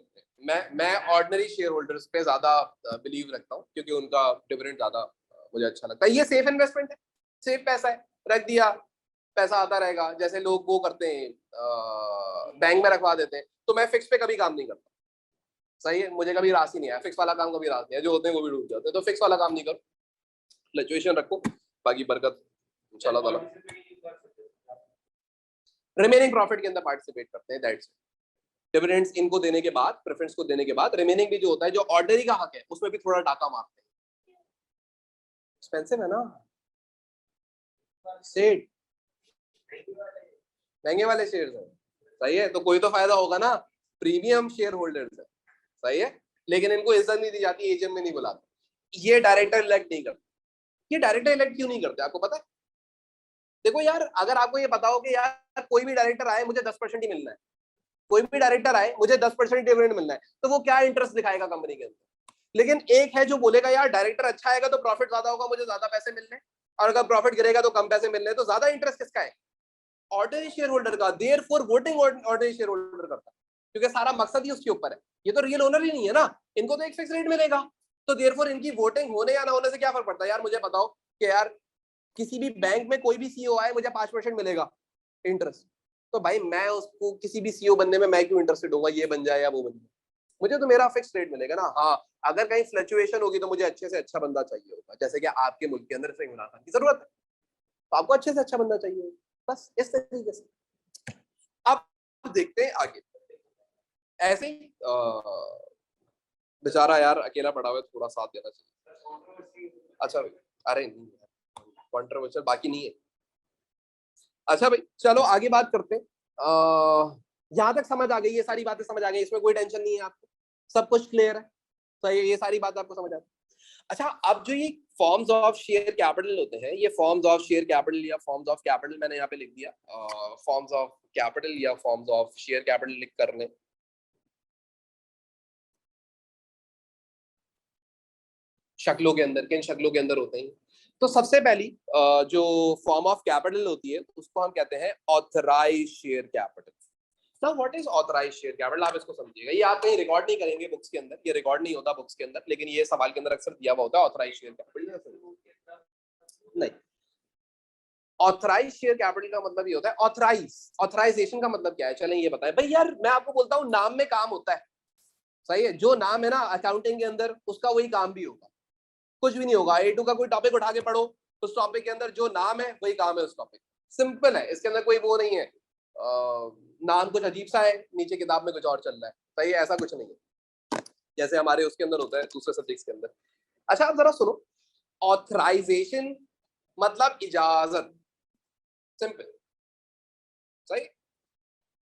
मैं ऑर्डिनरी शेयर होल्डर्स पे ज्यादा बिलीव रखता हूँ, क्योंकि उनका डिविडेंड ज्यादा मुझे अच्छा लगता है। ये सेफ इन्वेस्टमेंट है, सेफ पैसा है, रख दिया पैसा आता रहेगा। जैसे लोग वो करते हैं, बैंक में रखवा देते हैं। तो मैं फिक्स पे कभी काम नहीं करता। सही है, मुझे कभी रास ही नहीं आया फिक्स वाला काम, कभी रास नहीं है। जो होते हैं वो भी डूब जाते हैं। तो फिक्स वाला काम नहीं करो, फ्लक्चुएशन रखो, बाकी बरकत इंशाल्लाह ताला। रिमेनिंग प्रॉफिट के अंदर पार्टिसिपेट करते हैं, दैट्स डिविडेंड्स इनको देने के बाद, प्रेफरेंस को देने के बाद रिमेनिंग भी जो होता है, जो ऑर्डिनरी का हक है, उसमें भी थोड़ा डाका मारते हैं। एक्सपेंसिव है ना सेठ, महंगे वाले शेयर्स है। सही है, तो कोई तो फायदा होगा ना, प्रीमियम शेयर होल्डर्स है। सही है, लेकिन इनको इज्जत नहीं दी जाती, एजीएम में नहीं बुलाते, ये डायरेक्टर इलेक्ट नहीं करते। ये डायरेक्टर इलेक्ट क्यों नहीं करते, आपको पता है? देखो यार, अगर आपको ये बताओ कि यार कोई भी डायरेक्टर आए मुझे 10% ही मिलना है, कोई भी डायरेक्टर आए मुझे 10% डिविडेंड मिलना है, तो वो क्या इंटरेस्ट दिखाएगा कंपनी के अंदर? लेकिन एक है जो बोलेगा यार डायरेक्टर अच्छा आएगा तो प्रॉफिट ज्यादा होगा, मुझे ज्यादा पैसे मिलने हैं, और अगर प्रॉफिट गिरेगा तो कम पैसे मिलने हैं। तो ज्यादा इंटरेस्ट किसका है? ऑर्डिनरी शेयर होल्डर का। Therefore voting ordinary share holder करता है, क्योंकि सारा मकसद ही उसके ऊपर है। ये तो रियल ओनर ही नहीं है ना, इनको तो एक फिक्स रेट मिलेगा। तो देयरफॉर इनकी वोटिंग होने या ना होने से क्या फर्क पड़ता है? यार मुझे बताओ कि यार किसी भी बैंक में कोई भी सीईओ आए, मुझे 5% मिलेगा इंटरेस्ट, तो भाई मैं उसको किसी भी सीईओ बनने में मैं क्यों इंटरेस्टेड होगा, ये बन जाए या वो बन जाए? मुझे तो मेरा फिक्स रेट मिलेगा ना। हाँ, अगर कहीं फ्लक्चुएशन होगी तो मुझे अच्छे से अच्छा बंदा चाहिए होगा, जैसे कि आपके मुल्क के अंदर से इमरान खान की जरूरत है, तो आपको अच्छे से अच्छा बंदा चाहिए होगा। बस इस तरीके से। अब देखते हैं आगे। ऐसे ही बेचारा यार अकेला पड़ा हुआ है, थोड़ा साथ देना चाहिए। अच्छा भाई, अरे नहीं कंट्रोवर्शियल बाकी नहीं है। अच्छा भाई चलो आगे बात करते हैं। यहाँ तक समझ आ गई, ये सारी बातें समझ आ गई, इसमें कोई टेंशन नहीं है आपको, सब कुछ क्लियर है? सही है, ये सारी बात आपको समझ आ गई। अच्छा, अब जो ये फॉर्म्स ऑफ शेयर कैपिटल होते हैं, ये फॉर्म्स ऑफ शेयर कैपिटल या फॉर्म्स ऑफ कैपिटल मैंने यहाँ पे लिख दिया, फॉर्म्स ऑफ कैपिटल या फॉर्म्स ऑफ शेयर कैपिटल लिख कर लें। शक्लों के अंदर, किन शक्लों के अंदर होते हैं? तो सबसे पहली जो फॉर्म ऑफ कैपिटल होती है उसको हम कहते हैं authorise share capital. Now what is authorise share capital, आप इसको समझिएगा। ये आप कहीं रिकॉर्ड नहीं करेंगे बुक्स के अंदर, ये रिकॉर्ड नहीं होता बुक्स के अंदर, लेकिन ये सवाल के अंदर अक्सर दिया हुआ होता है ऑथराइज शेयर कैपिटल। नहीं, ऑथराइज शेयर कैपिटल का मतलब ये होता है ऑथराइज। ऑथराइजेशन का मतलब क्या है, चलें ये बताएं भाई। यार मैं आपको बोलता हूँ, नाम में काम होता है। सही है, जो नाम है ना अकाउंटिंग के अंदर, उसका वही काम भी होगा। कुछ भी नहीं होगा। A2 का कोई टॉपिक उठा के पढ़ो, उस टॉपिक के अंदर जो नाम है वही काम है उस टॉपिक। सिंपल है, इसके अंदर कोई वो नहीं है नाम कुछ अजीब सा है, नीचे किताब में कुछ और चल रहा है। सही है, ऐसा कुछ नहीं है जैसे हमारे उसके अंदर होता है दूसरे सब्जेक्ट्स के अंदर। अच्छा आप जरा सुनो, ऑथराइजेशन मतलब इजाजत, सिंपल। सही।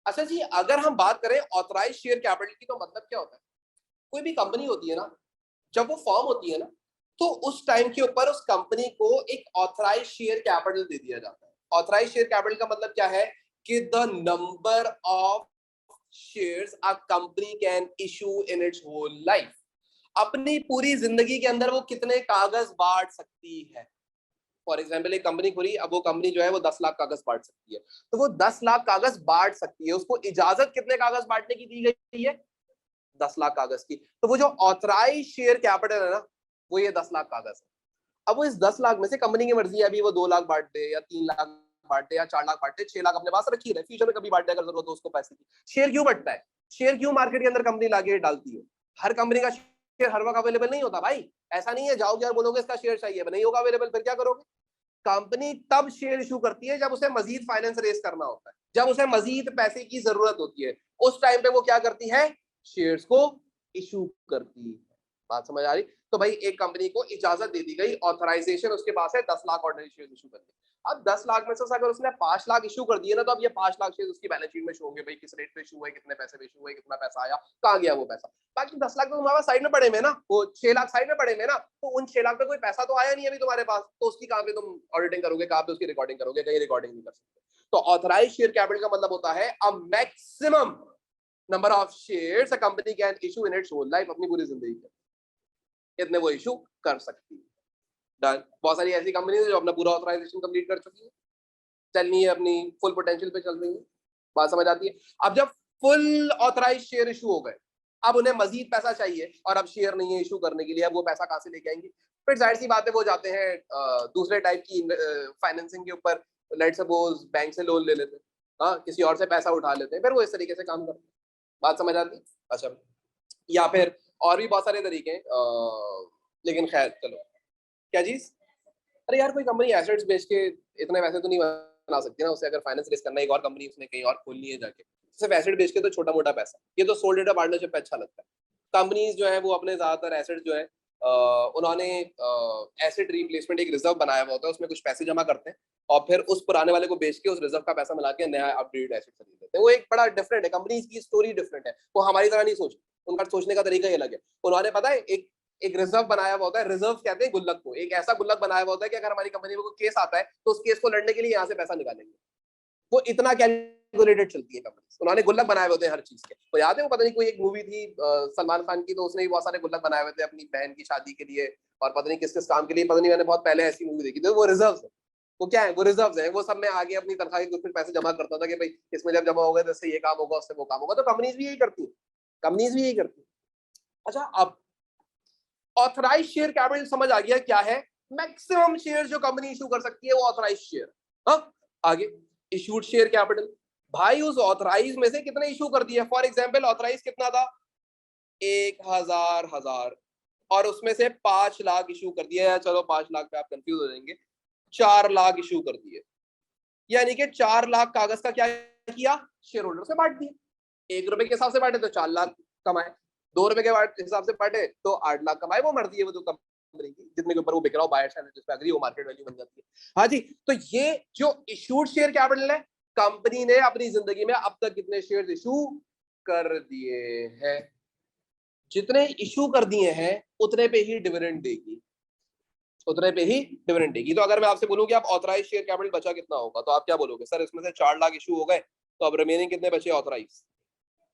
अच्छा जी, अगर हम बात करें ऑथराइज शेयर कैपिटल की, तो मतलब क्या होता है? कोई भी कंपनी होती है ना, जब वो फॉर्म होती है ना, तो उस टाइम के ऊपर उस कंपनी को एक ऑथराइज शेयर कैपिटल दे दिया जाता है। ऑथराइज शेयर कैपिटल का मतलब क्या है कि the number of shares a company can issue in its whole life. अपनी पूरी जिंदगी के अंदर वो कितने कागज बांट सकती है। फॉर एग्जाम्पल एक कंपनी खुली, अब वो कंपनी जो है वो 10 लाख कागज बांट सकती है, तो वो 10 लाख कागज बांट सकती है। उसको इजाजत कितने कागज बांटने की दी गई है? 10 लाख कागज की। तो वो जो ऑथराइज शेयर कैपिटल है ना, वो ये 10 लाख कागज है। अब वो इस 10 लाख में से कंपनी की मर्जी है, अभी वो 2 लाख बांट दे या 3 लाख बांटे या 4 लाख बांटे, 6 लाख अपने पास रखी है, फ्यूचर में कभी बांटे अगर जरूरत हो उसको पैसे की। शेयर क्यों बढ़ता है? शेयर क्यों मार्केट के अंदर कंपनी लाके डालती है? हर कंपनी का शेयर हर वक्त अवेलेबल नहीं होता भाई। ऐसा नहीं है जाओगे और बोलोगे इसका शेयर चाहिए, नहीं होगा अवेलेबल, फिर क्या करोगे? कंपनी तब शेयर इशू करती है जब उसे मजीद फाइनेंस रेस करना होता है, जब उसे मजीद पैसे की जरूरत होती है। उस टाइम पे वो क्या करती है? शेयर्स को इशू करती है। बात समझ आ रही? तो भाई एक कंपनी को इजाजत दे दी गई, ऑथराइजेशन उसके पास है 10 लाख ऑर्डिनरी शेयर इशू करने। अब 10 लाख में से अगर उसने 5 लाख इशू कर दिए ना, तो अब ये 5 लाख शेयर उसकी बैलेंस शीट में शो होंगे भाई, किस रेट पे इशू हुए, कितने पैसे पे इशू हुए, कितना पैसा आया, कहाँ गया वो पैसा। बाकी 10 लाख तो तुम्हारे साइड में पड़े में ना, वो 6 लाख साइड में पड़े में ना, तो उन 6 लाख पे कोई पैसा तो आया नहीं अभी तुम्हारे पास, तो उसकी कहाँ पे तुम ऑडिटिंग करोगे, कहाँ पे उसकी रिकॉर्डिंग करोगे? कहीं रिकॉर्डिंग नहीं कर सकते। तो ऑथराइज शेयर कैपिटल का मतलब होता है a maximum number of shares a company can issue in its whole life, अपनी पूरी जिंदगी में इतने वो इशू कर सकती है। डन। बहुत सारी ऐसी कंपनी है जो अपना पूरा ऑथराइजेशन कंप्लीट कर चुकी है, चल रही है, अपनी फुल पोटेंशियल पे चल रही है। बात समझ आती है? अब जब फुल ऑथराइज शेयर इशू हो गए, अब उन्हें मजीद पैसा चाहिए और अब शेयर नहीं है इशू करने के लिए, अब वो पैसा कहां से लेके आएंगे? फिर जाहिर सी बात है वो जाते हैं दूसरे टाइप की फाइनेंसिंग के ऊपर, लेट सपोज बैंक से लोन ले लेते हैं, हाँ, किसी और से पैसा उठा लेते हैं, फिर वो इस तरीके से काम करते हैं। बात समझ आती है? अच्छा, या फिर और भी बहुत सारे तरीके हैं, लेकिन खैर चलो। क्या चीज? अरे यार, कोई कंपनी एसेट्स बेच के इतने पैसे तो नहीं बना सकती ना, उसे अगर फाइनेंस रेस करना है, एक और कंपनी उसने कहीं और खोलनी है जाके, सिर्फ एसेट बेच के तो छोटा मोटा पैसा, ये तो सोल डेटा पार्टनरशिप पे अच्छा लगता है। कंपनीज जो है वो अपने ज्यादातर एसेट जो है उन्होंने एसेट रिप्लेसमेंट एक रिजर्व बनाया हुआ होता है, उसमें कुछ पैसे जमा करते हैं और फिर उस पुराने वाले को बेच के उस रिजर्व का पैसा मिला के नया अपडेट एसेट खरीद लेते हैं। वो एक बड़ा डिफरेंट है, कंपनीज की स्टोरी डिफरेंट है, वो हमारी तरह नहीं सोचती, उनका सोचने का तरीका ही अलग है। उन्होंने पता है एक एक रिजर्व बनाया हुआ होता है, रिजर्व कहते हैं गुल्लक को, एक ऐसा गुल्लक बनाया हुआ होता है कि अगर हमारी कंपनी में कोई केस आता है तो उस केस को लड़ने के लिए यहाँ से पैसा निकालेंगे। वो इतना कैलकुलेटेड चलती है कंपनी, उन्होंने गुल्लक बनाए होते हैं हर चीज के। तो याद है वो, पता नहीं कोई एक मूवी थी सलमान खान की, तो उसने भी बहुत सारे गुल्लक बनाए हुए थे अपनी बहन की शादी के लिए और पता नहीं किस किस काम के लिए, पता नहीं, मैंने बहुत पहले ऐसी मूवी देखी थी। वो रिजर्व है, वो क्या है, वो रिजर्व है, वो सब में आगे अपनी तनख्वाह के कुछ पैसे जमा करता था कि भाई इसमें जब जमा होगा तो इससे ये काम होगा, उससे वो काम होगा। तो कंपनीज भी यही करती है, कंपनीज भी यही करती है। अच्छा, अब ऑथराइज शेयर कैपिटल समझ आ गया क्या है? मैक्सिमम शेयर जो कंपनी इशू कर सकती है वो ऑथराइज शेयर। हाँ, आगे इशूड शेयर कैपिटल, भाई उस ऑथराइज में से कितने इशू कर दिए? फॉर एग्जांपल ऑथराइज कितना था? 1000 और उसमें से 5 लाख इशू कर दिया, चलो 5 लाख पे आप कंफ्यूज हो जाएंगे, 4 लाख इशू कर दिए, यानी कि 4 लाख कागज का क्या किया? शेयर होल्डर से बांट दिया। 1 रुपए के हिसाब से बांटे तो 4 लाख कमाए, 2 रुपए के हिसाब से बांटे तो 8 लाख कमाए। वो मर्जी है वो तो कंपनी की, जितने के ऊपर वो बिक रहा हो, बायर्स एंड सेलर्स पे अग्री, वो मार्केट वैल्यू बन जाती है। हाँ जी, तो ये जो इशूड शेयर कैपिटल है, कंपनी ने अपनी जिंदगी में अब तक कितने शेयर इशू कर दिए हैं, जितने इशू कर दिए हैं उतने पे ही डिविडेंड देगी, उतने पे ही डिविडेंड देगी। तो अगर मैं आपसे बोलूं कि आप ऑथराइज शेयर कैपिटल बचा कितना होगा, तो आप क्या बोलोगे? सर इसमें से 4 लाख इशू हो गए, तो अब रिमेनिंग कितने बचे ऑथराइज?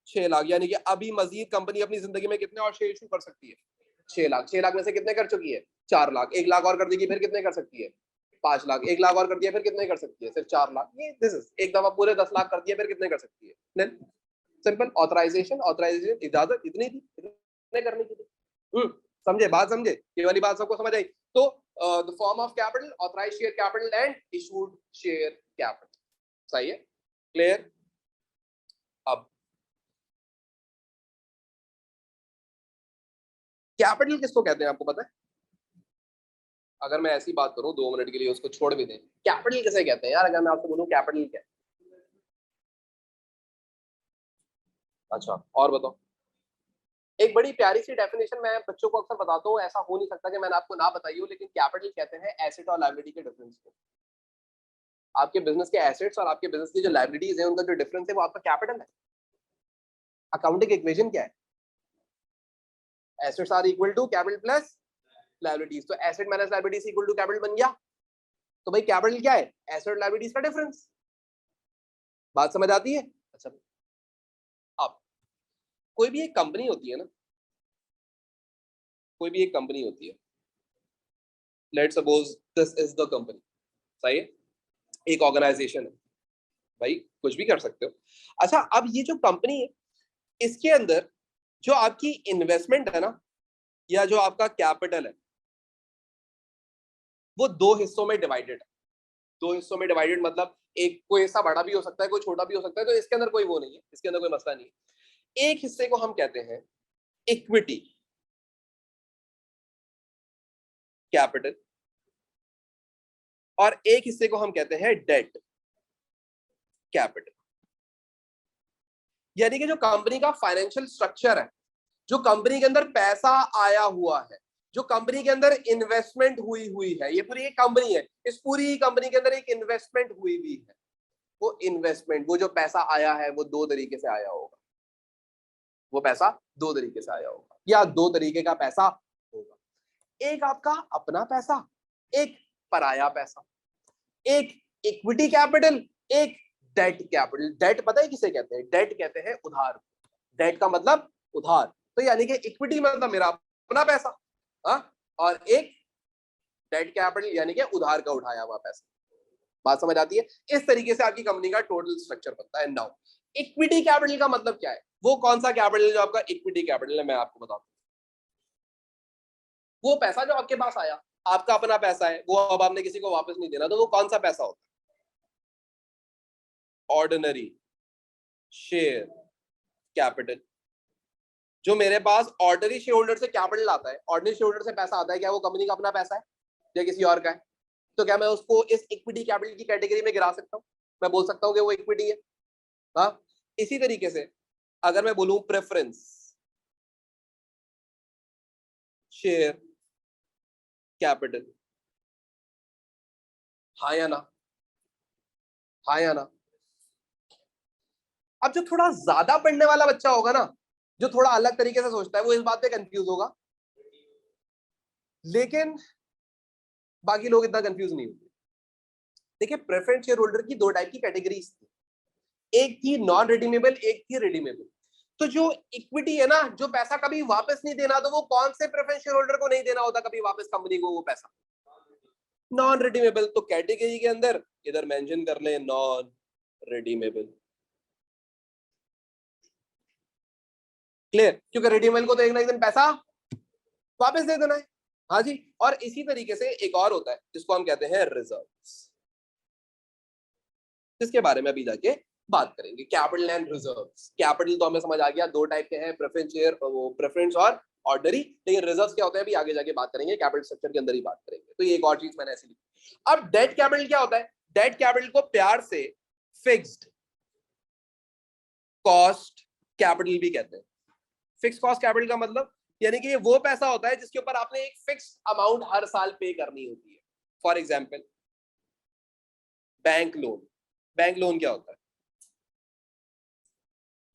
6 लाख। यानी कि अभी मजीद कंपनी अपनी जिंदगी में कितने और शेयर इशू कर सकती है? 6 लाख। 6 लाख में से कितने कर चुकी है? 4 लाख। 1 लाख और कर देगी, फिर कितने कर सकती है? 5 लाख। 1 लाख और कर दिया, फिर कितने कर सकती है? सिर्फ 4 लाख। ये दिस इज एक दफा पूरे 10 लाख कर दिया, फिर कितने कर सकती है? सिंपल। ऑथराइजेशन इजाजत इतनी थी, इतने करने की थी। समझे बात? समझे? ये वाली बात सबको समझ आई? तो the form of capital, authorise share capital and issued share capital. सही है? क्लियर? अब कैपिटल किसको कहते हैं आपको पता है? अगर मैं ऐसी बात करूं 2 मिनट के लिए, उसको छोड़ भी दें, कैपिटल किसे कहते हैं यार? अगर मैं आपको बोलूं कैपिटल क्या है? अच्छा, और बताओ। एक बड़ी प्यारी सी डेफिनेशन मैं बच्चों को अक्सर बताता हूँ, ऐसा हो नहीं सकता कि मैंने आपको ना बताई हो, लेकिन कैपिटल कहते हैं एसेट और लायबिलिटी के डिफरेंस को। आपके बिजनेस के एसेट्स और आपके बिजनेस की जो लायबिलिटीज है, उनका जो डिफरेंस है वो आपका कैपिटल है। अकाउंटिंग इक्वेशन क्या है? Assets are equal to capital plus liabilities. तो asset minus liabilities equal to capital बन गया। तो भाई कैपिटल क्या है? एसेट लायबिलिटीज का डिफरेंस। बात समझ आती है? अच्छा, अब कोई भी एक कंपनी होती है ना, कोई भी एक कंपनी होती है, let's suppose this is the company, सही है? एक ऑर्गेनाइजेशन है, भाई कुछ भी कर सकते हो। अच्छा, अब ये जो कंपनी है, इसके अंदर जो आपकी इन्वेस्टमेंट है ना, या जो आपका कैपिटल है, वो 2 हिस्सों में डिवाइडेड है। 2 हिस्सों में डिवाइडेड मतलब एक कोई हिस्सा बड़ा भी हो सकता है, कोई छोटा भी हो सकता है, तो इसके अंदर कोई वो नहीं है, इसके अंदर कोई मसला नहीं है। एक हिस्से को हम कहते हैं इक्विटी कैपिटल और एक हिस्से को हम कहते हैं डेट कैपिटल। यानी कि जो कंपनी का फाइनेंशियल स्ट्रक्चर है, जो कंपनी के अंदर पैसा आया हुआ है, जो कंपनी के अंदर इन्वेस्टमेंट हुई हुई है, ये पूरी एक कंपनी है, इस पूरी कंपनी के अंदर एक इन्वेस्टमेंट हुई हुई है। वो इन्वेस्टमेंट, वो जो पैसा आया है, वो 2 तरीके से आया होगा। वो पैसा 2 तरीके से आया होगा, या 2 तरीके का पैसा होगा। एक आपका अपना पैसा, एक पराया पैसा। एक इक्विटी कैपिटल, एक डेट कैपिटल, डेट पता है किसे कहते हैं? डेट कहते हैं उधार। डेट का मतलब उधार, तो यानी कि इक्विटी मतलब मेरा अपना पैसा, हाँ, और एक डेट कैपिटल यानी कि उधार का उठाया हुआ पैसा। बात समझ आती है? इस तरीके से आपकी कंपनी का टोटल स्ट्रक्चर बनता है। नाउ इक्विटी कैपिटल का मतलब क्या है? वो कौन सा कैपिटल जो आपका इक्विटी कैपिटल है, मैं आपको बताता हूं। वो पैसा जो आपके पास आया, आपका अपना पैसा है, वो अब आपने किसी को वापस नहीं देना, तो वो कौन सा पैसा होता है? Ordinary share capital. जो मेरे पास ऑर्डिनरी शेयर होल्डर से कैपिटल आता है, ऑर्डिनरी शेयर होल्डर से पैसा आता है, क्या वो कंपनी का अपना पैसा है या किसी और का है? तो क्या मैं उसको इस इक्विटी कैपिटल की कैटेगरी में गिरा सकता हूँ? मैं बोल सकता हूँ कि वो इक्विटी है। हाँ, इसी तरीके से अगर मैं बोलूं प्रेफरेंस शेयर कैपिटल, हाँ या ना? हाँ या ना? अब जो थोड़ा ज्यादा पढ़ने वाला बच्चा होगा ना, जो थोड़ा अलग तरीके से सोचता है, वो इस बात पे कंफ्यूज होगा, लेकिन बाकी लोग इतना कंफ्यूज नहीं होते। देखिए, प्रेफरेंस शेयर होल्डर की दो टाइप की कैटेगरीज थी, एक थी नॉन रिडीमेबल, एक थी रिडीमेबल। तो जो इक्विटी है ना, जो पैसा कभी वापस नहीं देना, तो वो कौन से प्रेफरेंस शेयर होल्डर को नहीं देना होता कभी वापस कंपनी को वो पैसा? Non redeemable. तो कैटेगरी के अंदर इधर मेंशन कर ले नॉन रिडीमेबल। क्लियर? क्योंकि रिडीमेबल को तो एक ना एक दिन पैसा वापस दे देना है। हाँ जी। और इसी तरीके से एक और होता है जिसको हम कहते हैं रिजर्व्स, जिसके बारे में अभी जाके बात करेंगे। Capital and reserves. कैपिटल तो हमें समझ आ गया, दो टाइप के हैं, प्रेफरेंस शेयर, वो प्रेफरेंस और ऑर्डिनरी। लेकिन रिजर्व्स क्या होते हैं अभी आगे जाके बात करेंगे, कैपिटल स्ट्रक्चर के अंदर ही बात करेंगे। तो ये एक और चीज मैंने ऐसी लिखी। अब डेट कैपिटल क्या होता है? डेट कैपिटल को प्यार से फिक्स्ड कॉस्ट कैपिटल भी कहते हैं। फिक्स कॉस्ट कैपिटल का मतलब यानी कि ये वो पैसा होता है जिसके ऊपर आपने एक फिक्स अमाउंट हर साल पे करनी होती है। For example bank loan. Bank loan क्या होता है?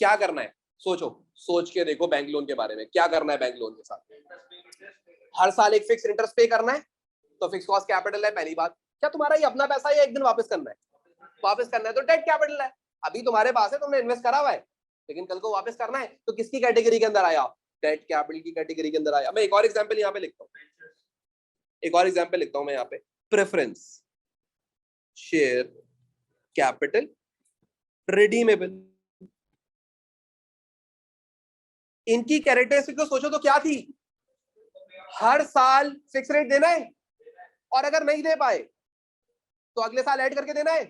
क्या करना है? सोचो, सोच के देखो बैंक लोन के बारे में, क्या करना है बैंक लोन के साथ? हर साल एक फिक्स इंटरेस्ट पे करना है, तो फिक्स कॉस्ट कैपिटल है पहली बात। क्या तुम्हारा ये अपना पैसा है या एक दिन वापस करना है? वापस करना है तो डेट कैपिटल है। अभी तुम्हारे पास है, तुमने इन्वेस्ट करा हुआ है, लेकिन कल को वापस करना है, तो किसकी कैटेगरी के अंदर आया? डेट कैपिटल की कैटेगरी के अंदर आया। मैं एक और एग्जांपल यहाँ पे लिखता हूँ, एक और एग्जांपल लिखता हूँ मैं यहाँ पे। Preference share capital redeemable. इनकी कैरेक्टरिस्टिक को सोचो तो क्या थी? हर साल फिक्स रेट देना है, और अगर नहीं दे पाए तो अगले साल ऐड करके देना है।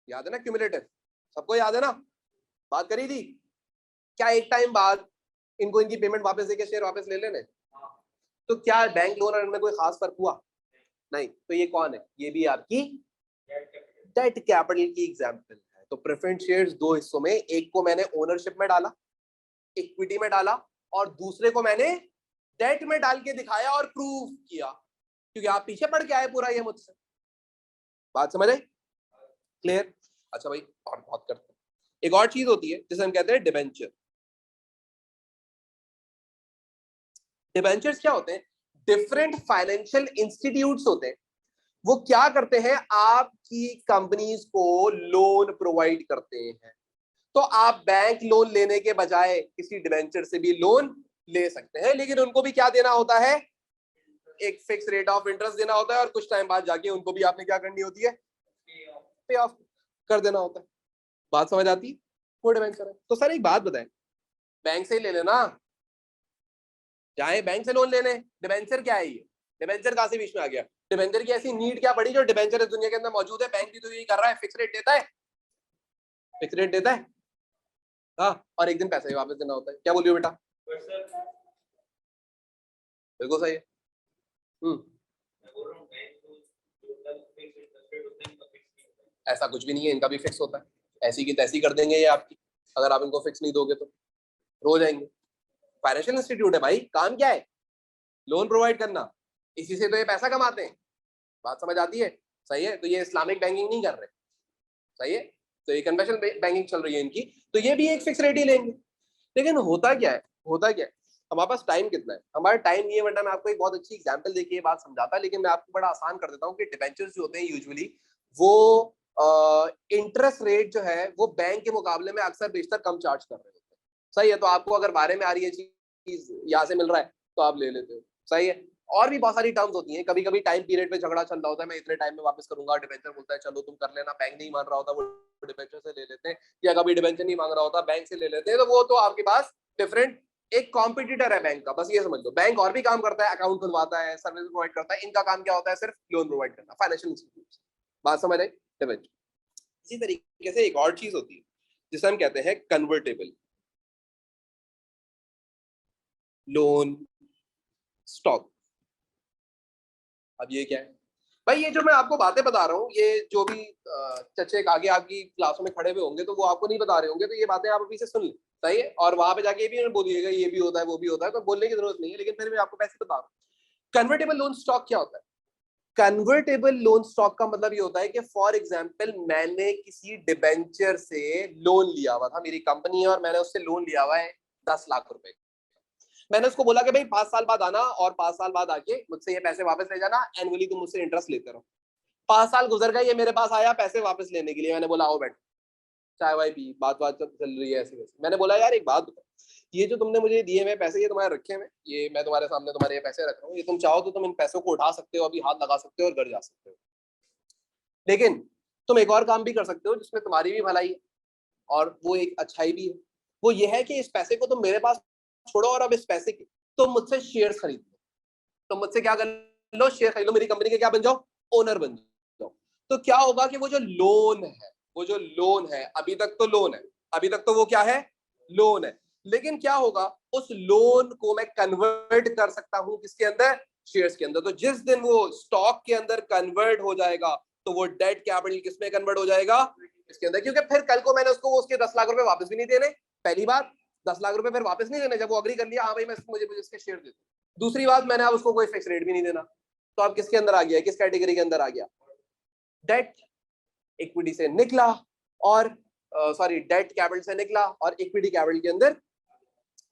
याद है ना? क्यूमुलेटिव, सबको याद है ना? बात करी थी। क्या एक टाइम बाद इनको इनकी पेमेंट वापस देके शेयर वापस ले लेने? तो क्या बैंक लोन और इनमें कोई खास फर्क हुआ? नहीं। तो ये कौन है? ये भी आपकी डेट कैपिटल की एग्जांपल है। तो प्रेफरेंस शेयर्स दो हिस्सों में, एक को मैंने ओनरशिप में डाला, इक्विटी में डाला, और दूसरे को मैंने डेट में डाल के दिखाया और प्रूव किया, क्योंकि आप पीछे पड़ के आए पूरा ये मुझसे। बात समझ आई? क्लियर? अच्छा भाई, और बहुत करते हैं। एक और चीज होती है जिसे हम कहते हैं डिबेंचर। डिबेंचर्स क्या होते हैं? डिफरेंट फाइनेंशियल इंस्टीट्यूट्स होते हैं, वो क्या करते हैं, आपकी कंपनीज को लोन प्रोवाइड करते हैं। तो आप बैंक लोन लेने के बजाय किसी डिबेंचर से भी लोन ले सकते हैं, लेकिन उनको भी क्या देना होता है? एक फिक्स रेट ऑफ इंटरेस्ट देना होता है, और कुछ टाइम बाद जाके उनको भी आपने क्या करनी होती है? पे ऑफ कर देना होता है। बात समझ आती है? वो डिबेंचर है। तो सर एक बात बताएं, बैंक से ही ले लेना, चाहे बैंक से लोन लेने, डिबेंचर क्या है ये? डिबेंचर कहां से बीच में आ गया? डिबेंचर की ऐसी नीड क्या पड़ी जो डिबेंचर इस दुनिया के अंदर मौजूद है? बैंक भी तो यही कर रहा है, फिक्स रेट देता है, फिक्स रेट देता है, हाँ, और एक दिन पैसा ही वापस देना होता है। क्या बोल रही हो बेटा? बिल्कुल सही है। ऐसा कुछ भी नहीं है, इनका भी फिक्स होता है। ऐसी की तैसी कर देंगे ये आपकी, अगर आप इनको फिक्स नहीं दोगे तो रो जाएंगे। फाइनेंशियल इंस्टीट्यूट है भाई, काम क्या है? लोन प्रोवाइड करना, इसी से तो ये पैसा कमाते हैं। बात समझ आती है? सही है। तो ये इस्लामिक बैंकिंग नहीं कर रहे, सही है। तो ये कन्वेंशनल बैंकिंग चल रही है इनकी, तो ये भी एक फिक्स रेट ही लेंगे। लेकिन होता क्या है, होता क्या है, हमारे पास टाइम कितना है? हमारा टाइम ये, वरना मैं आपको एक बहुत अच्छी एग्जांपल देके ये बात समझाता, लेकिन मैं आपको बड़ा आसान कर देता हूँ कि डिबेंचर्स जो होते हैं यूजुअली वो इंटरेस्ट रेट जो है वो बैंक के मुकाबले में अक्सर बेशतर कम चार्ज कर रहे होते हैं। सही है, तो आपको अगर बारे में आ रही है चीज यहाँ से मिल रहा है तो आप ले लेते हो। सही है, और भी बहुत सारी टर्म्स होती हैं। कभी कभी टाइम पीरियड पे झगड़ा चल रहा होता है, मैं इतने टाइम में वापस करूंगा, डिबेंचर बोलता है चलो तुम कर लेना, बैंक नहीं मान रहा होता वो डिबेंचर से ले लेते हैं, या कभी डिबेंचर नहीं मांग रहा होता बैंक से ले लेते हैं। तो वो तो आपके पास डिफरेंट एक कॉम्पिटिटर है बैंक का, बस ये समझ लो। बैंक और भी काम करता है, अकाउंट खुलवाता है, सर्विस प्रोवाइड करता है, इनका काम क्या होता है? सिर्फ लोन प्रोवाइड करना, फाइनेंशियल इंस्टीट्यूट। बात समझ आई? डिबेंचर। इसी तरीके से एक और चीज होती है जिसे हम कहते हैं कन्वर्टेबल लोन स्टॉक। अब ये क्या है भाई? ये जो मैं आपको बातें बता रहा हूँ, ये जो भी चचे आगे आपकी क्लासों में खड़े हुए होंगे तो वो आपको नहीं बता रहे होंगे, तो ये बातें आप अभी से सुन लें। सही है, और वहां पे जाके भी बोलिएगा ये भी होता है वो भी होता है, तो बोलने की जरूरत नहीं है, लेकिन फिर मैं आपको पैसे बता रहा हूँ। कन्वर्टेबल लोन स्टॉक क्या होता है? कन्वर्टेबल लोन स्टॉक का मतलब ये होता है कि फॉर एग्जांपल मैंने किसी डिबेंचर से लोन लिया हुआ था, मेरी कंपनी है और मैंने उससे लोन लिया हुआ है 10 लाख रुपए। मैंने उसको बोला कि भाई 5 साल बाद आना और 5 साल बाद आके मुझसे ये पैसे वापस ले जाना, एनुअली तुम मुझसे इंटरेस्ट लेते रहो। 5 साल गुजर गए, ये मेरे पास आया पैसे वापस लेने के लिए। मैंने बोला आओ बैठ, चाय वाय पी, बात बात चल रही है ऐसे वैसे। मैंने बोला यार एक बात बताओ, ये जो तुमने मुझे दिए हुए पैसे, ये तुम्हारे रखे हुए, ये मैं तुम्हारे सामने तुम्हारे ये पैसे रख रहा हूँ, ये तुम चाहो तो तुम इन पैसों को उठा सकते हो, अभी हाथ लगा सकते हो और घर जा सकते हो। लेकिन तुम एक और काम भी कर सकते हो जिसमें तुम्हारी भी भलाई है और वो एक अच्छाई भी है। वो ये है कि इस पैसे को तुम मेरे पास छोड़ो और अब इस पैसे के तुम मुझसे शेयर्स खरीद लो। तुम मुझसे क्या कर लो? शेयर खरीद लो, मेरी कंपनी के क्या बन जाओ? ओनर बन जाओ। तो क्या होगा कि वो जो लोन है, वो जो लोन है, अभी तक तो लोन है, अभी तक तो वो क्या है? लोन है। लेकिन क्या होगा, उस लोन को मैं कन्वर्ट कर सकता हूं किसके अंदर? शेयर्स के अंदर। तो जिस दिन वो स्टॉक के अंदर कन्वर्ट हो जाएगा तो वो डेट कैपिटल किसमें कन्वर्ट हो जाएगा? इसके अंदर। क्योंकि फिर कल को मैंने उसको उसके 10 लाख रुपए वापस भी नहीं देने। पहली बात, 10 लाख रुपए फिर वापस नहीं देने, जब वो अग्री कर लिया हाँ भाई मैं मुझे मुझे इसके शेयर दे दो। दूसरी बात, मैंने अब उसको कोई फिक्स रेट भी नहीं देना। तो अब किसके अंदर आ गया? किस कैटेगरी के अंदर आ गया? डेट इक्विटी से निकला और सॉरी डेट कैपिटल से निकला और इक्विटी कैपिटल के अंदर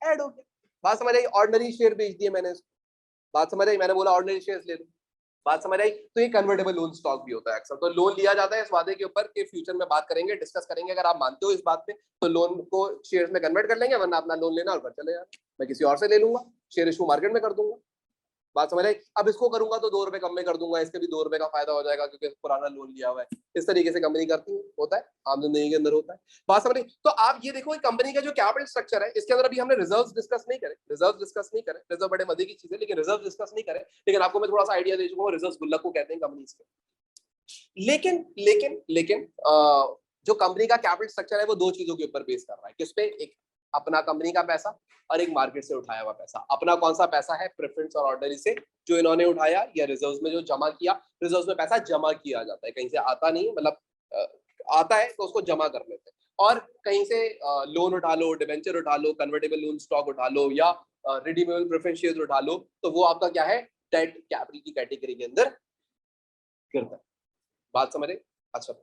ऐड हो गया। बात समझ आई? ऑर्डिनरी शेयर बेच दिए मैंने। बात समझ आई? मैंने बोला ऑर्डिनरी शेयर्स ले लो। बात समझ आई? तो ये कन्वर्टेबल लोन स्टॉक भी होता है अक्सर। तो लोन लिया जाता है इस वादे के ऊपर कि फ्यूचर में बात करेंगे, डिस्कस करेंगे, अगर आप मानते हो इस बात पे तो लोन को शेयर्स में कन्वर्ट कर लेंगे, वरना अपना लोन लेना और घर चले जाना, मैं किसी और से ले लूंगा, शेयर इशू मार्केट में कर दूंगा। बात समझ आई? अब इसको करूंगा तो 2 रुपए कम में कर दूंगा, इसके भी 2 रुपए का फायदा हो जाएगा क्योंकि पुराना लोन लिया हुआ है। इस तरीके से कंपनी करती है, होता है, आम जिंदगी के अंदर होता है। बात समझ आई? तो आप ये देखो कंपनी का जो कैपिटल स्ट्रक्चर है, इसके अंदर अभी हमने रिजर्व डिस्कस नहीं करे। रिजर्व बड़े मजे की चीज है, लेकिन रिजर्व डिस्कस नहीं करे। लेकिन आपको मैं थोड़ा सा आइडिया दे चुका हूँ, रिजर्व गुल्लक को कहते हैं कंपनीज के। लेकिन लेकिन लेकिन जो कंपनी का कैपिटल स्ट्रक्चर है वो दो चीजों के ऊपर बेस कर रहा है। किस पे? एक अपना कंपनी का पैसा और एक मार्केट से उठाया हुआ पैसा। अपना कौन सा पैसा है? प्रेफरेंस और ऑर्डिनरी से जो इन्होंने उठाया या रिजर्व्स में जो जमा किया। रिजर्व्स में पैसा जमा किया जाता है, कहीं से आता नहीं, मतलब आता है तो उसको जमा कर लेते हैं। और कहीं से लोन उठा लो, डिबेंचर उठा लो, कन्वर्टेबल लोन स्टॉक उठा लो या रिडीमेबल प्रेफरेंस शेयर्स उठा लो, तो वो आपका क्या है? डेट कैपिटल की कैटेगरी के अंदर गिरता है। बात समझ रहे? अच्छा,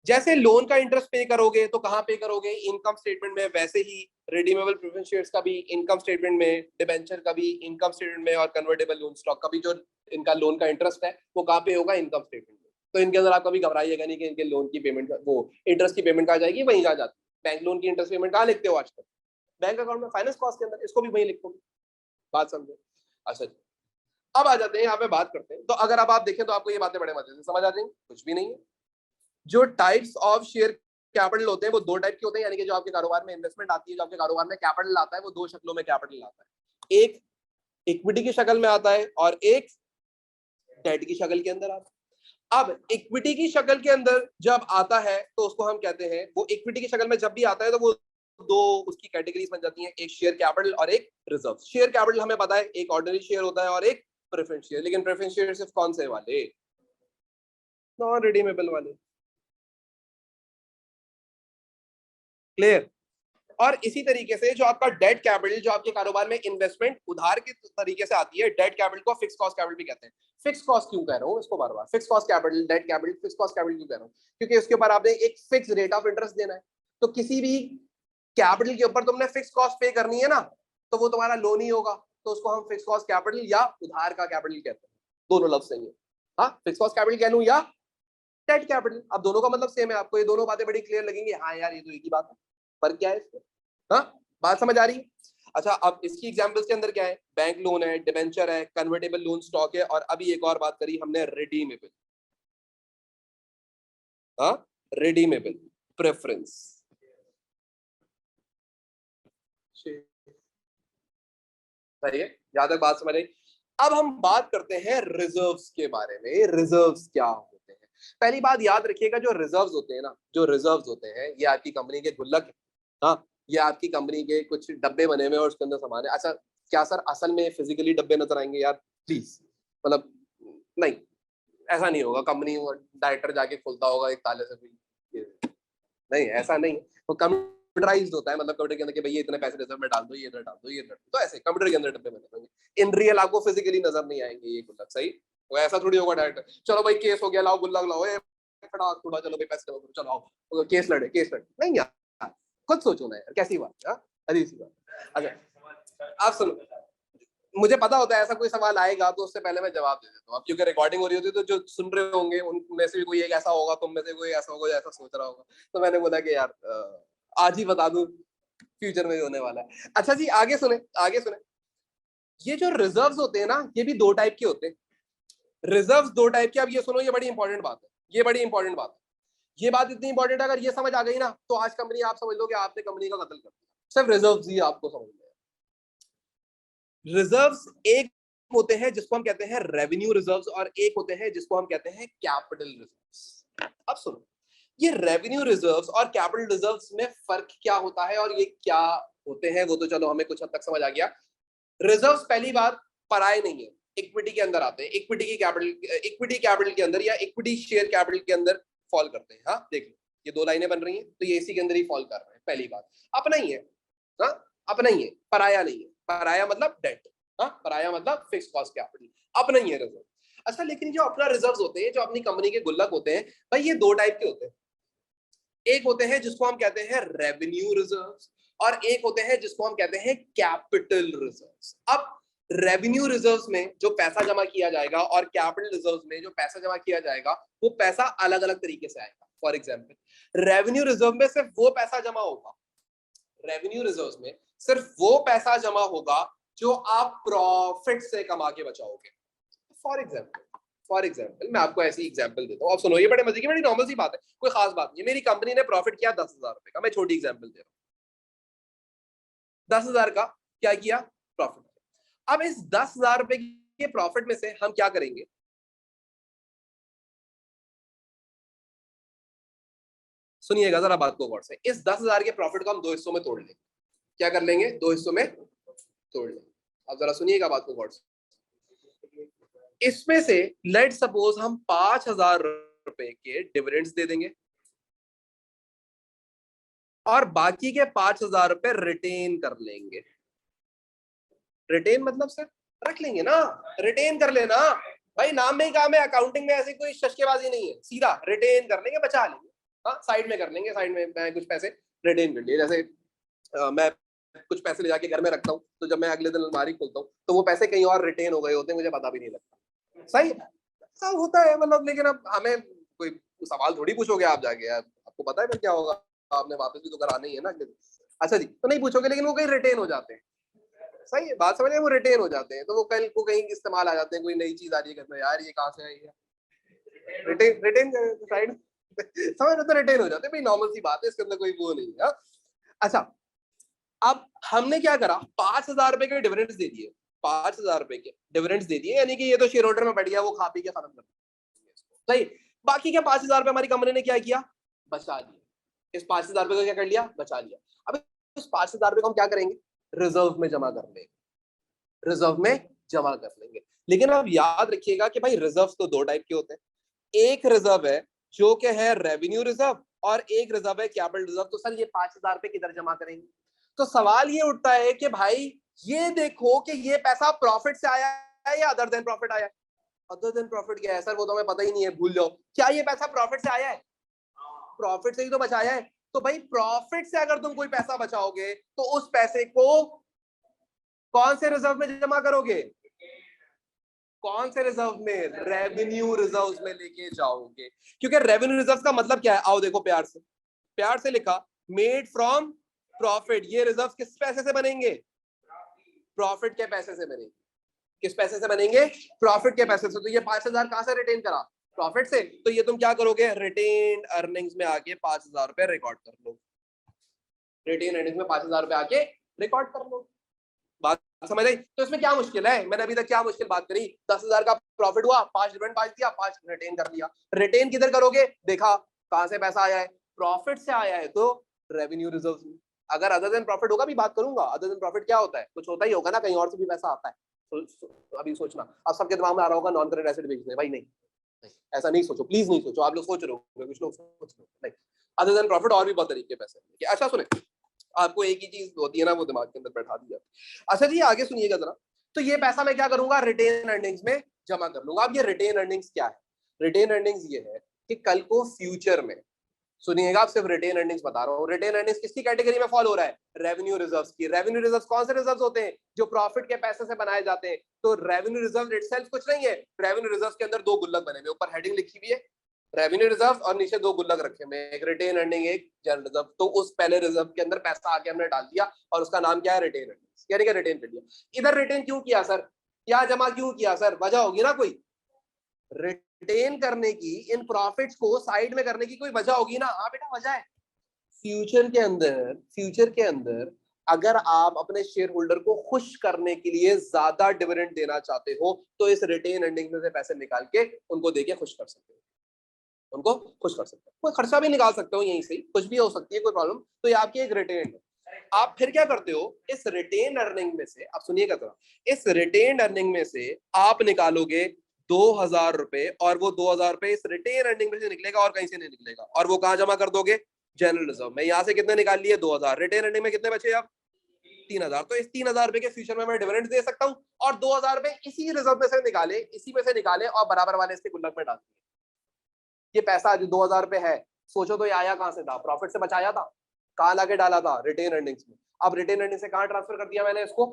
जैसे लोन का इंटरेस्ट पे करोगे तो कहाँ पे करोगे? इनकम स्टेटमेंट में। वैसे ही रिडीमेबल प्रेफरेंस शेयर्स का भी इनकम स्टेटमेंट में, डिबेंचर का भी इनकम स्टेटमेंट में और कन्वर्टेबल लोन स्टॉक का भी जो इनका लोन का इंटरेस्ट है वो कहाँ पे होगा? इनकम स्टेटमेंट में। तो इनके अंदर आप कभी घबराइएगा नहीं कि इनके लोन की पेमेंट, वो इंटरेस्ट की पेमेंट कहाँ जाएगी? वहीं जा जाती है। बैंक लोन की इंटरेस्ट पेमेंट कहाँ लिखते हो आज तक? बैंक अकाउंट में, फाइनेंस कॉस्ट के अंदर, इसको भी वहीं लिखोगे। बात समझे? अच्छा, अब आ जाते हैं यहाँ पे, बात करते हैं। तो अगर अब आप देखें तो आपको ये बातें बड़े मजे से समझ आ जाएंगी, कुछ भी नहीं है। जो टाइप्स ऑफ शेयर कैपिटल होते हैं वो 2 टाइप के होते हैं, यानी कि जो आपके कारोबार में इन्वेस्टमेंट आती है, जो आपके कारोबार में कैपिटल आता है, वो 2 शक्लों में कैपिटल आता है। एक इक्विटी की शक्ल में आता है और एक डेट की शक्ल के अंदर आता है। अब इक्विटी की शक्ल के अंदर जब आता है तो उसको हम कहते हैं, वो इक्विटी की शक्ल में जब भी आता है तो वो दो उसकी कैटेगरीज बन जाती हैं, एक शेयर कैपिटल और एक रिजर्व। शेयर कैपिटल हमें पता है एक ऑर्डिनरी शेयर होता है और एक प्रेफरेंस शेयर। लेकिन प्रेफरेंस शेयर सिर्फ कौन से वाले? नॉन रिडीमेबल वाले। क्लियर? और इसी तरीके से जो आपका डेट कैपिटल, जो आपके कारोबार में इन्वेस्टमेंट उधार के तरीके से आती है, डेट कैपिटल को फिक्स कॉस्ट कैपिटल भी कहते हैं। फिक्स कॉस्ट क्यों कह रहा हूँ इसको बार बार? Fix cost capital, debt capital, fix cost capital क्यों कह रहा हूँ? क्योंकि उसके ऊपर आपने एक फिक्स रेट ऑफ इंटरेस्ट देना है। तो किसी भी कैपिटल के ऊपर तुमने फिक्स कॉस्ट पे करनी है ना, तो वो तुम्हारा लोन ही होगा। तो उसको हम फिक्स कॉस्ट कैपिटल या उधार का कैपिटल कहते हैं। दोनों लफ्ज सही है। हाँ, फिक्स कॉस्ट कैपिटल कह लूं या डेट कैपिटल। अब दोनों का मतलब सेम है, आपको ये दोनों बातें बड़ी क्लियर लगेंगी, हाँ यार ये तो एक ही बात है, पर क्या है इसमें? हाँ, बात समझ आ रही है? अच्छा, अब इसकी एग्जांपल्स के अंदर क्या है? बैंक लोन है, डिबेंचर है, कन्वर्टेबल लोन स्टॉक है, और अभी एक और बात करी हमने, रिडीमेबल। हाँ, रिडीमेबल प्रेफरेंस। सही है, यहां तक बात समझ आई। अब हम बात करते हैं रिजर्व्स के बारे में। रिजर्व्स क्या होते हैं? पहली बात याद रखिएगा, जो रिजर्व्स होते हैं ना, जो रिजर्व्स होते हैं, ये आपकी कंपनी के गुल्लक है। हाँ, ये आपकी कंपनी के कुछ डब्बे बने हुए हैं और उसके अंदर सामान है। अच्छा, क्या सर असल में फिजिकली डब्बे नजर आएंगे यार? प्लीज, मतलब नहीं, ऐसा नहीं होगा। कंपनी डायरेक्टर जाके खोलता होगा एक ताले से भी, नहीं ऐसा नहीं। वो कंप्यूटराइज्ड होता है, मतलब कंप्यूटर के अंदर कि भैया इतने पैसे रिजर्व में डाल दो, ये इधर डाल दो, ये इधर, तो ऐसे कंप्यूटर के अंदर डब्बे बने होंगे। इन रियल आपको फिजिकली नजर नहीं आएंगे ये गुल्लक, सही? वो ऐसा थोड़ी होगा डायरेक्टर चलो भाई केस हो गया, लाओ गुल्लक लाओ, खड़ा थोड़ा, चलो भाई पैसे दो, चलो आओ केस लड़े, केस लड़े, नहीं यार, खुद सोचो ना यार, कैसी बात है? अजीब सी बात। अच्छा, आप सुनो, मुझे पता होता है ऐसा कोई सवाल आएगा तो उससे पहले मैं जवाब दे देता हूँ। अब क्योंकि रिकॉर्डिंग हो रही होती है तो जो सुन रहे होंगे उनमें से भी कोई एक ऐसा होगा, तुम में से कोई ऐसा होगा जो ऐसा सोच रहा होगा, तो मैंने बोला कि यार आज ही बता दूं, फ्यूचर में भी होने वाला है। अच्छा जी, आगे सुने, आगे सुने। ये जो रिजर्व्स होते हैं ना, ये भी दो टाइप के होते हैं। रिजर्व्स दो टाइप के, अब ये सुनो, ये बड़ी इंपॉर्टेंट बात है, ये बड़ी इंपॉर्टेंट बात है। ये बात इतनी इंपॉर्टेंट है, अगर ये समझ आ गई ना तो आज कंपनी, आप समझ लो कि आपने कंपनी का कत्ल कर दिया। सिर्फ रिजर्व्स ही आपको समझ में। रिजर्व्स एक होते हैं जिसको हम कहते हैं रेवेन्यू रिजर्व्स, और एक होते हैं जिसको हम कहते हैं कैपिटल रिजर्व्स। अब सुनो, ये रेवेन्यू रिजर्व्स और कैपिटल रिजर्व्स में फर्क क्या होता है और ये क्या होते हैं, वो तो चलो हमें कुछ हद तक समझ आ गया। रिजर्व्स पहली बात पराये नहीं है, इक्विटी के अंदर आते हैं, इक्विटी की कैपिटल, इक्विटी कैपिटल के अंदर या इक्विटी शेयर कैपिटल के अंदर फॉल करते हैं। हाँ देख लो, ये दो लाइनें बन रही हैं तो ये इसी के अंदर ही फॉल कर रहे हैं। पहली बात, अपना ही है। हाँ, अपना ही है, पराया नहीं है। पराया मतलब डेट, हाँ, पराया मतलब फिक्स कॉस्ट कैपिटल, अपना ही है रिजर्व। अच्छा, लेकिन जो अपना रिजर्व्स होते हैं, जो अपनी कंपनी के गुल्लक होते हैं, भाई ये दो टाइप के होते हैं। एक होते हैं जिसको हम कहते हैं रेवेन्यू रिजर्व्स, और एक होते हैं जिसको हम कहते हैं कैपिटल रिजर्व्स। अब रेवेन्यू रिजर्व्स में जो पैसा जमा किया जाएगा और कैपिटल रिजर्व्स में जो पैसा जमा किया जाएगा, वो पैसा अलग अलग तरीके से आएगा। फॉर एग्जांपल, रेवेन्यू रिजर्व में सिर्फ वो पैसा जमा होगा, रेवेन्यू रिजर्व्स में सिर्फ वो पैसा जमा होगा जो आप प्रॉफिट से कमा के बचाओगे। फॉर एग्जाम्पल, फॉर एग्जाम्पल मैं आपको ऐसी एग्जाम्पल देता हूँ, आप सुनो, ये बड़े मजे की, बड़ी नॉर्मल सी बात है, कोई खास बात नहीं है। मेरी कंपनी ने प्रॉफिट किया 10,000 रुपए का, मैं छोटी एग्जाम्पल दे रहा हूँ, 10,000 का क्या किया? प्रॉफिट। अब इस 10,000 रुपए के प्रॉफिट में से हम क्या करेंगे? सुनिएगा जरा बात को गौर से, इस 10,000 के प्रॉफिट को हम दो हिस्सों में तोड़ लेंगे। क्या कर लेंगे? दो हिस्सों में तोड़ लेंगे। अब जरा सुनिएगा बात को गौर से। इसमें से लेट सपोज हम 5,000 रुपए के डिविडेंड्स दे देंगे और बाकी के 5,000 रुपए रिटेन कर लेंगे। रिटेन मतलब सर रख लेंगे ना, रिटेन कर लेना भाई, नाम में ही काम है, अकाउंटिंग में ऐसी कोई शशकेबाजी नहीं है, सीधा रिटेन कर लेंगे, बचा लेंगे। हाँ, साइड में कर लेंगे, साइड में मैं कुछ पैसे रिटेन कर लिए। जैसे मैं कुछ पैसे ले जाके घर में रखता हूँ, तो जब मैं अगले दिन अलमारी खोलता हूँ तो वो पैसे कहीं और रिटेन हो गए होते हैं, मुझे पता भी नहीं लगता। सही सब होता है, मतलब, लेकिन अब हमें कोई सवाल थोड़ी पूछोगे आप जाके, यार आपको पता है फिर क्या होगा, आपने वापस भी तो कराना ही है ना। अच्छा जी, तो नहीं पूछोगे, लेकिन वो कहीं रिटेन हो जाते हैं। सही है, बात समझ रहे हैं? वो रिटेन हो जाते हैं तो वो कल को कहीं इस्तेमाल आ जाते हैं, कोई नई चीज आ रही है घर में, यार ये कहाँ से आई है, रिटेन, रिटेन साइड समझ रहे? तो रिटेन हो जाते हैं भाई, नॉर्मल सी बात है, इसके अंदर कोई वो नहीं है। अच्छा, अब हमने क्या करा, 5,000 रुपए के डिविडेंड्स दे दिए, 5,000 रुपए के डिविडेंड्स दे दिए, यानी कि ये तो शेयर होल्डर में बैठ गया, वो खा पी के खत्म कर दिया। सही, बाकी के 5,000 रुपए हमारी कंपनी ने क्या किया? बचा लिया। इस 5,000 रुपए को क्या कर लिया? बचा लिया। अब इस 5,000 रुपए को हम क्या करेंगे? रिजर्व में जमा कर लेंगे, रिजर्व में जमा कर लेंगे। लेकिन अब याद रखिएगा कि भाई रिजर्व तो दो टाइप के होते हैं। एक रिजर्व है जो कि है रेवेन्यू रिजर्व, और एक रिजर्व है कैपिटल रिजर्व। तो सर ये 5,000 रुपए किधर जमा करेंगे? तो सवाल ये उठता है कि भाई ये देखो कि ये पैसा प्रॉफिट से आया है या अदर देन प्रॉफिट आया है? अदर देन प्रॉफिट क्या है सर? वो तो हमें पता ही नहीं है, भूल जाओ। क्या ये पैसा प्रॉफिट से आया है? प्रॉफिट से ही तो बचाया है। तो भाई प्रॉफिट से अगर तुम कोई पैसा बचाओगे तो उस पैसे को कौन से रिजर्व में जमा करोगे? कौन से रिजर्व में? रेवेन्यू रिजर्व्स में लेके जाओगे, क्योंकि रेवेन्यू रिजर्व्स का मतलब क्या है? आओ देखो प्यार से लिखा, मेड फ्रॉम प्रॉफिट। ये रिजर्व किस पैसे से बनेंगे? प्रॉफिट के पैसे से बनेंगे। किस पैसे से बनेंगे? प्रॉफिट के पैसे से। तो ये 5,000 कहां से रिटेन करा? प्रॉफिट से। तो ये तुम क्या करोगे? रिटेन अर्निंग्स में आके 5,000 रुपए रिकॉर्ड कर लो। रिटेन अर्निंग्स में 5,000 रुपए आके रिकॉर्ड कर लो। बात समझ आई? तो इसमें क्या मुश्किल है? मैंने अभी तक क्या मुश्किल बात करी? 10,000 का प्रॉफिट हुआ, 5 डिविडेंड 5 दिया, 5 रिटेन कर लिया। रिटेन किधर करोगे? देखा कहां से पैसा आया है? प्रॉफिट से आया है, तो रेवेन्यू रिजर्व में। अगर अदर देन प्रॉफिट होगा भी बात करूंगा। अदर देन प्रॉफिट क्या होता है? कुछ होता ही होगा ना, कहीं और से भी पैसा आता है। तो अभी सोचना, अब सबके दिमाग में आ रहा होगा नॉन करेंट एसेट बेचने। भाई नहीं, ऐसा नहीं सोचो, प्लीज नहीं सोचो। आप लोग सोच रहे हो, कुछ लोग सोच रहे हो नहीं। अदर देन प्रॉफिट और भी बहुत तरीके पैसे। अच्छा सुने, आपको एक ही चीज होती है ना, वो दिमाग के अंदर बैठा दिया। अच्छा जी आगे सुनिएगा जरा। तो ये पैसा मैं क्या करूंगा? रिटेन अर्निंग्स में जमा कर लूंगा। अब ये रिटेन अर्निंग्स क्या है? रिटेन अर्निंग्स ये है कि कल को फ्यूचर में, सुनिएगा, आप सिर्फ रिटेन अर्निंग्स बता रहा हूँ। रिटेन अर्निंग्स किसकी कैटेगरी में फॉलो हो रहा है? रेवेन्यू रिजर्व्स की। रेवेन्यू रिजर्व्स कौन से रिजर्व्स होते हैं? जो प्रॉफिट के पैसे से बनाए जाते हैं। तो रेवेन्यू रिजर्व इटसेल्फ कुछ नहीं है। रेवेन्यू रिजर्व्स के अंदर 2 गुल्लक बने हुए, ऊपर हेडिंग लिखी हुई है रेवेन्यू रिजर्व और नीचे 2 गुल्लक रखे हुए, एक रिटेन अर्निंग, एक जनरल रिजर्व। तो उस पहले रिजर्व के अंदर पैसा आके हमने डाल दिया और उसका नाम क्या है? रिटेन अर्निंग, यानी कि रिटेन कर दिया। इधर रिटेन क्यों किया सर? क्या जमा क्यों किया सर? वजह होगी ना कोई। रिटेन करने की, इन प्रॉफिट्स को साइड में करने की कोई वजह होगी ना। हाँ बेटा वजह है। फ्यूचर के अंदर अगर आप अपने शेयर होल्डर को खुश करने के लिए ज्यादा डिविडेंड देना चाहते हो, तो इस रिटेन अर्निंग में से पैसे निकाल के उनको देके खुश कर सकते हो। उनको खुश कर सकते हो। कोई खर्चा भी निकाल सकते हो यहीं से, कुछ भी हो सकती है, कोई प्रॉब्लम। तो ये आपकी एक रिटेन है। आप फिर क्या करते हो? इस रिटेन अर्निंग में से, आप सुनिएगा तो, इस रिटेन अर्निंग में से आप निकालोगे 2,000 रुपए, और वो 2,000 रुपए इस रिटेन अर्निंग में से निकलेगा और कहीं से नहीं निकलेगा। और वो कहां जमा कर दोगे? जनरल रिजर्व में। यहां से कितने निकाल लिए? 2,000। रिटेन अर्निंग में कितने बचे अब? 3,000। तो इस 3,000 रुपए के फ्यूचर में मैं डिविडेंड दे सकता हूँ, और 2,000 रुपए इसी रिजर्व में से निकाले, इसी में से निकाले और बराबर वाले इसके गुल्लक में डाल दिए। ये पैसा जो 2,000 रुपए है, सोचो तो ये आया कहां से था? प्रॉफिट से बचाया था। कहां लाके डाला था? रिटेन अर्निंग्स में। अब रिटेन अर्निंग से कहां ट्रांसफर कर दिया मैंने? इसको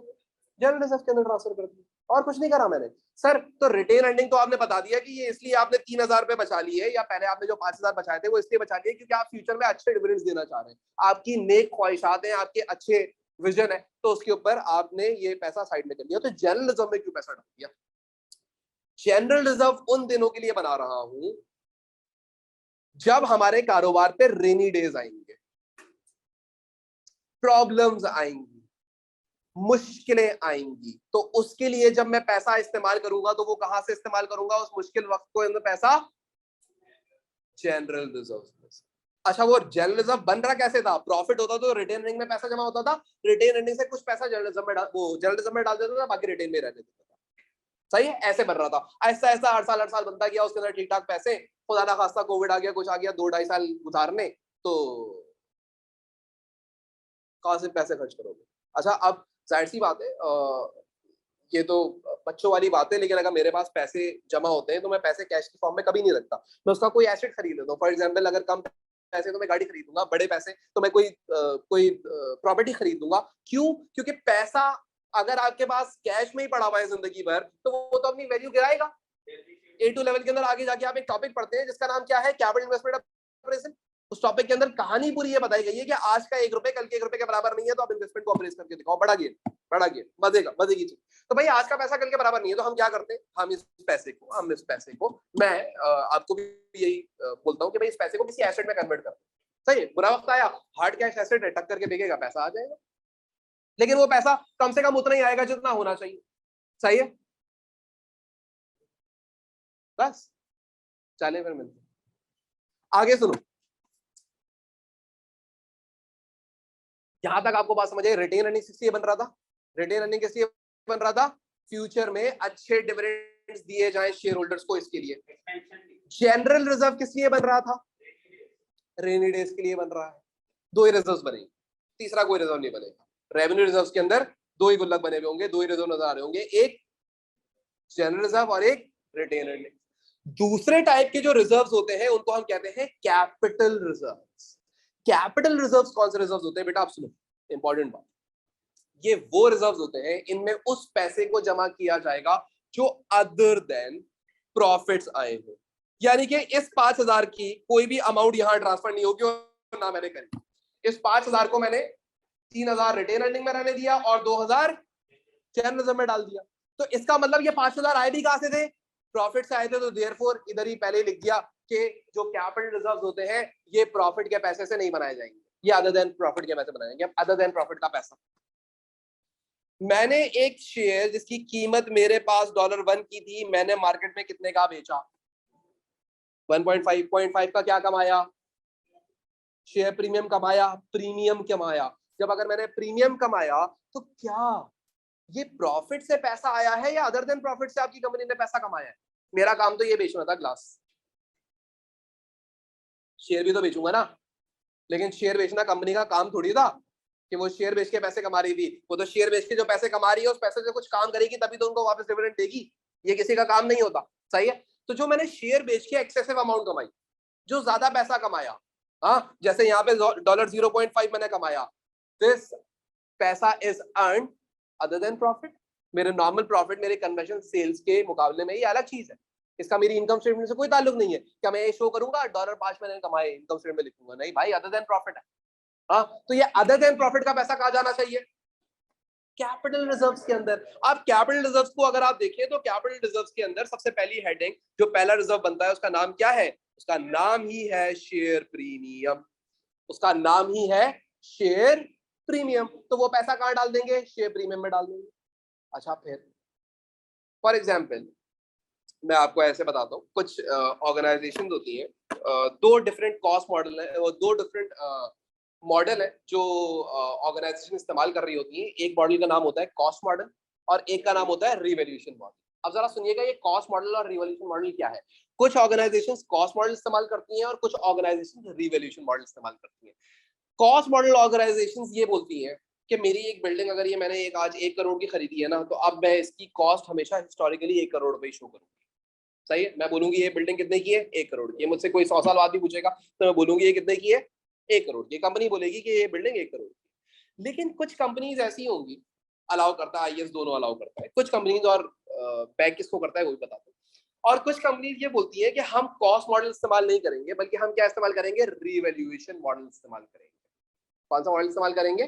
जनरल रिजर्व के अंदर ट्रांसफर कर दिया, और कुछ नहीं करा मैंने। सर तो रिटेन अर्निंग तो आपने बता दिया कि ये इसलिए आपने 3,000 रुपए बचा लिए, या पहले आपने जो 5,000 बचाए थे वो इसलिए बचा लिए क्योंकि आप फ्यूचर में अच्छे डिविडेंड्स देना चाह रहे हैं, आपकी नेक ख्वाहिशात हैं, आपके अच्छे विजन है, तो उसके ऊपर आपने ये पैसा साइड में कर दिया। तो जनरल रिजर्व में क्यों पैसा डाल दिया? जनरल रिजर्व उन दिनों के लिए बना रहा हूं जब हमारे कारोबार पे रेनी डेज आएंगे, प्रॉब्लम्स आएंगी, मुश्किलें आएंगी। तो उसके लिए जब मैं पैसा इस्तेमाल करूंगा तो वो कहां से इस्तेमाल करूंगा उस मुश्किल वक्त को अंदर? पैसा जनरल रिजर्व में से। अच्छा वो जनरल रिजर्व बन रहा कैसे था? प्रॉफिट होता तो रिटेन अर्निंग में पैसा जमा होता था, रिटेन अर्निंग से कुछ पैसा जनरल रिजर्व में डाल देता था, बाकी रिटेन में रहने देता था। सही है, ऐसे बन रहा था। ऐसा ऐसा हर साल बनता गया, उसके अंदर ठीक ठाक पैसे। खुदा ना खास्ता कोविड आ गया, कुछ आ गया, 2-2.5 साल गुजारने, तो कहां से पैसे खर्च करोगे? अच्छा अब जाहिर सी बात है, ये तो बच्चों वाली बात है, लेकिन अगर मेरे पास पैसे जमा होते हैं तो मैं पैसे कैश की फॉर्म में कभी नहीं रखता, मैं उसका कोई एसेट खरीद लेता हूँ। फॉर एग्जाम्पल अगर कम पैसे तो मैं गाड़ी खरीदूंगा, बड़े पैसे तो मैं कोई प्रॉपर्टी खरीदूंगा। क्यों? क्योंकि पैसा अगर आपके पास कैश में ही पड़ा हुआ है जिंदगी भर, तो वो तो अपनी वैल्यू गिराएगा। A2 लेवल के अंदर आगे जाके आप एक टॉपिक पढ़ते हैं जिसका नाम क्या है? Capital investment operation. उस टॉपिक के अंदर कहानी पूरी ये बताई गई है कि आज का 1 रुपए कल के 1 रुपए के बराबर नहीं है, तो आप इन्वेस्टमेंट को अप्रेस करके दिखाओ। बड़ा गेम मजे की चीज। तो भाई आज का पैसा कल के बराबर नहीं है, तो हम क्या करते हैं? हम इस पैसे को मैं आपको भी यही बोलता हूँ कि भाई इस पैसे को किसी एसेट में कन्वर्ट करते हैं। सही है, बुरा वक्त आया, हार्ड कैश एसेट है, टक करके बिकेगा, पैसा आ जाएगा। लेकिन वो पैसा कम से कम उतना ही आएगा जितना होना चाहिए। सही है, बस चले फिर मिलते आगे। सुनो, यहां तक आपको बात समझ आई? रिटेन अर्निंग किस लिए बन रहा था? रिटेन अर्निंग किस लिए बन रहा था? फ्यूचर में अच्छे डिविडेंड्स दिए जाएं शेयर होल्डर्स को, इसके लिए। जनरल रिजर्व किस लिए बन रहा था? रेनी डेज के लिए बन रहा है। 2 ही रिजर्व बनेंगे, तीसरा कोई रिजर्व नहीं बनेगा। रेवेन्यू रिजर्व के अंदर 2 ही गुल्लक बने हुए होंगे, 2 ही रिजर्व नजर आ रहे होंगे, एक जनरल रिजर्व और एक रिटेन अर्निंग। दूसरे टाइप के जो रिजर्व्स होते हैं उनको हम कहते हैं कैपिटल रिजर्व्स। कैपिटल रिजर्व्स कौन से रिजर्व्स होते हैं बेटा? आप सुनो, इंपॉर्टेंट बात, ये वो रिजर्व्स होते हैं, इनमें उस पैसे को जमा किया जाएगा जो अदर देन प्रॉफिट्स आए हो, यानी कि इस 5,000 की कोई भी अमाउंट यहां ट्रांसफर नहीं होगी और ना मैंने करी। इस 5,000 को मैंने 3,000 रिटेन अर्निंग में रहने दिया और 2,000 चैन रिजर्व में डाल दिया। तो इसका मतलब ये 5,000 आए भी कहां से थे? प्रॉफिट से आए थे। तो देयरफॉर इधर ही पहले लिख दिया कि जो कैपिटल रिजर्व होते हैं ये प्रॉफिट के पैसे से नहीं बनाए जाएंगे, ये अदर देन प्रॉफिट के पैसे बनाएंगे। अदर देन प्रॉफिट का पैसा, मैंने एक शेयर जिसकी कीमत मेरे पास $1 की थी, मैंने मार्केट में कितने का बेचा? 1.5 का क्या कमाया? शेयर प्रीमियम कमाया। प्रीमियम कमाया। जब अगर मैंने प्रीमियम कमाया तो क्या ये प्रॉफिट से पैसा आया है या अदर देन प्रॉफिट से आपकी कंपनी ने पैसा कमाया है? मेरा काम तो ये बेचना था ग्लास, शेयर भी तो बेचूंगा ना। लेकिन शेयर बेचना कंपनी का काम थोड़ी था कि वो शेयर बेच के पैसे कमा रही थी। वो तो शेयर बेच के जो पैसे कमा रही है उस पैसे से कुछ काम करेगी तभी तो उनको वापस डिविडेंड देगी। ये किसी का काम नहीं होता। सही है। तो जो मैंने शेयर बेच के एक्सेसिव अमाउंट कमाई, जो ज्यादा पैसा कमाया, हाँ, जैसे यहाँ पे $0.5 मैंने कमाया, दिस पैसा is earn other than profit. मेरे नॉर्मल प्रॉफिट मेरे कन्वेंशन सेल्स के मुकाबले में ये अलग चीज है। इसका मेरी इनकम स्टेटमेंट से कोई ताल्लुक नहीं है। क्या मैं ये शो करूंगा $5 मैंने कमाए इनकम स्टेटमेंट में लिखूंगा? नहीं भाई, अदर देन प्रॉफिट है। हाँ, तो ये अदर देन प्रॉफिट का पैसा कहाँ जाना चाहिए? कैपिटल रिजर्व्स के अंदर। अब कैपिटल रिजर्व्स को अगर आप देखें तो कैपिटल रिजर्व्स के अंदर सबसे पहली हेडिंग, जो पहला रिजर्व बनता है उसका नाम क्या है? उसका नाम ही है शेयर प्रीमियम। उसका नाम ही है शेयर प्रीमियम। तो वो पैसा कहाँ डाल देंगे? शेयर प्रीमियम में डाल देंगे। अच्छा, फिर फॉर एग्जाम्पल मैं आपको ऐसे बताता हूँ, कुछ ऑर्गेनाइजेशन होती हैं, दो डिफरेंट कॉस्ट मॉडल है और दो डिफरेंट मॉडल है जो ऑर्गेनाइजेशन इस्तेमाल कर रही होती है। एक मॉडल का नाम होता है कॉस्ट मॉडल और एक का नाम होता है रिवैल्यूएशन मॉडल। अब जरा सुनिएगा, ये कॉस्ट मॉडल और रिवैल्यूएशन मॉडल क्या है। कुछ ऑर्गेनाइजेशंस कॉस्ट मॉडल इस्तेमाल करती हैं और कुछ ऑर्गेनाइजेशंस रिवैल्यूएशन मॉडल इस्तेमाल करती हैं। कॉस्ट मॉडल ऑर्गेनाइजेशंस ये बोलती हैं कि मेरी एक बिल्डिंग अगर ये मैंने एक आज 1 करोड़ की खरीदी है ना, तो अब मैं इसकी कॉस्ट हमेशा हिस्टोरिकली 1 करोड़ रुपए शो करूंगी। सही है। मैं बोलूंगी ये बिल्डिंग कितने की है? 1 करोड़ की है। मुझसे कोई 100 साल बाद भी पूछेगा तो मैं बोलूंगी ये कितने की है? 1 करोड़ की। कंपनी बोलेगी कि ये बिल्डिंग 1 करोड़ की। लेकिन कुछ कंपनीज ऐसी होंगी, अलाउ करता है आईएएस, दोनों अलाउ करता है। कुछ कंपनीज और बैंक किसको करता है वो भी बताता हूँ। और कुछ कंपनीज ये बोलती है कि हम कॉस्ट मॉडल इस्तेमाल नहीं करेंगे, बल्कि हम क्या इस्तेमाल करेंगे? रिवैल्यूएशन मॉडल इस्तेमाल करेंगे। कौन सा मॉडल इस्तेमाल करेंगे?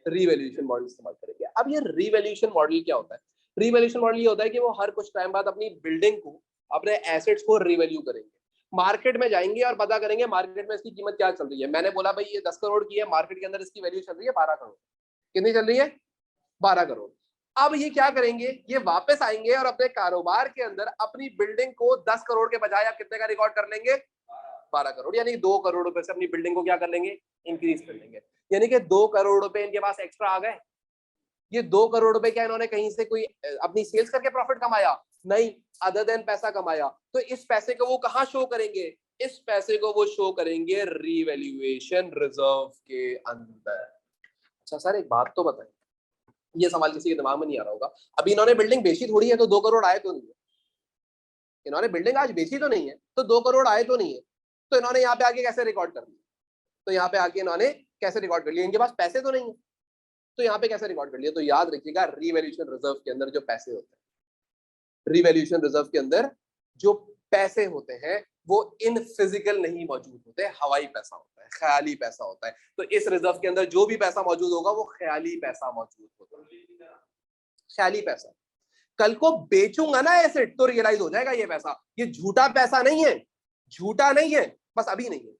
रिवैल्यूएशन मॉडल इस्तेमाल करेंगे। अब ये रिवैल्यूएशन मॉडल क्या होता है? रिवैल्यूएशन मॉडल ये होता है कि वो हर कुछ टाइम बाद अपनी बिल्डिंग को, अपने एसेट्स को रिवैल्यू करेंगे। मार्केट में जाएंगे और पता करेंगे मार्केट में इसकी कीमत क्या चल रही है। मैंने बोला भाई ये 10 करोड़ की है, मार्केट के अंदर इसकी वैल्यू चल रही है 12 करोड़। कितनी चल रही है? 12 करोड़। अब ये क्या करेंगे? ये वापस आएंगे और अपने कारोबार के अंदर अपनी बिल्डिंग को 10 करोड़ के बजाय आप कितने का रिकॉर्ड कर लेंगे? 12 करोड़। यानी 2 करोड़ रुपए से अपनी बिल्डिंग को क्या कर लेंगे? इंक्रीज कर लेंगे। यानी कि 2 करोड़ रुपए इनके पास एक्स्ट्रा आ गए। ये 2 करोड़ रुपए क्या इन्होंने कहीं से कोई अपनी सेल्स करके प्रॉफिट कमाया? नहीं, अदर देन पैसा कमाया। तो इस पैसे को वो कहां शो करेंगे? इस पैसे को वो शो करेंगे रिवैल्यूएशन रिजर्व के अंदर। अच्छा सर, एक बात तो बताएं, ये सवाल किसी के दिमाग में नहीं आ रहा होगा। अभी इन्होंने बिल्डिंग बेची थोड़ी है तो 2 करोड़ आए तो नहीं है। इन्होंने बिल्डिंग आज बेची तो नहीं है तो 2 करोड़ आए तो नहीं है। तो इन्होंने यहाँ पे आके कैसे रिकॉर्ड कर लिया? तो यहाँ पे आके इन्होंने कैसे रिकॉर्ड कर लिया? इनके पास पैसे तो नहीं है, तो यहाँ पे कैसे रिकॉर्ड कर लिया? तो याद रखिएगा, रिवैल्यूएशन रिजर्व के अंदर जो पैसे होते हैं, रिवैल्यूएशन रिजर्व के अंदर जो पैसे होते हैं वो इन फिजिकल नहीं मौजूद होते, हवाई पैसा होता है, ख्याली पैसा होता है। तो इस रिजर्व के अंदर जो भी पैसा मौजूद होगा वो ख्याली पैसा मौजूद होगा। ख्याली पैसा। कल को बेचूंगा ना एसेट तो रियलाइज हो जाएगा ये पैसा, ये झूठा पैसा नहीं है, झूठा नहीं है, बस अभी नहीं है,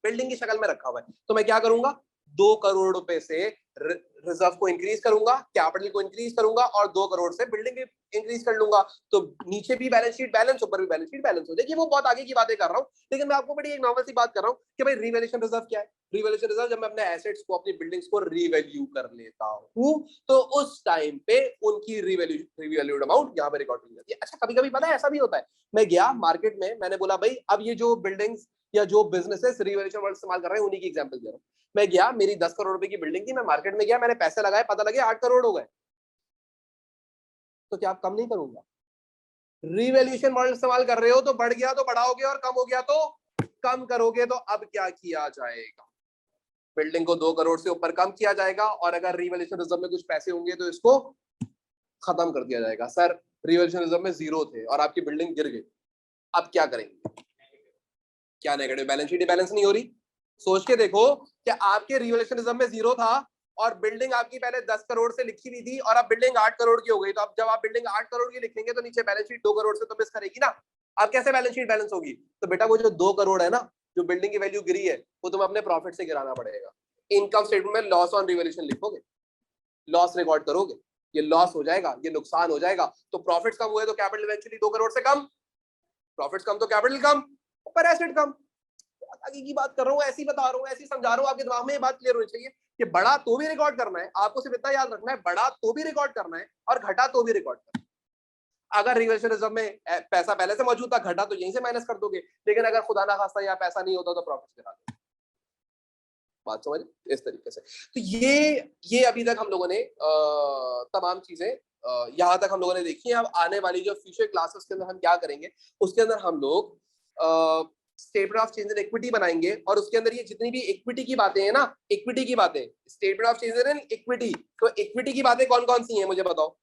बिल्डिंग की शक्ल में रखा हुआ है। तो मैं क्या करूंगा? 2 करोड़ रुपए से रिजर्व को इंक्रीज करूंगा, कैपिटल को इंक्रीज करूंगा और 2 करोड़ से बिल्डिंग इंक्रीज कर लूंगा। तो नीचे भी बैलेंस शीट बैलेंस, ऊपर भी बैलेंस शीट बैलेंस हो जाएगी। वो बहुत आगे की बातें कर रहा हूं, लेकिन मैं आपको बड़ी एक नॉर्मल सी बात कर रहा हूं कि भाई रिवैल्यूएशन रिजर्व क्या है। रिवैल्यूएशन रिजर्व जब मैं अपने एसेट्स को, अपनी बिल्डिंग्स को रिवैल्यू कर लेता हूं तो उस टाइम पे उनकी रिवैल्यूड अमाउंट यहाँ पे रिकॉर्ड की जाती है। अच्छा, कभी कभी पता है ऐसा भी होता है, मैं गया मार्केट में, मैंने बोला भाई अब ये जो बिल्डिंग्स या जो बिजनेसेस रिवैल्यूएशन वर्ड इस्तेमाल कर रहे हैं उन्हीं की एग्जांपल दे रहा हूं। मैं गया, मेरी 10 करोड़ रुपए की बिल्डिंग थी, मैं मार्केट में गया, मैंने पैसे लगाए, पता लगे 8 करोड़ हो गए, तो क्या आप कम नहीं करूंगा? रिवैल्यूएशन मॉडल इस्तेमाल कर रहे हो तो बढ़ गया तो बढ़ाओगे और कम हो गया तो कम करोगे। तो अब क्या किया जाएगा? बिल्डिंग को 2 करोड़ से ऊपर कम किया जाएगा और अगर रिवैल्यूएशन रिजर्व में कुछ पैसे होंगे तो इसको खत्म कर दिया जाएगा। सर रिवॉल्यूशन रिजर्व में 0 थे और आपकी बिल्डिंग गिर गई, अब क्या करेंगे? क्या नेगेटिव बैलेंस शीट बैलेंस नहीं हो रही? सोच के देखो कि आपके रिवॉल्यूशन रिजर्व में 0 था और बिल्डिंग आपकी पहले 10 करोड़ से लिखी हुई थी और अब बिल्डिंग 8 करोड़ की हो गई, तो अब जब आप बिल्डिंग 8 करोड़ की लिखेंगे तो नीचे बैलेंस शीट 2 करोड़ से तो मिस करेगी ना। अब कैसे बैलेंस शीट बैलेंस होगी? तो बेटा वो जो 2 करोड़ है ना, जो बिल्डिंग की वैल्यू गिरी है, वो तुम्हें अपने प्रॉफिट से गिराना पड़ेगा। इनकम स्टेटमेंट में लॉस ऑन रिवॉल्यूशन लिखोगे, लॉस रिकॉर्ड करोगे, ये लॉस हो जाएगा, ये नुकसान हो जाएगा। तो प्रॉफिट्स कम हुए तो कैपिटल इवेंचुअली 2 करोड़ से कम, प्रॉफिट्स कम तो कैपिटल कम, पर एसेट कम। आगे की बात कर रहा हूँ, ऐसी बता रहा हूँ, ऐसी समझा रहा हूँ, आपके दिमाग में ये बात क्लियर होनी चाहिए कि बढ़ा तो भी रिकॉर्ड करना है, आपको सिर्फ इतना याद रखना है, बढ़ा तो भी रिकॉर्ड करना है और घटा तो भी रिकॉर्ड करना है। अगर रिवॉल्यूशन रिजर्व में पैसा पहले से मौजूद था, घटा तो यहीं से माइनस कर दोगे, लेकिन अगर खुदा ना खास्ता यहाँ पैसा नहीं होता तो प्रॉफिट गिरा दोगे। बात समझ इस तरीके से। तो ये अभी तक हम लोगों ने तमाम चीजें यहाँ तक हम लोगों ने देखी है। अब आने वाली जो फ्यूचर क्लासेस के अंदर हम क्या करेंगे, उसके अंदर हम लोग statement of change in equity बनाएंगे और उसके अंदर ये जितनी भी इक्विटी की बातें हैं ना, इक्विटी की बातें, statement of change in equity, तो इक्विटी की बातें कौन कौन सी हैं मुझे बताओ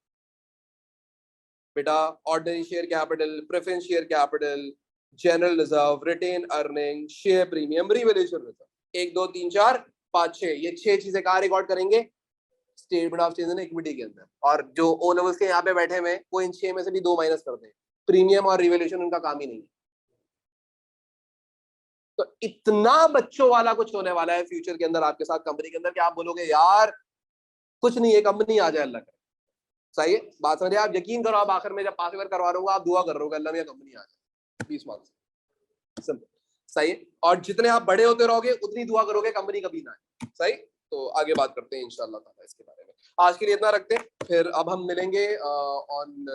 बेटा। Ordinary share capital, preference share capital, general reserve, retained earning, share premium, revaluation reserve, 1 2 3 4 5 6, ये 6 चीजें कहाँ रिकॉर्ड करेंगे? Statement of change in equity के अंदर। और जो ओ लेवल्स के यहाँ पे बैठे हुए वो इन 6 में से भी 2 माइनस कर दें, प्रीमियम और रिवैल्यूएशन उनका काम ही नहीं है। तो इतना बच्चों वाला कुछ होने वाला है फ्यूचर के अंदर आपके साथ कंपनी के अंदर कि आप बोलोगे यार कुछ नहीं है, कंपनी आ जाए अल्लाह करे। सही है बात समझे? आप यकीन करो, आप आखिर में जब पास पेपर करवा रहे हो आप दुआ कर रहे हो अल्लाह में कंपनी आ जाए 20 मार्क्स। सिंपल। सही है। और जितने आप बड़े होते रहोगे उतनी दुआ करोगे कंपनी कभी ना आए। सही। तो आगे बात करते हैं इंशाल्लाह ताला इसके बारे में। आज के लिए इतना रखते हैं, फिर अब हम मिलेंगे ऑन